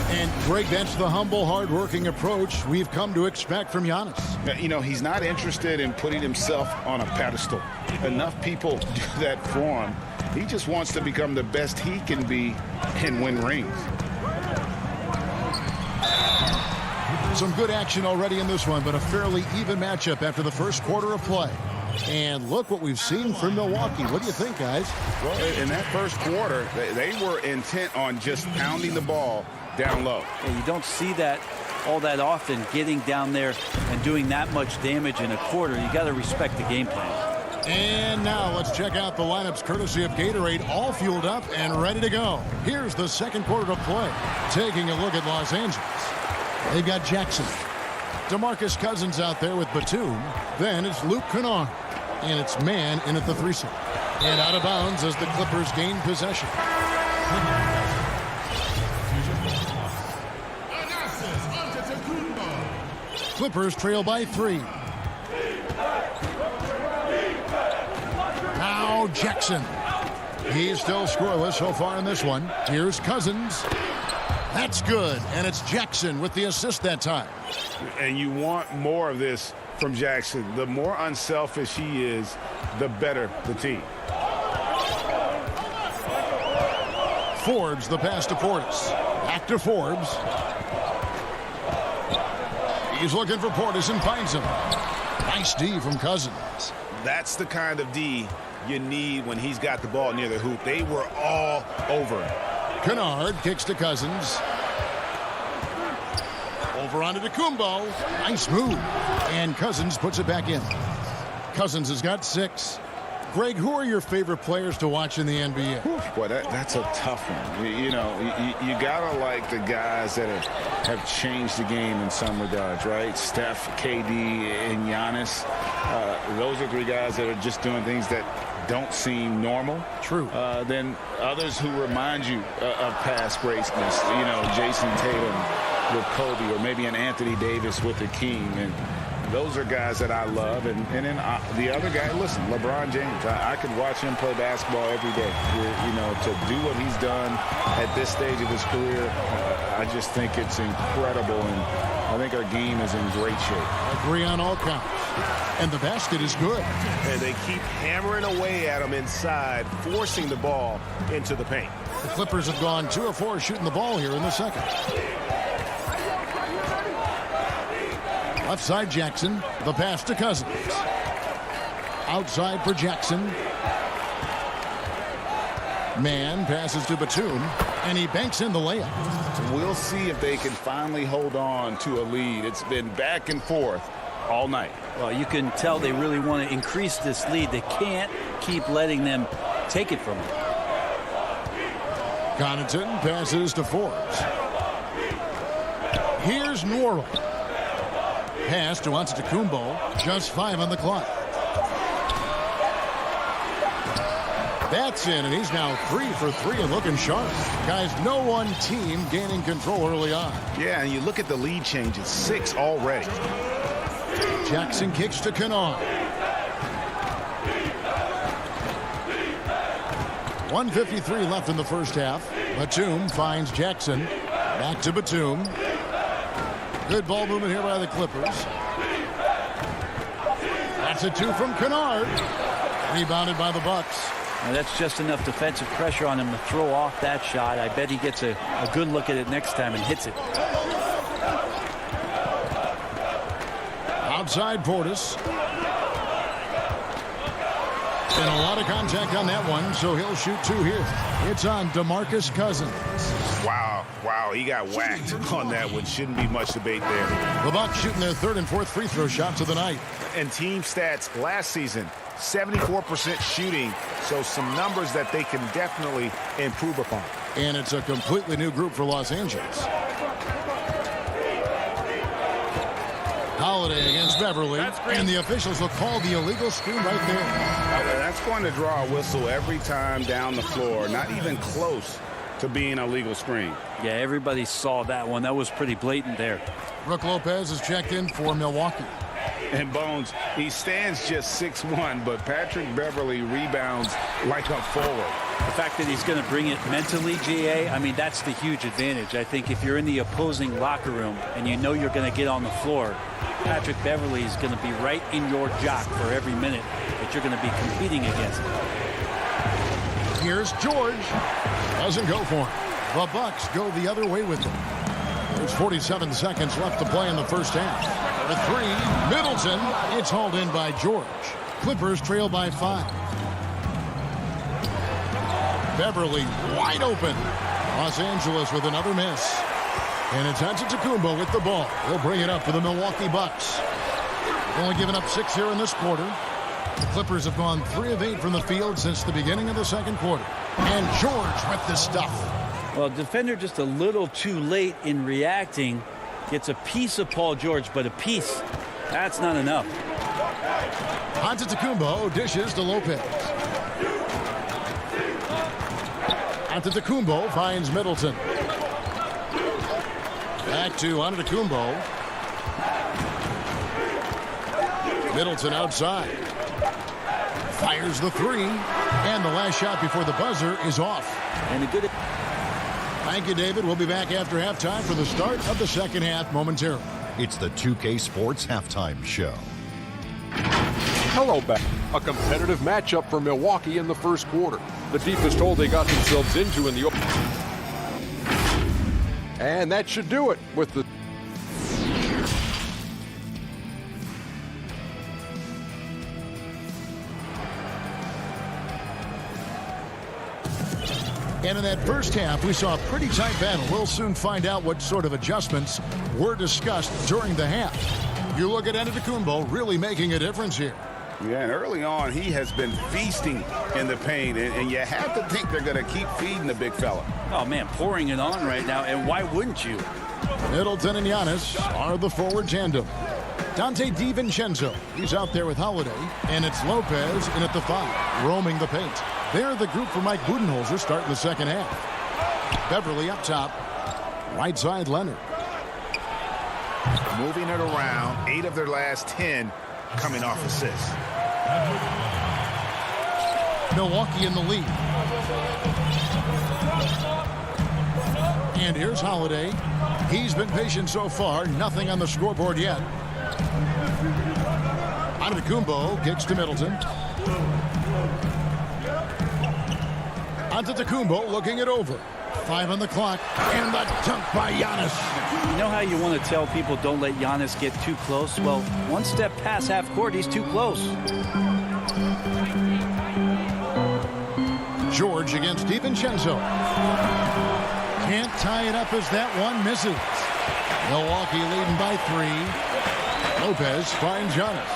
And Greg, that's the humble, hard-working approach we've come to expect from Giannis. You know, he's not interested in putting himself on a pedestal. Enough people do that for him. He just wants to become the best he can be and win rings. Some good action already in this one, but a fairly even matchup after the first quarter of play. And look what we've seen from Milwaukee. What do you think, guys? Well, in that first quarter, they were intent on just pounding the ball down low. Yeah, you don't see that all that often, getting down there and doing that much damage in a quarter. You got to respect the game plan. And now let's check out the lineups courtesy of Gatorade, all fueled up and ready to go. Here's the second quarter of play. Taking a look at Los Angeles. They've got Jackson. DeMarcus Cousins out there with Batum. Then it's Luke Kennard. And it's man in at the 3-side. And out of bounds as the Clippers gain possession. Clippers trail by 3. Now Jackson. He's still scoreless so far in this one. Here's Cousins. That's good. And it's Jackson with the assist that time. And you want more of this from Jackson. The more unselfish he is, the better the team. Forbes, the pass to Portis. Back to Forbes. He's looking for Portis and finds him. Nice D from Cousins. That's the kind of D you need when he's got the ball near the hoop. They were all over him. Kennard kicks to Cousins. Over onto Antetokounmpo. Nice move. And Cousins puts it back in. Cousins has got 6. Greg, who are your favorite players to watch in the NBA? Boy, that's a tough one. You know, you gotta like the guys that have changed the game in some regards, right? Steph, KD, and Giannis. Those are 3 guys that are just doing things that don't seem normal. True. Then others who remind you of past greatness. You know, Jason Tatum with Kobe, or maybe an Anthony Davis with the King. And those are guys that I love. And then the other guy, listen, LeBron James. I could watch him play basketball every day. You know, to do what he's done at this stage of his career, I just think it's incredible. And I think our game is in great shape. Agree on all counts. And the basket is good. And they keep hammering away at him inside, forcing the ball into the paint. The Clippers have gone 2 of 4 shooting the ball here in the second. Left side Jackson. The pass to Cousins. Outside for Jackson. Man passes to Batum. And he banks in the layup. We'll see if they can finally hold on to a lead. It's been back and forth all night. Well, you can tell they really want to increase this lead. They can't keep letting them take it from them. Connaughton passes to Forbes. Here's Norrell. Pass to Antetokounmpo. Just 5 on the clock. That's in, and he's now 3 for 3 and looking sharp. Guys, no one team gaining control early on. Yeah, and you look at the lead changes, 6 already. Jackson kicks to Kennard. 1:53 left in the first half. Batum finds Jackson. Back to Batum. Good ball movement here by the Clippers. That's a 2 from Kennard. Rebounded by the Bucks. Now that's just enough defensive pressure on him to throw off that shot. I bet he gets a good look at it next time and hits it. Outside Portis. And a lot of contact on that one, so he'll shoot 2 here. It's on DeMarcus Cousins. Wow, he got whacked on that one. Shouldn't be much debate there. The Bucks shooting their 3rd and 4th free throw shots of the night. And team stats last season, 74% shooting, so some numbers that they can definitely improve upon. And it's a completely new group for Los Angeles. Holiday against Beverly, and the officials will call the illegal screen right there. That's going to draw a whistle every time down the floor. Not even close to being a legal screen. Yeah, everybody saw that one. That was pretty blatant there. Brook Lopez is checked in for Milwaukee. And Bones, he stands just 6'1", but Patrick Beverly rebounds like a forward. The fact that he's going to bring it mentally, GA, I mean, that's the huge advantage. I think if you're in the opposing locker room and you know you're going to get on the floor, Patrick Beverly is going to be right in your jock for every minute that you're going to be competing against. Here's George. Doesn't go for him. The Bucks go the other way with him. There's 47 seconds left to play in the first half. The 3, Middleton. It's hauled in by George. Clippers trail by 5. Beverly wide open. Los Angeles with another miss. And it's Antetokounmpo with the ball. He'll bring it up for the Milwaukee Bucks. Only given up 6 here in this quarter. The Clippers have gone 3 of 8 from the field since the beginning of the second quarter. And George with the stuff. Well, defender just a little too late in reacting. Gets a piece of Paul George, but a piece, that's not enough. Antetokounmpo dishes to Lopez. Antetokounmpo finds Middleton. Back to Antetokounmpo. Middleton outside. Fires the 3. And the last shot before the buzzer is off. And a good... Thank you, David. We'll be back after halftime for the start of the second half momentarily. It's the 2K Sports Halftime Show. Hello back. A competitive matchup for Milwaukee in the first quarter. The deepest hole they got themselves into in the open. And that should do it with the... And in that first half, we saw a pretty tight battle. We'll soon find out what sort of adjustments were discussed during the half. You look at Antetokounmpo really making a difference here. Yeah, and early on, he has been feasting in the paint, and you have to think they're going to keep feeding the big fella. Oh, man, pouring it on right now, and why wouldn't you? Middleton and Giannis are the forward tandem. Dante DiVincenzo, he's out there with Holiday, and it's Lopez in at the 5, roaming the paint. They're the group for Mike Budenholzer starting the second half. Beverly up top, right side Leonard. Moving it around, 8 of their last 10 coming off assists. Milwaukee in the lead. And here's Holiday. He's been patient so far, nothing on the scoreboard yet. Antetokounmpo kicks to Middleton. Antetokounmpo looking it over. 5 on the clock, and the dunk by Giannis. You know how you want to tell people don't let Giannis get too close? Well, one step past half court, he's too close. George against DiVincenzo. Can't tie it up as that one misses. Milwaukee leading by 3. Lopez finds Giannis.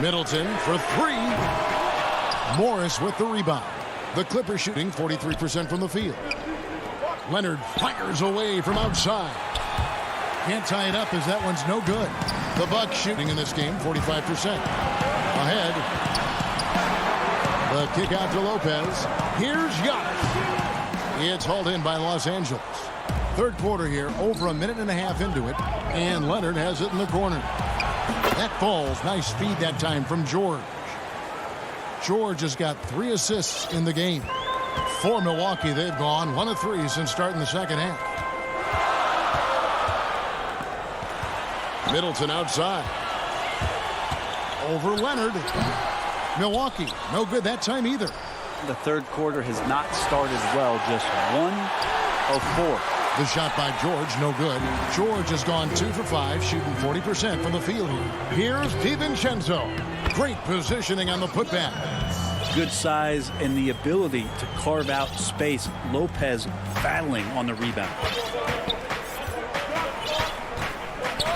Middleton for 3. Morris with the rebound. The Clippers shooting 43% from the field. Leonard fires away from outside. Can't tie it up as that one's no good. The Bucks shooting in this game 45%. Ahead. The kick out to Lopez. Here's Giannis. It's hauled in by Los Angeles. Third quarter here, over a minute and a half into it, and Leonard has it in the corner. That falls. Nice speed that time from George. George has got 3 assists in the game. For Milwaukee, they've gone 1 of 3 since starting the second half. Middleton outside. Over Leonard. Milwaukee, no good that time either. The third quarter has not started well, just 1 of 4. The shot by George, no good. George has gone 2 for 5, shooting 40% from the field here. Here's DiVincenzo. Great positioning on the putback. Good size and the ability to carve out space. Lopez battling on the rebound.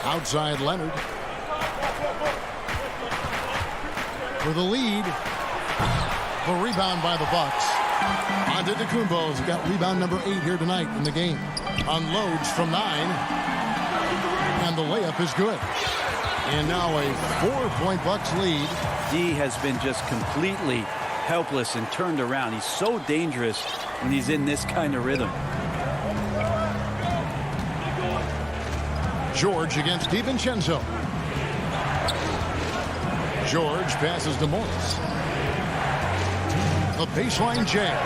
Outside Leonard. For the lead. The rebound by the Bucks. Antetokounmpo's got rebound number 8 here tonight in the game. Unloads from 9. And the layup is good. And now a 4-point Bucks lead. D has been just completely helpless and turned around. He's so dangerous when he's in this kind of rhythm. George against DiVincenzo. George passes to Morris. The baseline jam.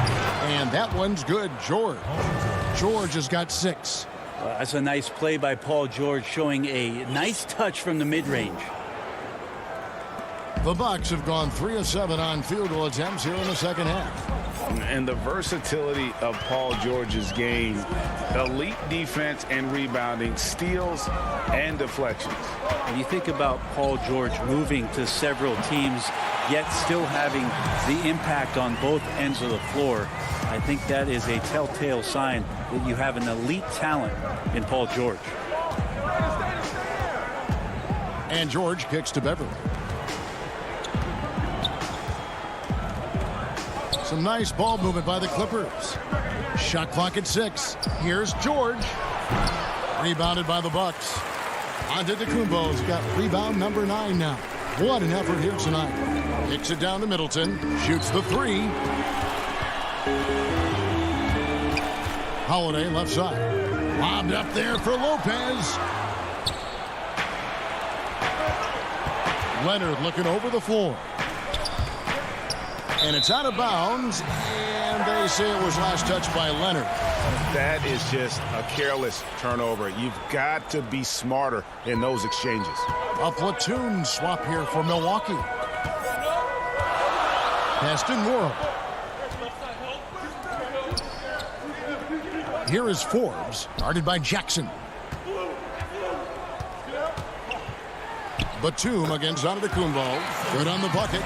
And that one's good. George has got 6. That's a nice play by Paul George, showing a nice touch from the mid-range. The Bucks have gone 3 of 7 on field goal attempts here in the second half. And the versatility of Paul George's game, elite defense and rebounding, steals and deflections. When you think about Paul George moving to several teams, yet still having the impact on both ends of the floor, I think that is a telltale sign that you have an elite talent in Paul George. And George kicks to Beverly. Some nice ball movement by the Clippers. Shot clock at 6. Here's George. Rebounded by the Bucks. Antetokounmpo's got rebound number 9 now. What an effort here tonight. Kicks it down to Middleton. Shoots the 3. Holiday left side. Lobbed up there for Lopez. Leonard looking over the floor. And it's out of bounds, and they say it was last touched by Leonard. That is just a careless turnover. You've got to be smarter in those exchanges. A platoon swap here for Milwaukee. Paston World. Here is Forbes, guarded by Jackson. Batum against Antetokounmpo. Good on the bucket.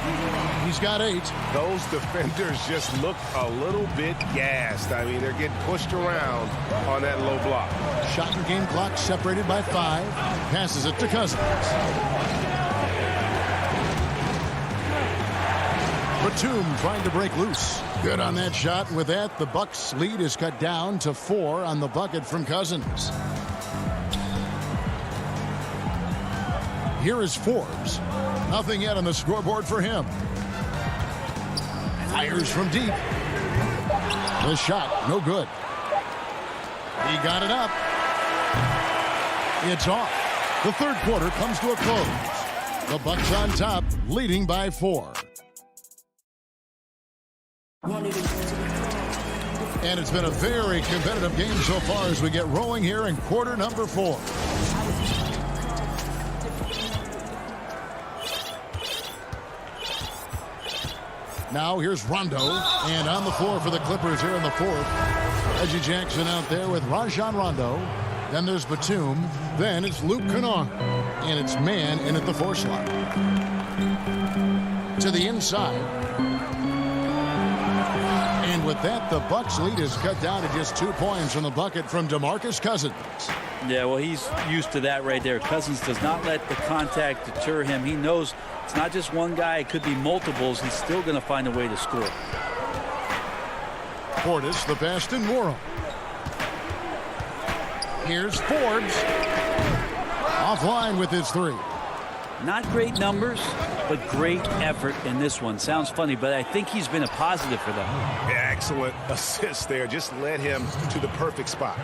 He's got 8. Those defenders just look a little bit gassed. I mean, they're getting pushed around on that low block. Shot and game clock separated by 5. Passes it to Cousins. Batum trying to break loose. Good on that shot. And with that, the Bucks' lead is cut down to 4 on the bucket from Cousins. Here is Forbes. Nothing yet on the scoreboard for him. Fires from deep. The shot, no good. He got it up. It's off. The third quarter comes to a close. The Bucks on top, leading by 4. And it's been a very competitive game so far as we get rolling here in quarter number 4. Now here's Rondo, and on the floor for the Clippers here in the 4th. Reggie Jackson out there with Rajon Rondo. Then there's Batum. Then it's Luke Kennard. And it's man in at the 4 slot. To the inside. And with that, the Bucks lead is cut down to just 2 points from the bucket from DeMarcus Cousins. Yeah, well, he's used to that right there. Cousins does not let the contact deter him. He knows it's not just one guy. It could be multiples. He's still going to find a way to score. Portis, the Paston World. Here's Forbes. Offline with his 3. Not great numbers, but great effort in this one. Sounds funny, but I think he's been a positive for them. Excellent assist there. Just led him to the perfect spot.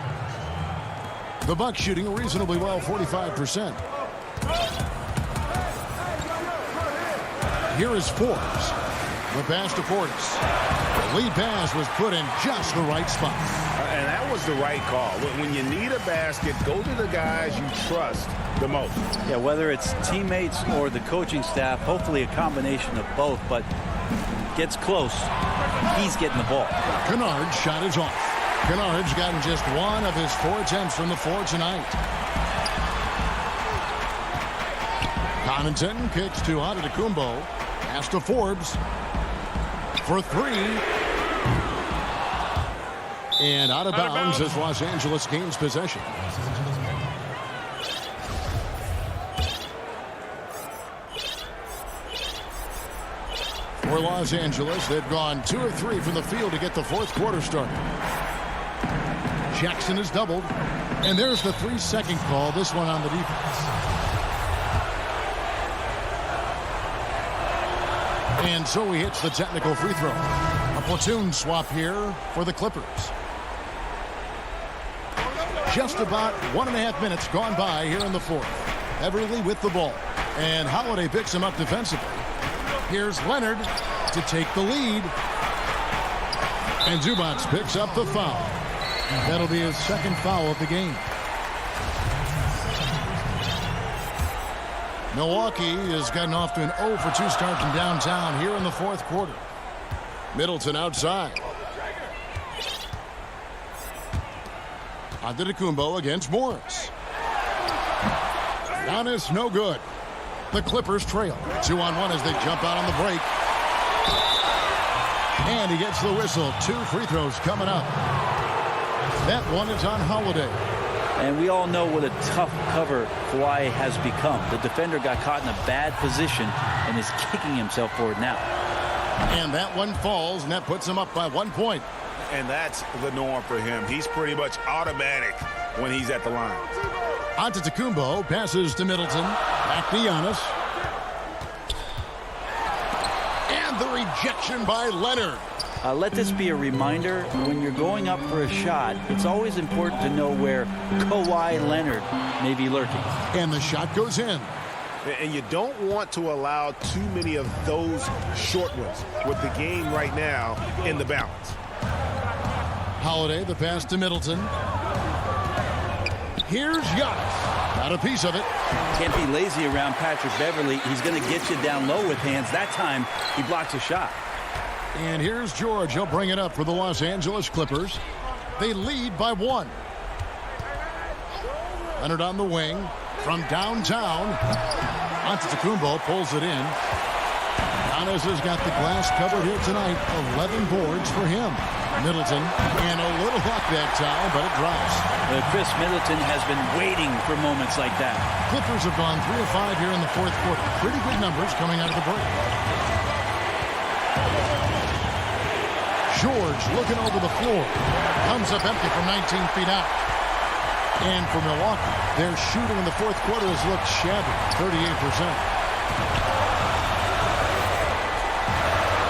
The Bucks shooting reasonably well, 45%. Here is Forbes. The pass to Portis. The lead pass was put in just the right spot. And that was the right call. When you need a basket, go to the guys you trust the most. Yeah, whether it's teammates or the coaching staff, hopefully a combination of both, but gets close, he's getting the ball. Kennard's shot is off. Kennard's gotten just one of his 4 attempts from the floor tonight. Connaughton kicks to Antetokounmpo. Pass to Forbes for 3. And out of bounds as Los Angeles gains possession. For Los Angeles, they've gone 2 of 3 from the field to get the 4th quarter started. Jackson is doubled. And there's the 3-second call, this one on the defense. And so he hits the technical free throw. A platoon swap here for the Clippers. Just about 1.5 minutes gone by here in the 4th. Everly with the ball. And Holiday picks him up defensively. Here's Leonard to take the lead. And Zubac picks up the foul. That'll be his 2nd foul of the game. Milwaukee has gotten off to an 0 for 2 start from downtown here in the 4th quarter. Middleton outside. Antetokounmpo against Morris. Giannis no good. The Clippers trail. 2-on-1 as they jump out on the break. And he gets the whistle. 2 free throws coming up. That one is on Holiday. And we all know what a tough cover Kawhi has become. The defender got caught in a bad position and is kicking himself for it now. And that one falls, and that puts him up by 1 point. And that's the norm for him. He's pretty much automatic when he's at the line. Antetokounmpo passes to Middleton. Back to Giannis. And the rejection by Leonard. Let this be a reminder, when you're going up for a shot, it's always important to know where Kawhi Leonard may be lurking. And the shot goes in. And you don't want to allow too many of those short ones with the game right now in the balance. Holiday, the pass to Middleton. Here's Giannis. Got a piece of it. Can't be lazy around Patrick Beverly. He's going to get you down low with hands. That time, he blocks a shot. And here's George. He'll bring it up for the Los Angeles Clippers. They lead by 1. Leonard on the wing from downtown. Antetokounmpo pulls it in. Giannis has got the glass covered here tonight. 11 boards for him. Middleton, and a little luck that time, but it drops. Chris Middleton has been waiting for moments like that. Clippers have gone 3 of 5 here in the 4th quarter. Pretty good numbers coming out of the break. George looking over the floor. Comes up empty from 19 feet out. And for Milwaukee, their shooting in the 4th quarter has looked shabby, 38%.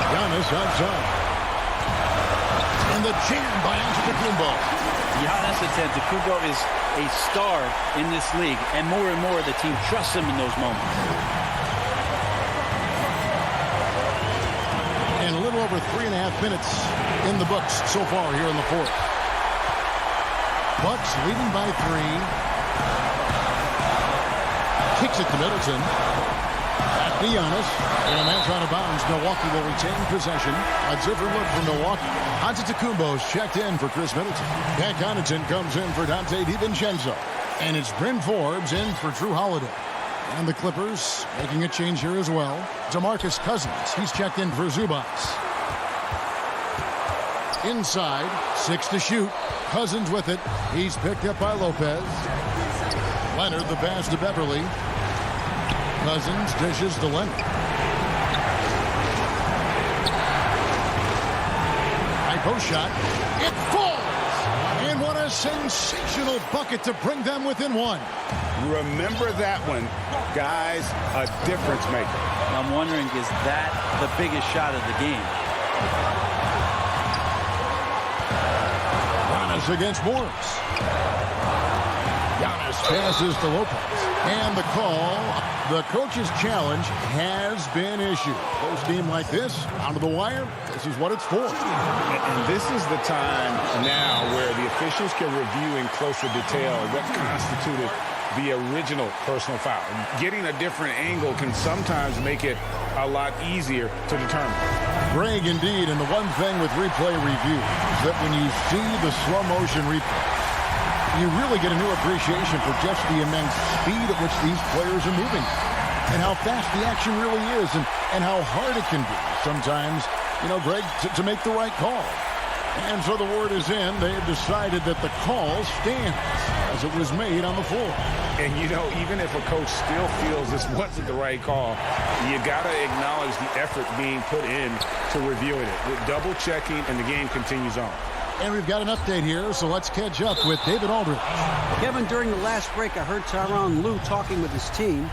Giannis outside. And the jam by Antetokounmpo. Giannis Antetokounmpo is a star in this league, and more the team trusts him in those moments. And a little over 3.5 minutes in the books so far here in the 4th. Bucks leading by 3. Kicks it to Middleton. Back to Giannis. And that's out of bounds. Milwaukee will retain possession. A different look for Milwaukee. Antetokounmpo's checked in for Chris Middleton. Pat Connaughton comes in for Dante DiVincenzo. And it's Bryn Forbes in for Drew Holiday. And the Clippers making a change here as well. DeMarcus Cousins. He's checked in for Zubac. Inside. 6 to shoot. Cousins with it. He's picked up by Lopez. Leonard the pass to Beverly. Cousins dishes to Leonard. High post shot. It falls! And what a sensational bucket to bring them within 1. Remember that one, guys, a difference maker. I'm wondering, is that the biggest shot of the game? Giannis against Morris. Giannis passes to Lopez. And the call, the coach's challenge has been issued. Close game like this, down to the wire, this is what it's for. And this is the time now where the officials can review in closer detail what constituted the original personal foul. Getting a different angle can sometimes make it a lot easier to determine. Greg, indeed, and the one thing with replay review is that when you see the slow motion replay, you really get a new appreciation for just the immense speed at which these players are moving and how fast the action really is and how hard it can be sometimes, you know, Greg, to make the right call. And so the word is in. They have decided that the call stands as it was made on the floor. And, you know, even if a coach still feels this wasn't the right call, you got to acknowledge the effort being put in to reviewing it. With double checking, and the game continues on. And we've got an update here, so let's catch up with David Aldridge. Kevin, during the last break, I heard Tyronn Lue talking with his team.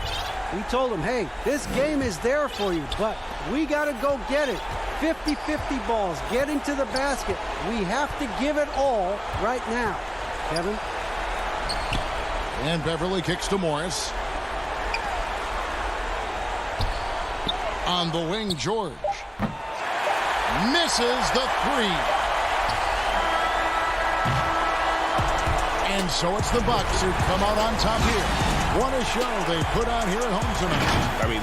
He told them, hey, this game is there for you, but we got to go get it. 50-50 balls, getting to the basket. We have to give it all right now. Kevin? And Beverly kicks to Morris. On the wing, George. Misses the three. And so it's the Bucks who come out on top here. What a show they put on here at home tonight. I mean,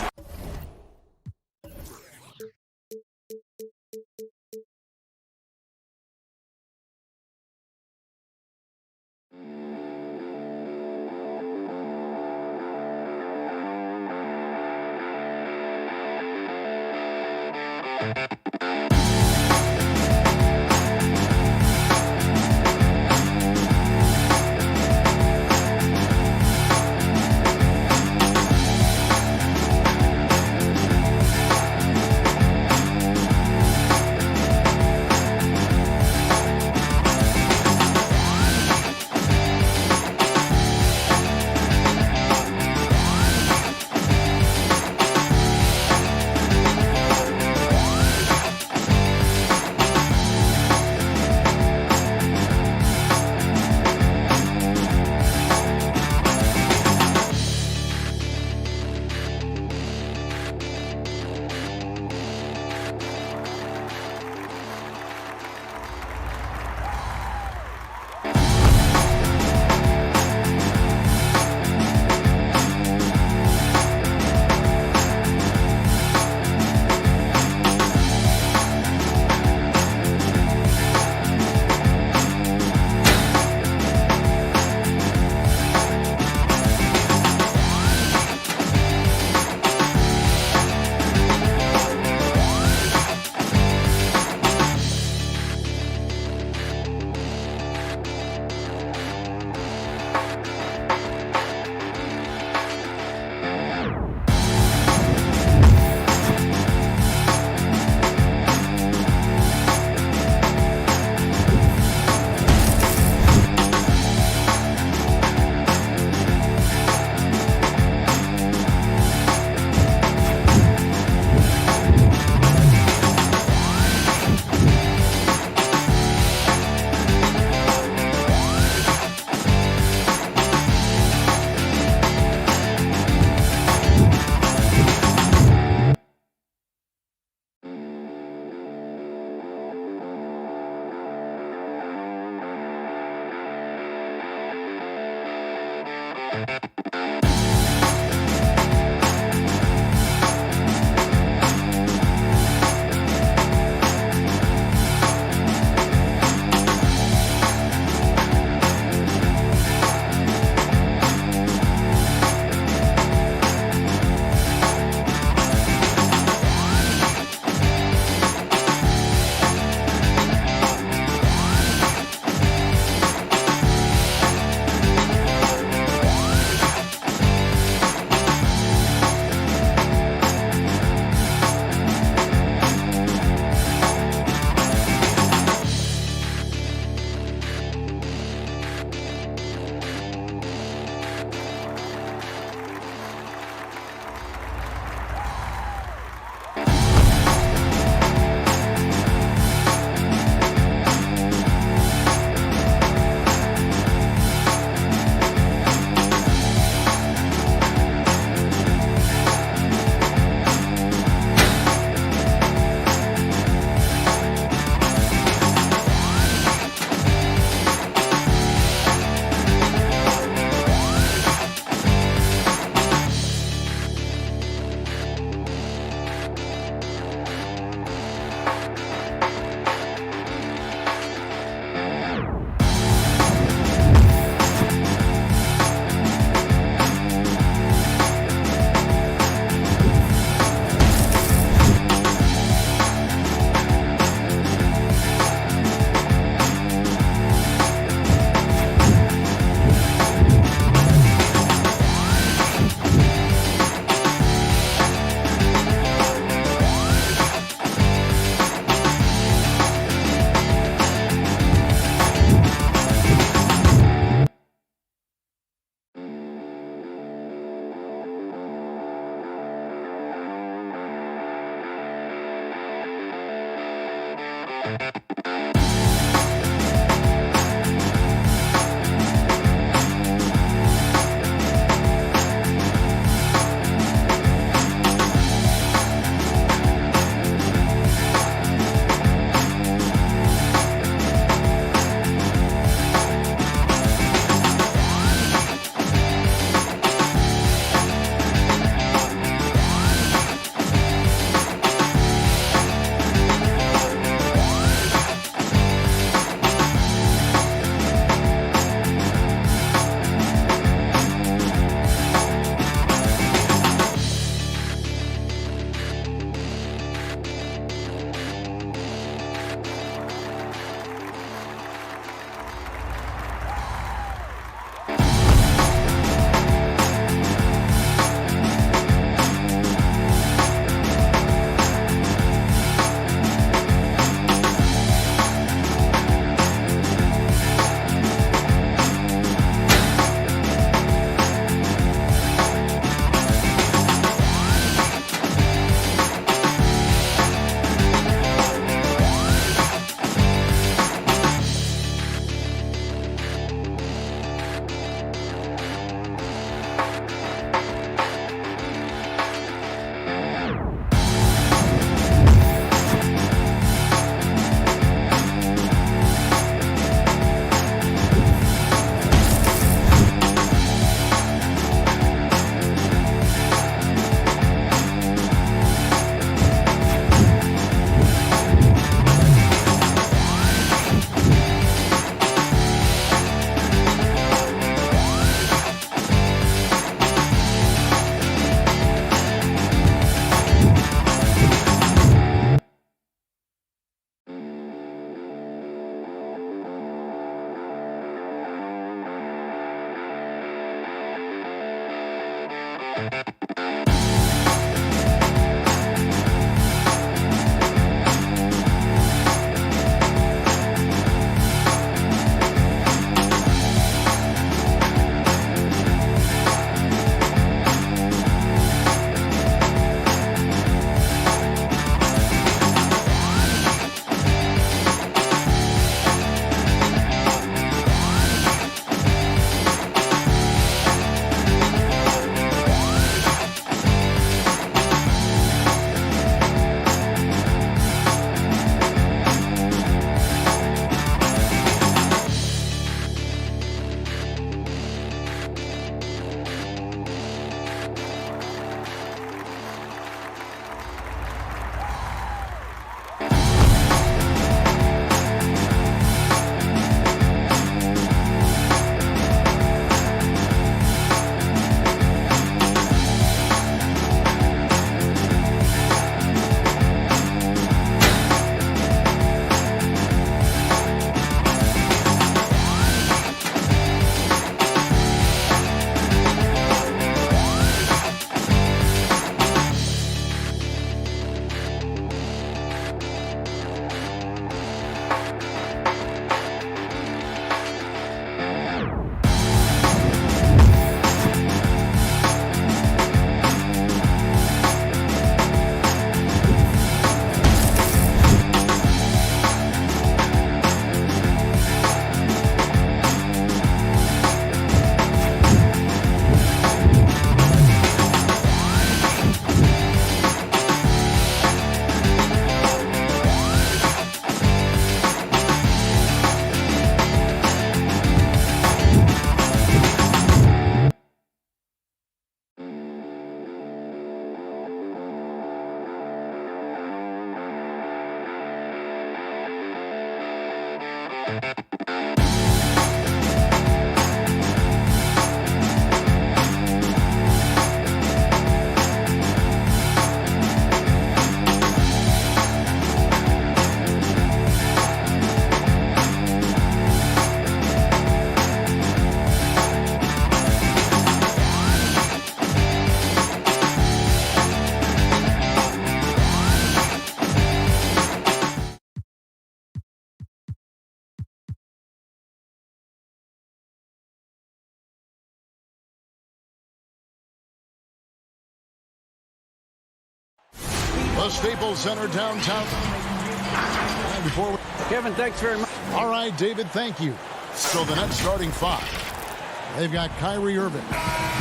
The Staples Center downtown. And before Kevin, thanks very much. All right, David, thank you. So the Nets starting 5. They've got Kyrie Irving.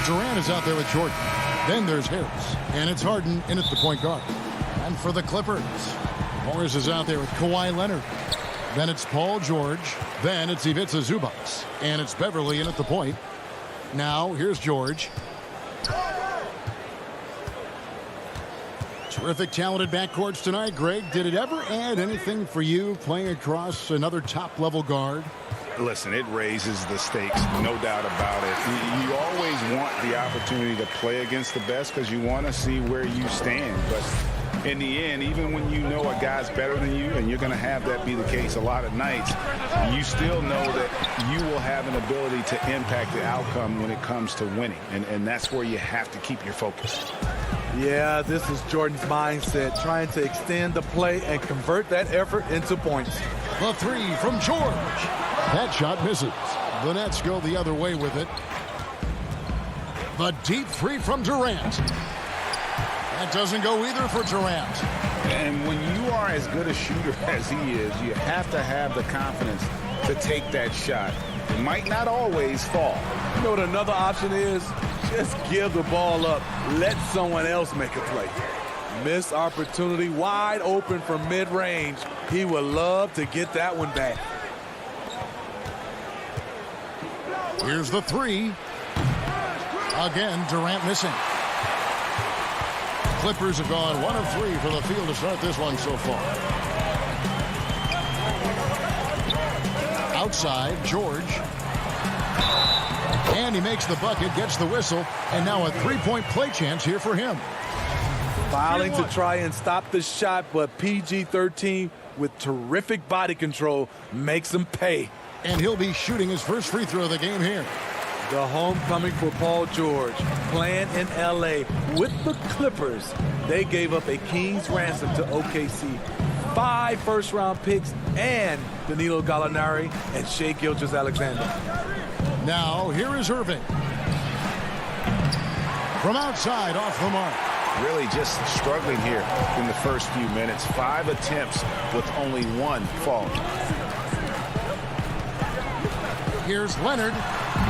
Durant is out there with Jordan. Then there's Harris. And it's Harden in at the point guard. And for the Clippers, Morris is out there with Kawhi Leonard. Then it's Paul George. Then it's Ivica Zubac. And it's Beverly in at the point. Now, here's George. Terrific, talented backcourts tonight, Greg. Did it ever add anything for you playing across another top-level guard? Listen, it raises the stakes, no doubt about it. You always want the opportunity to play against the best because you want to see where you stand. But in the end, even when you know a guy's better than you, and you're going to have that be the case a lot of nights, you still know that you will have an ability to impact the outcome when it comes to winning. And that's where you have to keep your focus. Yeah, this is Jordan's mindset, trying to extend the play and convert that effort into points. The 3 from George. That shot misses. The Nets go the other way with it. The deep 3 from Durant. That doesn't go either for Durant. And when you are as good a shooter as he is, you have to have the confidence to take that shot. It might not always fall. You know what another option is? Just give the ball up. Let someone else make a play. Missed opportunity, wide open from mid-range. He would love to get that one back. Here's the 3. Again, Durant missing. Clippers have gone 1 of 3 for the field to start this one so far. Outside, George. And he makes the bucket, gets the whistle, and now a 3-point play chance here for him. Filing to try and stop the shot, but PG-13 with terrific body control makes him pay. And he'll be shooting his first free throw of the game here. The homecoming for Paul George, playing in L.A. with the Clippers. They gave up a king's ransom to OKC. 5 first-round picks and Danilo Gallinari and Shai Gilgeous-Alexander. Now, here is Irving. From outside, off the mark. Really just struggling here in the first few minutes. 5 attempts with only 1 falling. Here's Leonard.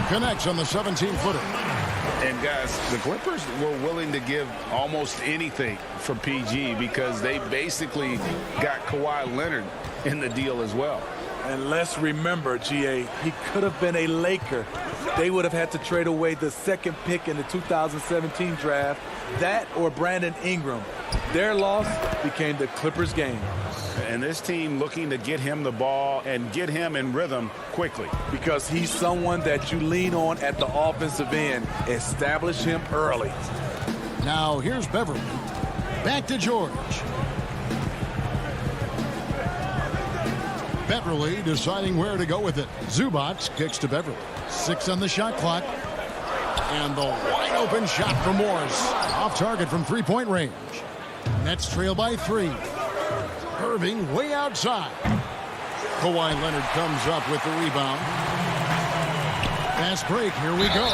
Connects on the 17-footer. And, guys, the Clippers were willing to give almost anything for PG because they basically got Kawhi Leonard in the deal as well. And let's remember, GA, he could have been a Laker. They would have had to trade away the 2nd pick in the 2017 draft, that or Brandon Ingram. Their loss became the Clippers' game. And this team looking to get him the ball and get him in rhythm quickly. Because he's someone that you lean on at the offensive end. Establish him early. Now here's Beverly. Back to George. Beverly deciding where to go with it. Zubac kicks to Beverly. 6 on the shot clock. And the wide open shot from Morris. Off target from 3-point range. Nets trail by 3. Irving way outside. Kawhi Leonard comes up with the rebound. Fast break. Here we go.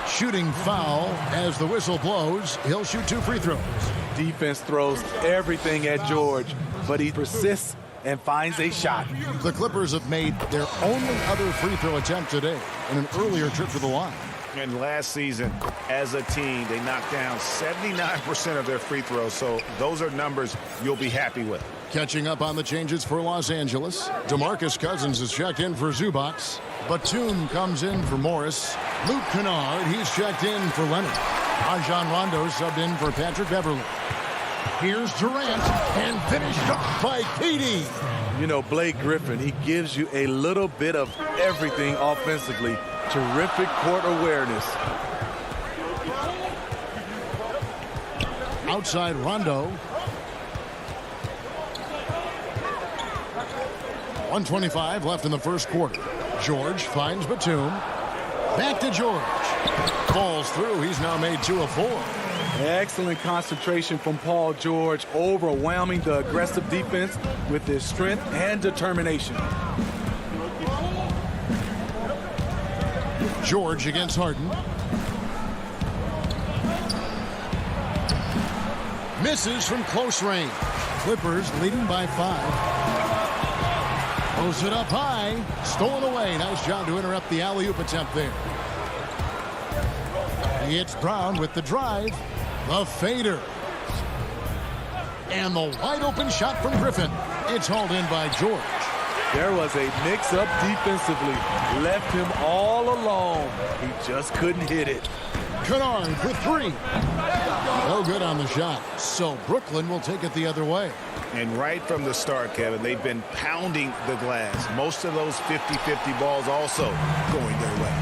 Shooting foul as the whistle blows. He'll shoot 2 free throws. Defense throws everything at George, but he persists and finds a shot. The Clippers have made their only other free throw attempt today in an earlier trip to the line. And last season, as a team, they knocked down 79% of their free throws, so those are numbers you'll be happy with. Catching up on the changes for Los Angeles. DeMarcus Cousins is checked in for Zubac. Batum comes in for Morris. Luke Kennard, he's checked in for Leonard. Rajon Rondo subbed in for Patrick Beverly. Here's Durant, and finished off by KD. You know, Blake Griffin, he gives you a little bit of everything offensively. Terrific court awareness. Outside Rondo. 1:25 left in the first quarter. George finds Batum. Back to George. Falls through. He's now made 2 of 4. Excellent concentration from Paul George, overwhelming the aggressive defense with his strength and determination. George against Harden. Misses from close range. Clippers leading by 5. Throws it up high. Stolen away. Nice job to interrupt the alley-oop attempt there. It's Brown with the drive. The fader. And the wide-open shot from Griffin. It's hauled in by George. There was a mix-up defensively. Left him all alone. He just couldn't hit it. Kennard for 3. No good on the shot. So Brooklyn will take it the other way. And right from the start, Kevin, they've been pounding the glass. Most of those 50-50 balls also going their way.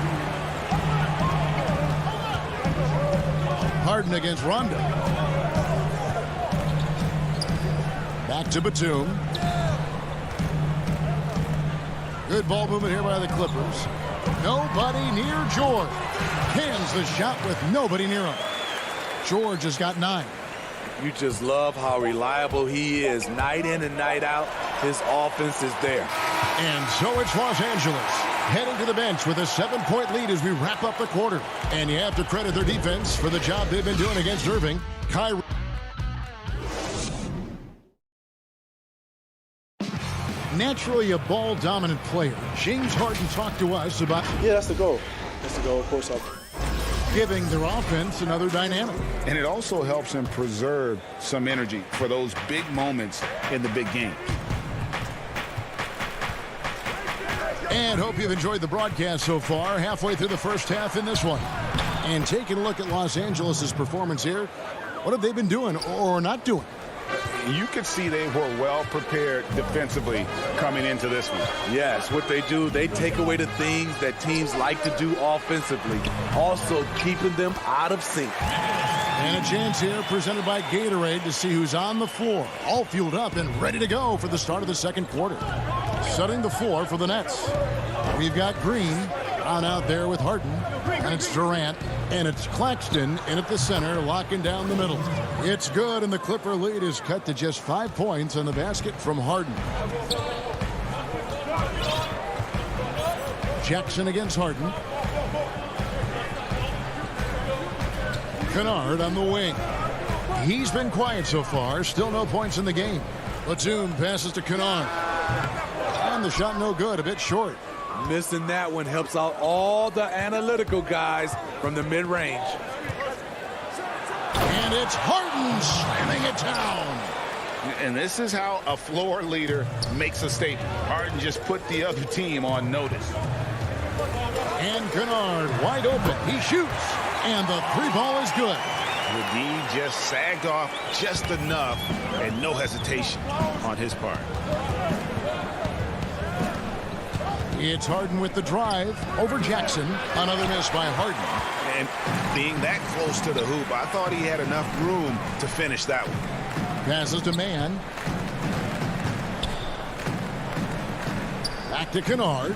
Harden against Rondo. Back to Batum. Good ball movement here by the Clippers. Nobody near George. Cans the shot with nobody near him. George has got 9. You just love how reliable he is. Night in and night out, his offense is there. And so it's Los Angeles heading to the bench with a 7-point lead as we wrap up the quarter. And you have to credit their defense for the job they've been doing against Irving. Kyrie. Naturally a ball-dominant player, James Harden talked to us about... Yeah, that's the goal. That's the goal, of course. Giving their offense another dynamic. And it also helps him preserve some energy for those big moments in the big games. And hope you've enjoyed the broadcast so far. Halfway through the first half in this one. And taking a look at Los Angeles' performance here. What have they been doing or not doing? You could see they were well prepared defensively coming into this one. Yes, what they do, they take away the things that teams like to do offensively. Also keeping them out of sync. And a chance here presented by Gatorade to see who's on the floor. All fueled up and ready to go for the start of the second quarter. Setting the floor for the Nets. We've got Green on out there with Harden. And it's Durant. And it's Claxton in at the center, locking down the middle. It's good, and the Clipper lead is cut to just 5 points on the basket from Harden. Jackson against Harden. Kennard on the wing. He's been quiet so far. Still no points in the game. Batum passes to Kennard. And the shot no good, a bit short. Missing that one helps out all the analytical guys from the mid-range. And it's Harden slamming it down. And this is how a floor leader makes a statement. Harden just put the other team on notice. And Kennard wide open. He shoots. And the 3-ball is good. The D just sagged off just enough and no hesitation on his part. It's Harden with the drive over Jackson. Another miss by Harden. And being that close to the hoop, I thought he had enough room to finish that one. Passes to Mann. Back to Kennard.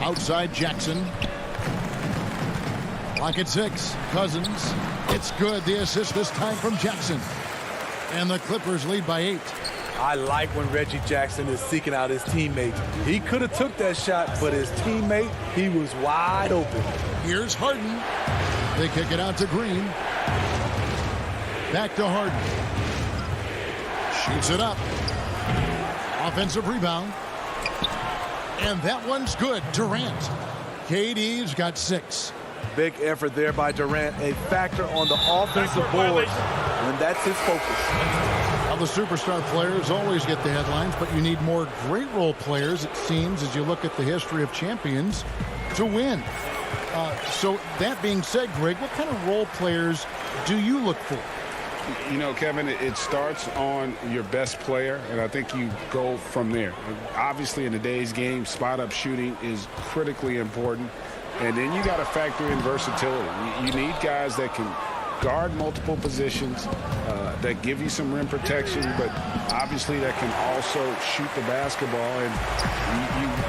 Outside Jackson. Clock at 6. Cousins. It's good. The assist this time from Jackson. And the Clippers lead by 8. I like when Reggie Jackson is seeking out his teammate. He could have took that shot, but his teammate, he was wide open. Here's Harden. They kick it out to Green. Back to Harden. Shoots it up. Offensive rebound. And that one's good. Durant. KD's got 6. Big effort there by Durant. A factor on the offensive board when that's his focus. Now the superstar players always get the headlines, but you need more great role players, it seems, as you look at the history of champions, to win. So that being said, Greg, what kind of role players do you look for? You know, Kevin, it starts on your best player, and I think you go from there. Obviously, in today's game, spot-up shooting is critically important, and then you got to factor in versatility. You need guys that can guard multiple positions, that give you some rim protection, but obviously that can also shoot the basketball. And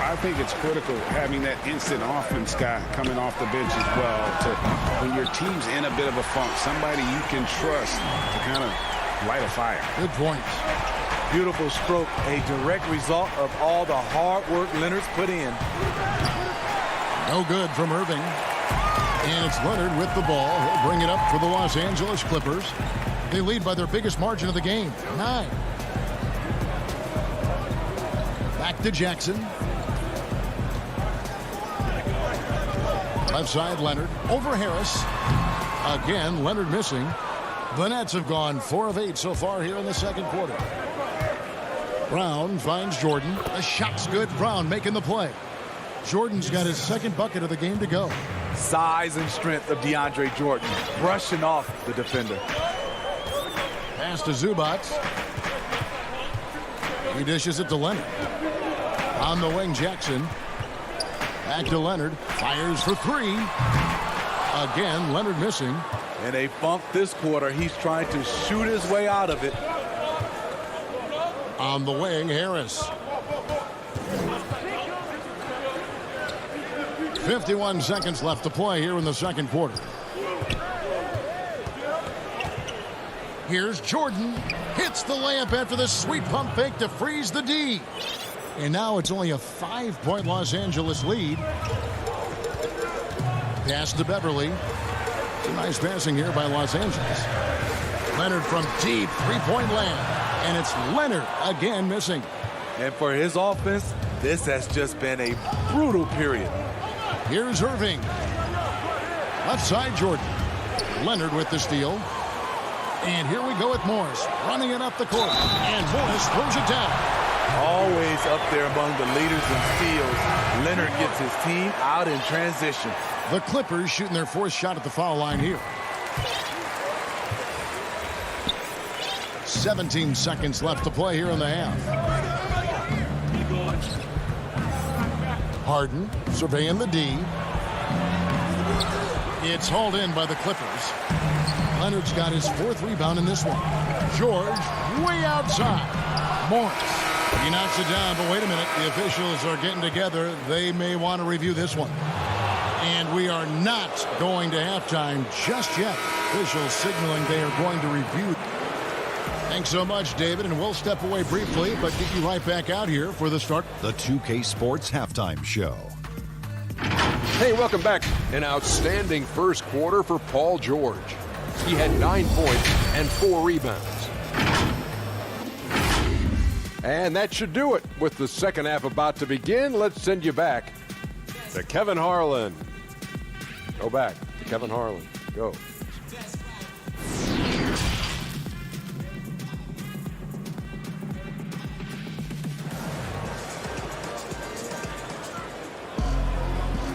I think it's critical having that instant offense guy coming off the bench as well. To when your team's in a bit of a funk, somebody you can trust to kind of light a fire. Good point. Beautiful stroke, a direct result of all the hard work Leonard's put in. No good from Irving. And it's Leonard with the ball. He'll bring it up for the Los Angeles Clippers. They lead by their biggest margin of the game, 9. Back to Jackson. Left side, Leonard. Over Harris. Again, Leonard missing. The Nets have gone 4 of 8 so far here in the second quarter. Brown finds Jordan. The shot's good. Brown making the play. Jordan's got his second bucket of the game to go. Size and strength of DeAndre Jordan, brushing off the defender. Pass to Zubac. He dishes it to Leonard. On the wing, Jackson. Back to Leonard. Fires for 3. Again, Leonard missing. In a funk this quarter, he's trying to shoot his way out of it. On the wing, Harris. 51 seconds left to play here in the second quarter. Here's Jordan. Hits the layup after the sweet pump fake to freeze the D. And now it's only a 5-point Los Angeles lead. Pass to Beverly. Some nice passing here by Los Angeles. Leonard from deep three-point land. And it's Leonard again missing. And for his offense, this has just been a brutal period. Here's Irving. Left side, Jordan. Leonard with the steal. And here we go with Morris. Running it up the court. And Morris throws it down. Always up there among the leaders in steals. Leonard gets his team out in transition. The Clippers shooting their 4th shot at the foul line here. 17 seconds left to play here in the half. Harden surveying the D. It's hauled in by the Clippers. Leonard's got his 4th rebound in this one. George way outside. Morris. He knocks it down, but wait a minute. The officials are getting together. They may want to review this one. And we are not going to halftime just yet. Officials signaling they are going to review. Thanks so much, David, and we'll step away briefly, but get you right back out here for the start. The 2K Sports Halftime Show. Hey, welcome back. An outstanding first quarter for Paul George. He had 9 points and 4 rebounds. And that should do it. With the second half about to begin, let's send you back to Kevin Harlan. Go back to Kevin Harlan. Go.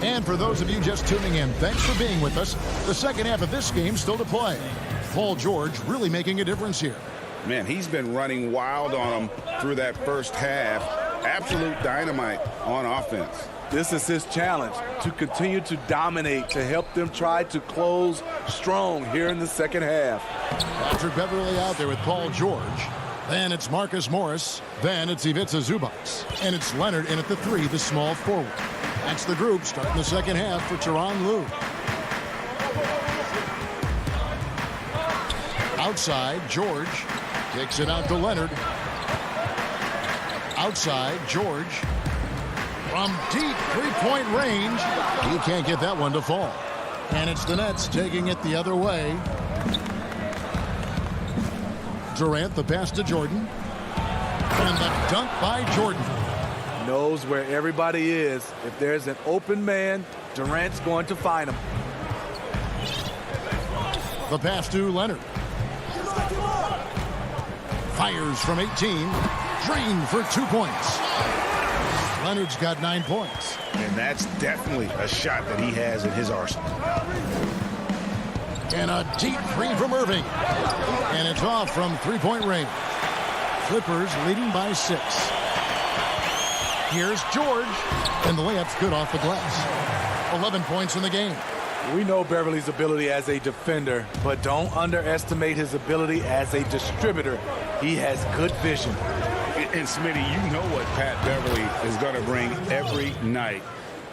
And for those of you just tuning in, thanks for being with us. The second half of this game still to play. Paul George really making a difference here. Man, he's been running wild on him through that first half. Absolute dynamite on offense. This is his challenge, to continue to dominate, to help them try to close strong here in the second half. Patrick Beverly out there with Paul George. Then it's Marcus Morris. Then it's Ivica Zubac. And it's Leonard in at the 3, the small forward. That's the group starting the second half for Tyronn Lue. Outside, George kicks it out to Leonard. Outside, George. From deep three-point range, he can't get that one to fall. And it's the Nets taking it the other way. Durant, the pass to Jordan. And the dunk by Jordan. Knows where everybody is. If there's an open man, Durant's going to find him. The pass to Leonard. Fires from 18. Drained for 2 points. Leonard's got 9 points. And that's definitely a shot that he has in his arsenal. And a deep three from Irving. And it's off from three-point range. Clippers leading by 6. Here's George. And the layup's good off the glass. 11 points in the game. We know Beverly's ability as a defender, but don't underestimate his ability as a distributor. He has good vision. And Smitty, you know what Pat Beverly is going to bring every night.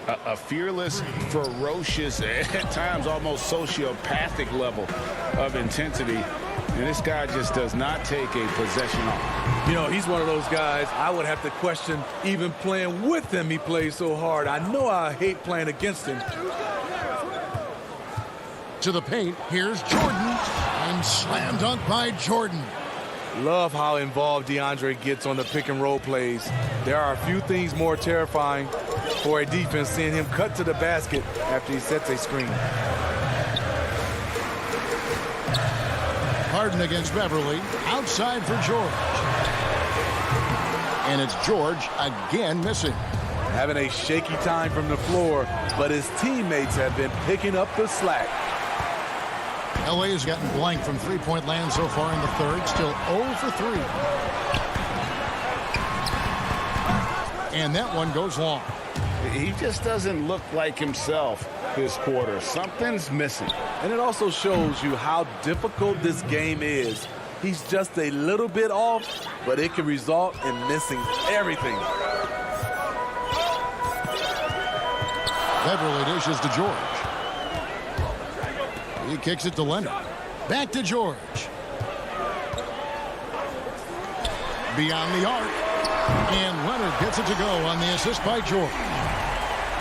A fearless, ferocious, at times almost sociopathic level of intensity. And this guy just does not take a possession off. You know, he's one of those guys I would have to question even playing with him. He plays so hard. I know I hate playing against him. To the paint, here's Jordan. And slam dunk by Jordan. Love how involved DeAndre gets on the pick and roll plays. There are a few things more terrifying for a defense seeing him cut to the basket after he sets a screen. Harden against Beverly. Outside for George. And it's George again missing. Having a shaky time from the floor, but his teammates have been picking up the slack. LA has gotten blank from three-point land so far in the third. Still 0 for 3. And that one goes long. He just doesn't look like himself this quarter. Something's missing. And it also shows you how difficult this game is. He's just a little bit off, but it can result in missing everything. Beverly dishes to George. He kicks it to Leonard. Back to George. Beyond the arc. And Leonard gets it to go on the assist by George.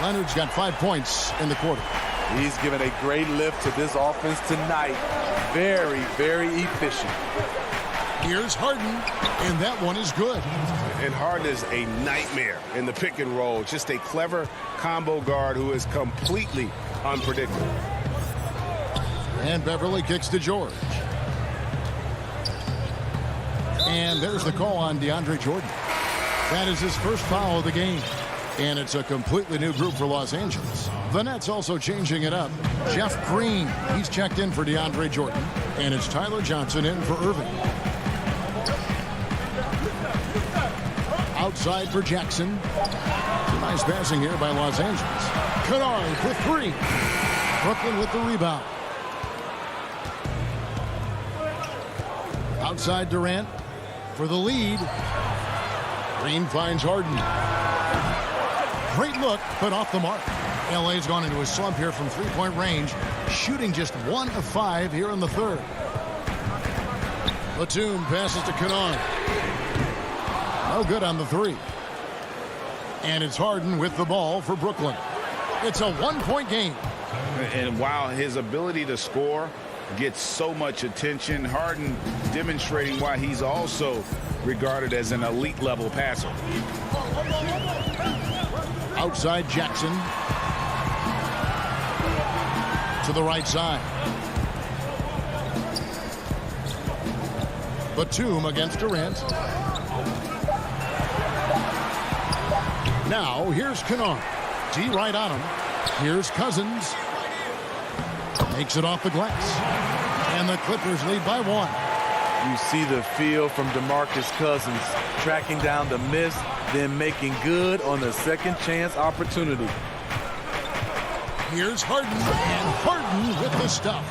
Leonard's got 5 points in the quarter. He's given a great lift to this offense tonight. Very, very efficient. Here's Harden, and that one is good. And Harden is a nightmare in the pick and roll. Just a clever combo guard who is completely unpredictable. And Beverly kicks to George. And there's the call on DeAndre Jordan. That is his first foul of the game. And it's a completely new group for Los Angeles. The Nets also changing it up. Jeff Green, he's checked in for DeAndre Jordan. And it's Tyler Johnson in for Irving. Outside for Jackson. Nice passing here by Los Angeles. Kennard for 3. Brooklyn with the rebound. Outside Durant for the lead. Green finds Harden. Great look, but off the mark. LA's gone into a slump here from three-point range, shooting just 1 of 5 here in the third. Batum passes to Kennard. No good on the 3. And it's Harden with the ball for Brooklyn. It's a 1-point game. And while his ability to score gets so much attention, Harden demonstrating why he's also regarded as an elite level passer. Outside Jackson. To the right side. Batum against Durant. Now here's Kennard. D right on him. Here's Cousins. Makes it off the glass. And the Clippers lead by 1. You see the feel from DeMarcus Cousins, tracking down the miss, then making good on the second chance opportunity. Here's Harden, and Harden with the stuff.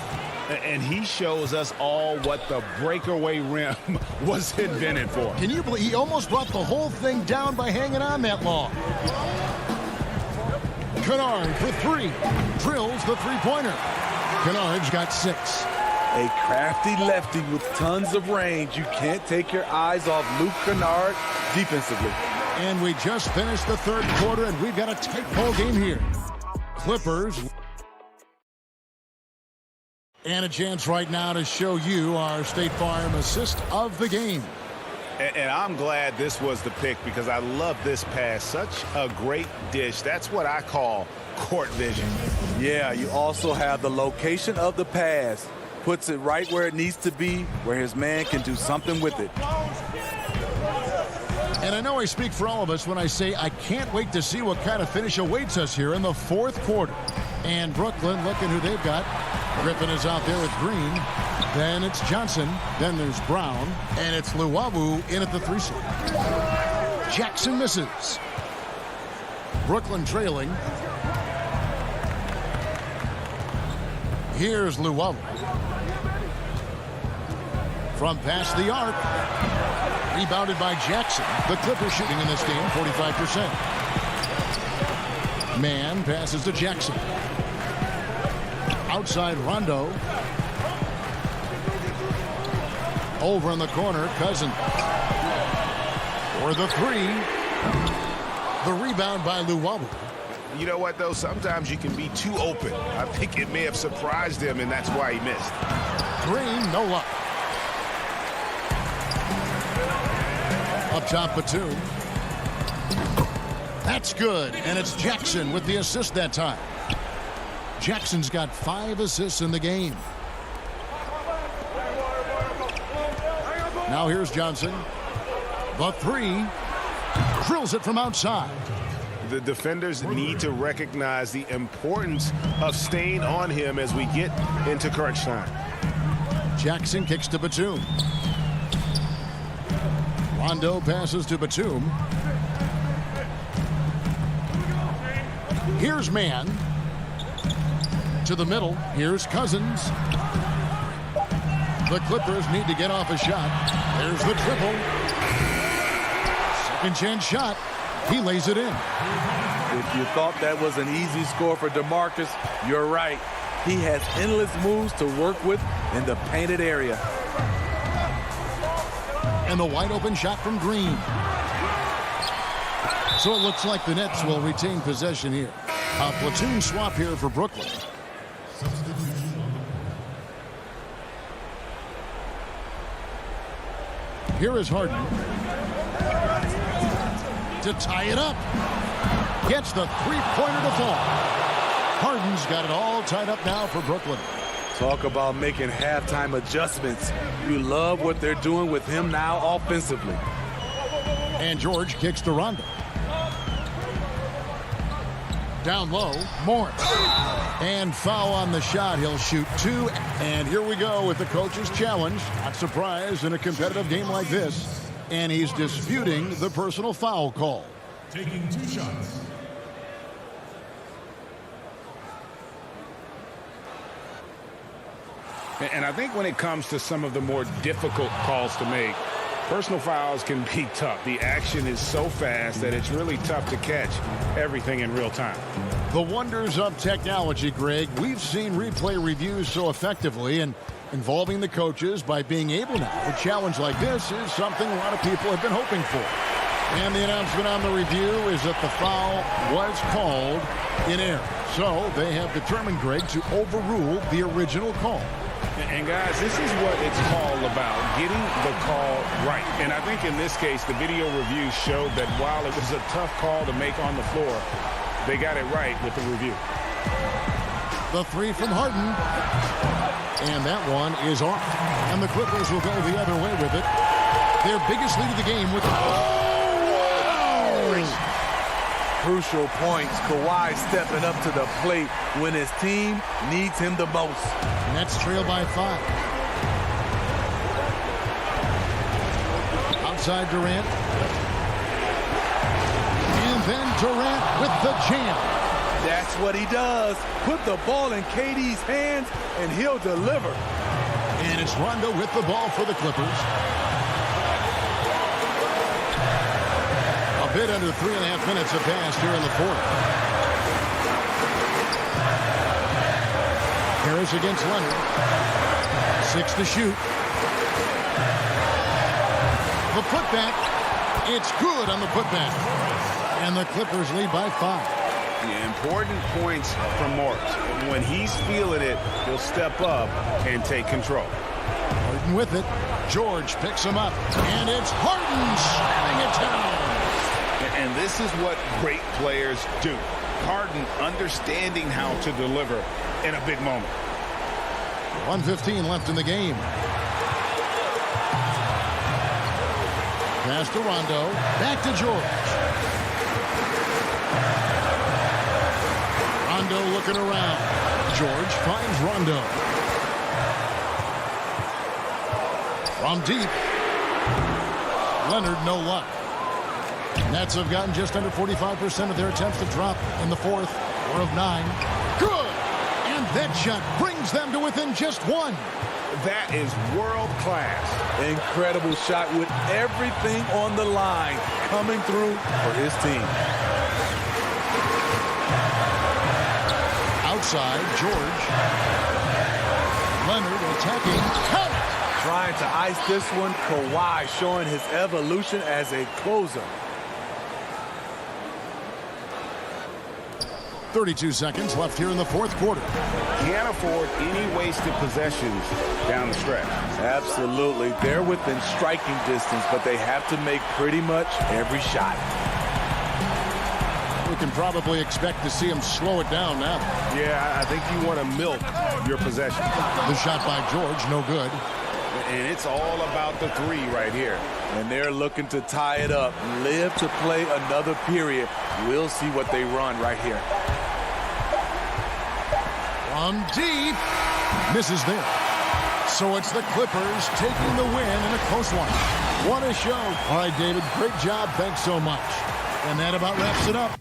And he shows us all what the breakaway rim was invented for. Can you believe he almost brought the whole thing down by hanging on that long? Kennard for 3. Drills the three-pointer. Kennard's got 6. A crafty lefty with tons of range. You can't take your eyes off Luke Kennard defensively. And we just finished the third quarter, and we've got a tight ball game here. Clippers. And a chance right now to show you our State Farm assist of the game. And I'm glad this was the pick because I love this pass. Such a great dish. That's what I call court vision. Yeah, you also have the location of the pass. Puts it right where it needs to be, where his man can do something with it. And I know I speak for all of us when I say I can't wait to see what kind of finish awaits us here in the fourth quarter. And Brooklyn, looking who they've got. Griffin is out there with Green. Then it's Johnson. Then there's Brown. And it's Luwawu in at the 3 slot. Jackson misses. Brooklyn trailing. Here's Luwawu. From past the arc. Rebounded by Jackson. The Clippers shooting in this game 45%. Man passes to Jackson. Outside Rondo. Over in the corner, Cousins. For the 3. The rebound by Luwawu. You know what, though? Sometimes you can be too open. I think it may have surprised him, and that's why he missed. three, no luck. Up top, Batum. That's good, and it's Jackson with the assist that time. Jackson's got 5 assists in the game. Now here's Johnson. The three. Drills it from outside. The defenders need to recognize the importance of staying on him as we get into crunch time. Jackson kicks to Batum. Rondo passes to Batum. Here's Mann. To the middle. Here's Cousins. The Clippers need to get off a shot. There's the triple. Second chance shot. He lays it in. If you thought that was an easy score for DeMarcus, you're right. He has endless moves to work with in the painted area. And the wide open shot from Green. So it looks like the Nets will retain possession here. A platoon swap here for Brooklyn. Here is Harden. To tie it up. Gets the three-pointer to fall. Harden's got it all tied up now for Brooklyn. Talk about making halftime adjustments. You love what they're doing with him now offensively. And George kicks to Rondo. Down low, Morris. And foul on the shot. He'll shoot 2. And here we go with the coach's challenge. Not surprised in a competitive game like this. And he's disputing the personal foul call. Taking 2 shots. And I think when it comes to some of the more difficult calls to make, personal fouls can be tough. The action is so fast that it's really tough to catch everything in real time. The wonders of technology, Greg. We've seen replay reviews so effectively, and involving the coaches by being able now. A challenge like this is something a lot of people have been hoping for. And the announcement on the review is that the foul was called in error. So they have determined, Greg, to overrule the original call. And guys, this is what it's all about, getting the call right. And I think in this case, the video review showed that while it was a tough call to make on the floor, they got it right with the review. The three from Harden. And that one is off. And the Clippers will go the other way with it. Their biggest lead of the game with Crucial points. Kawhi stepping up to the plate when his team needs him the most. Nets trail by 5. Outside Durant. And then Durant with the jam. That's what he does. Put the ball in KD's hands and he'll deliver. And it's Rondo with the ball for the Clippers. A bit under 3.5 minutes have passed here in the fourth. Harris against Leonard. 6 to shoot. The putback. It's good on the putback. And the Clippers lead by 5. The important points from Morris. When he's feeling it, he'll step up and take control. Harden with it. George picks him up. And it's Harden slamming it down. And this is what great players do. Harden understanding how to deliver in a big moment. 1:15 left in the game. Pass to Rondo. Back to George. Rondo looking around. George finds Rondo. From deep. Leonard, no luck. Nets have gotten just under 45% of their attempts to drop in the fourth. 4 of 9. Good! And that shot brings them to within just 1. That is world class. Incredible shot with everything on the line coming through for his team. Outside, George. Leonard attacking. Cut! Trying to ice this one. Kawhi showing his evolution as a closer. 32 seconds left here in the fourth quarter. Can't afford any wasted possessions down the stretch. Absolutely. They're within striking distance, but they have to make pretty much every shot. We can probably expect to see him slow it down now. Yeah, I think you want to milk your possession. The shot by George, no good. And it's all about the three right here. And they're looking to tie it up, live to play another period. We'll see what they run right here. From deep, misses there. So it's the Clippers taking the win in a close one. What a show. All right, David, great job. Thanks so much. And that about wraps it up.